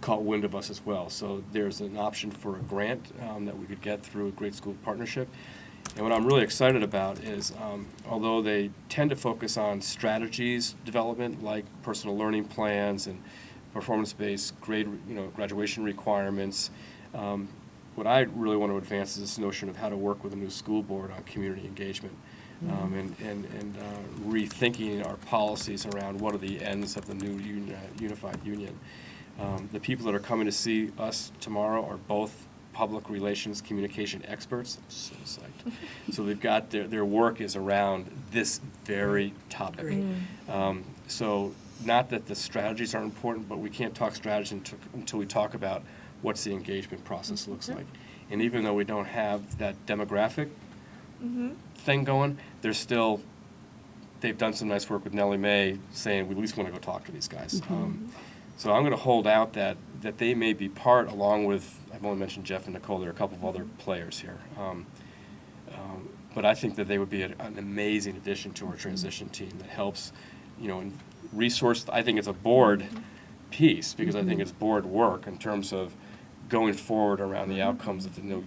caught wind of us as well. So there's an option for a grant that we could get through a Great School Partnership. And what I'm really excited about is, although they tend to focus on strategies development, like personal learning plans and performance-based graduation requirements, what I really want to advance is this notion of how to work with a new school board on community engagement, and rethinking our policies around what are the ends of the new unified union. The people that are coming to see us tomorrow are both public relations communication experts. I'm so psyched. So they've got their work is around this very topic. So not that the strategies are important, but we can't talk strategy until we talk about what's the engagement process looks like. And even though we don't have that demographic thing going, they've done some nice work with Nellie May saying we at least want to go talk to these guys. So I'm going to hold out that they may be part, along with, I've only mentioned Jeff and Nicole, there are a couple of other players here. But I think that they would be an amazing addition to our transition team that helps, and resource. I think it's a board piece, because I think it's board work in terms of going forward around the outcomes of the new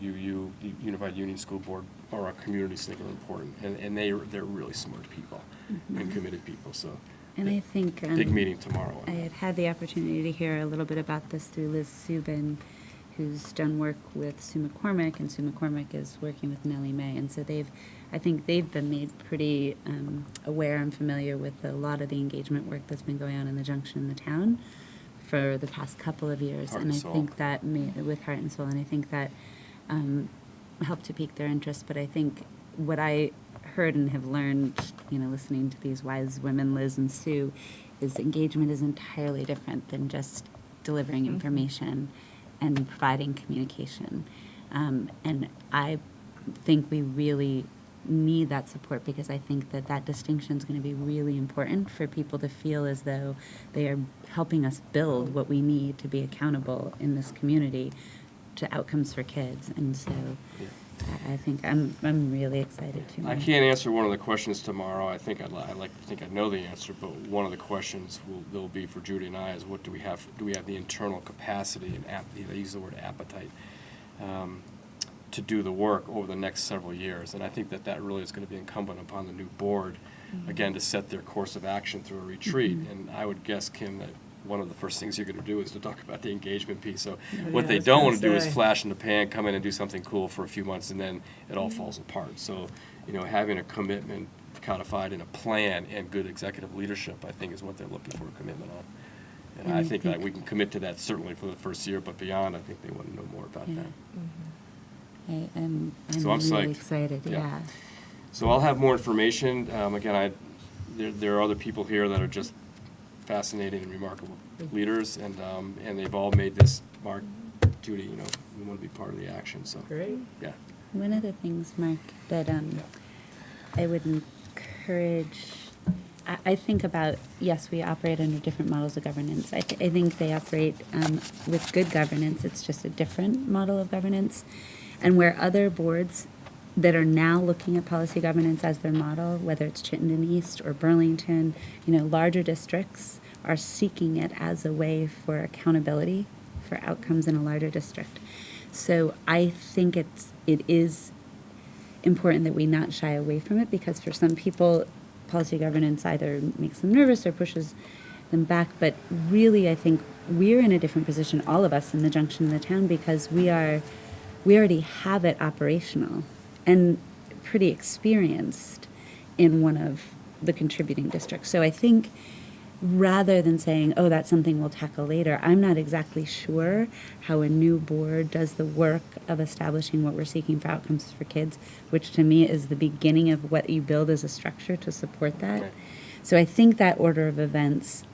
Unified Union School Board, or our communities think are important. And they're really smart people and committed people. So. And I think big meeting tomorrow. I had the opportunity to hear a little bit about this through Liz Subin, who's done work with Sue McCormick, and Sue McCormick is working with Nellie May. And so I think they've been made pretty aware and familiar with a lot of the engagement work that's been going on in the Junction and the town for the past couple of years. Heart and and I Soul. think that with Heart and Soul, and I think that helped to pique their interest. But I think what I heard and have learned, listening to these wise women, Liz and Sue, is engagement is entirely different than just delivering information and providing communication. And I think we really need that support, because I think that distinction is going to be really important for people to feel as though they are helping us build what we need to be accountable in this community to outcomes for kids. And so I think I'm really excited to. I can't answer one of the questions tomorrow. I think I'd like to think I know the answer, but one of the questions will be for Judy and I is, what do we have? Do we have the internal capacity and they use the word appetite to do the work over the next several years? And I think that really is going to be incumbent upon the new board, again, to set their course of action through a retreat. And I would guess, Kim, that one of the first things you're going to do is to talk about the engagement piece. So what they don't want to do is flash in the pan, come in and do something cool for a few months, and then it all falls apart. So, having a commitment codified in a plan and good executive leadership, I think, is what they're looking for a commitment on. And I think that we can commit to that certainly for the first year, but beyond, I think they want to know more about that. I'm So I'm really psyched. excited, yeah. So I'll have more information. Again, there are other people here that are just fascinating and remarkable leaders, and they've all made this mark. Judy, we want to be part of the action. So Great. Yeah. One of the things, Mark, that I would encourage, I think about, yes, we operate under different models of governance. I think they operate with good governance. It's just a different model of governance. And where other boards that are now looking at policy governance as their model, whether it's Chittenden East or Burlington, larger districts are seeking it as a way for accountability for outcomes in a larger district. So I think it is important that we not shy away from it, because for some people, policy governance either makes them nervous or pushes them back. But really, I think we're in a different position, all of us in the Junction and the town, because we already have it operational and pretty experienced in one of the contributing districts. So I think rather than saying, oh, that's something we'll tackle later, I'm not exactly sure how a new board does the work of establishing what we're seeking for outcomes for kids, which to me is the beginning of what you build as a structure to support that. Right. So I think that order of events,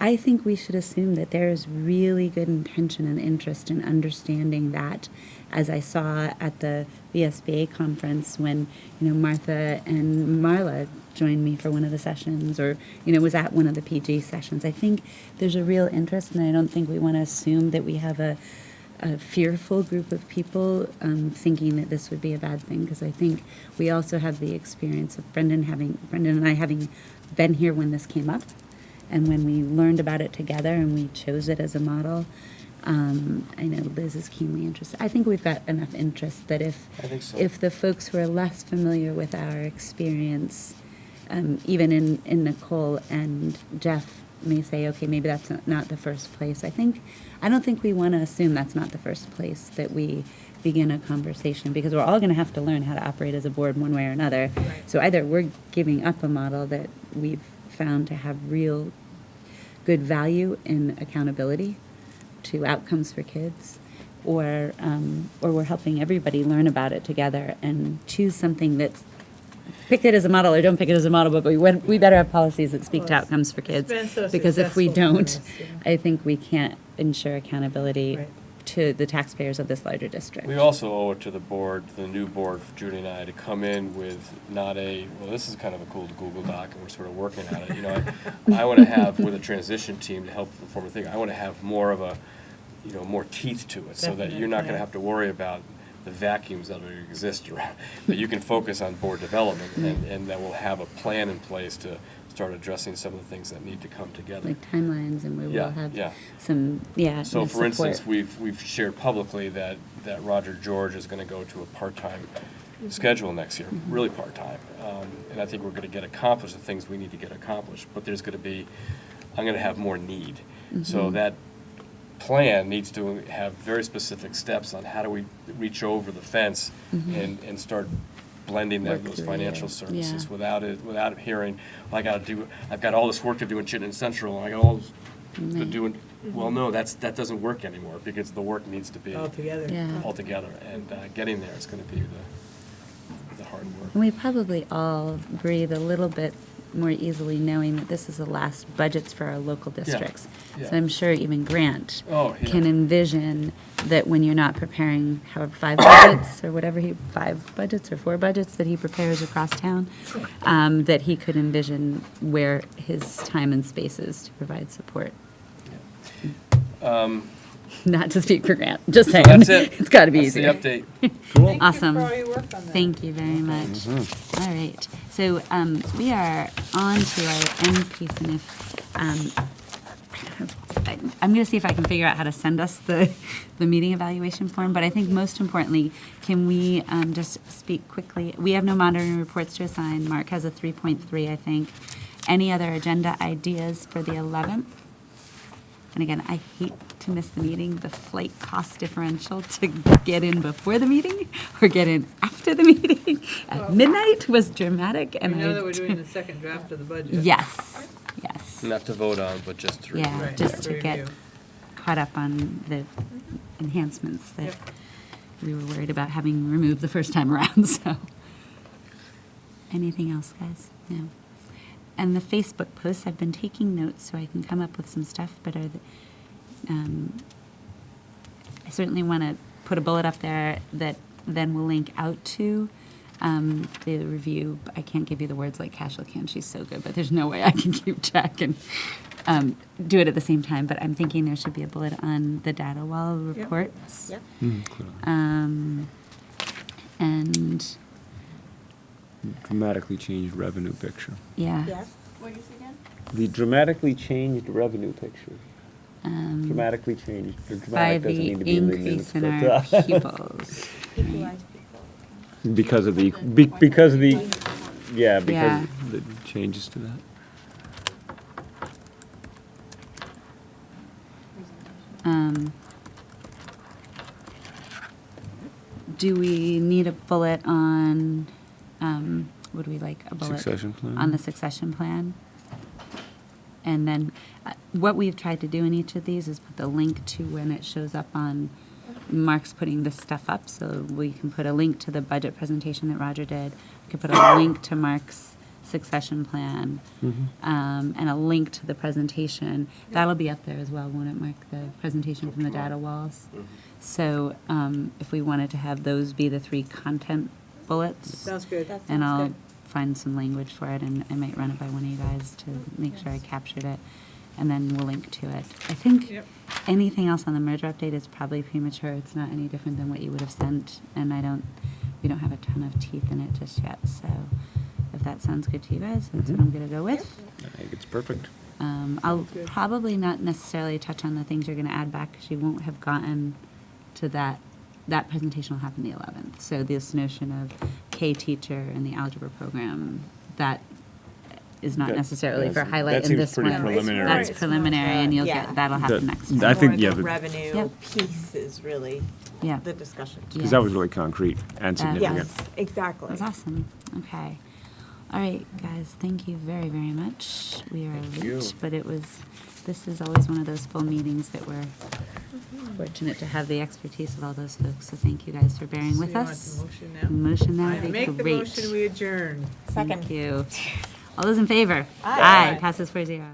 I think we should assume that there is really good intention and interest in understanding that, as I saw at the VSBA conference when, Martha and Marla joined me for one of the sessions, or, was at one of the PG sessions. I think there's a real interest, and I don't think we want to assume that we have a a fearful group of people thinking that this would be a bad thing, because I think we also have the experience of Brendan and I having been here when this came up, and when we learned about it together and we chose it as a model. I know Liz is keenly interested. I think we've got enough interest that I think so. if the folks who are less familiar with our experience, even in Nicole and Jeff may say, okay, maybe that's not the first place. I don't think we want to assume that's not the first place that we begin a conversation, because we're all going to have to learn how to operate as a board one way or another. Right. So either we're giving up a model that we've found to have real good value in accountability to outcomes for kids, or we're helping everybody learn about it together and choose something that's, pick it as a model or don't pick it as a model, but we better have policies that speak to Well, outcomes for kids. been so Because if we successful for don't, us, I think we can't ensure accountability Right. to the taxpayers of this larger district. We also owe it to the board, the new board, Judy and I, to come in with not well, this is kind of a cool Google Doc, and we're sort of working on it. You know, I want to have, with a transition team to help inform a thing, I want to have more of more teeth to it, so that Definite, you're not going to yeah. have to worry about the vacuums that exist around, that you can focus on board development, and that we'll have a plan in place to start addressing some of the things that need to come together. Like timelines, and we Yeah, will have yeah. some, So, for support. instance, we've shared publicly that Roger George is going to go to a part-time schedule next year, really part-time. And I think we're going to get accomplished the things we need to get accomplished, but there's going to be, I'm going to have more need. So that plan needs to have very specific steps on how do we reach over the fence and start blending Work those through financial it, services yeah. without hearing, well, I've got all this work to do in Chittenden Central, and I got all this to do in, well, no, that doesn't work anymore, because the work needs to be All together. Yeah. all together, and getting there is going to be the hard work. And we probably all breathe a little bit more easily knowing that this is the last budgets for our local districts. yeah. So I'm sure even Grant Oh, yeah. can envision that when you're not preparing however 5 budgets or whatever 5 budgets or 4 budgets that he prepares across town, that he could envision where his time and space is to provide support. Not to speak for Grant, just saying. That's it. It's got to be That's the easier. update. Thank Awesome. you for all your work on that. Thank you very much. All right, so we are on to our end piece, and if, I'm going to see if I can figure out how to send us the meeting evaluation form, but I think most importantly, can we just speak quickly? We have no monitoring reports to assign. Mark has a 3.3, I think. Any other agenda ideas for the 11th? And again, I hate to miss the meeting, the flight cost differential to get in before the meeting or get in after the meeting at midnight was dramatic. We And know that we're doing the second draft of the budget. Yes, yes. Not to vote on, but just to Yeah, Right, just to to get review. caught up on the enhancements that Yep. we were worried about having removed the first time around, so. Anything else, guys? No. And the Facebook posts, I've been taking notes so I can come up with some stuff, but I certainly want to put a bullet up there that then will link out to the review. I can't give you the words like Cashel can, she's so good, but there's no way I can keep track and do it at the same time. But I'm thinking there should be a bullet on the data wall reports. Yep. And, Dramatically changed revenue picture. yeah. Yes. What did you say again? The dramatically changed revenue picture. um, Dramatically changed. By Dramatic doesn't the need to be in the minutes, increase in but, our pupils. Equalize people. because of the because of the Yeah. because of the changes to that. Do we need a bullet on, would we like a bullet? Succession plan? On the succession plan? And then, what we've tried to do in each of these is put the link to when it shows up on, Mark's putting this stuff up, so we can put a link to the budget presentation that Roger did. We could put a link to Mark's succession plan, and a link to the presentation. That'll be up there as well, won't it, Mark, the presentation from the data walls? So, if we wanted to have those be the 3 content bullets. Sounds good. That And sounds I'll good. find some language for it, and I might run it by one of you guys to make sure I captured it. and then we'll link to it. I think Yep. anything else on the merger update is probably premature. It's not any different than what you would have sent, and we don't have a ton of teeth in it just yet. So if that sounds good to you guys, that's what I'm going to go with. I think it's perfect. I'll probably not necessarily touch on the things you're going to add back because you won't have gotten to that. That presentation will happen the 11th. So this notion of K-teacher and the algebra program, that is not necessarily for highlight in this one. That seems pretty preliminary. That's preliminary, and you'll Yeah. get, that'll happen next I month. think, More yeah, the the- revenue Yep. piece is really Yeah. the discussion. Because that was really concrete and That- significant. Yes, exactly. That was awesome. Okay. All right, guys, thank you very, very much. We are Thank late, you. but this is always one of those full meetings that we're fortunate to have the expertise of all those folks. So thank you guys for bearing So with you want us. the motion now? Motion now I would be make the great. motion, we adjourn. Thank you. All those in favor? Aye. Passes 4-0.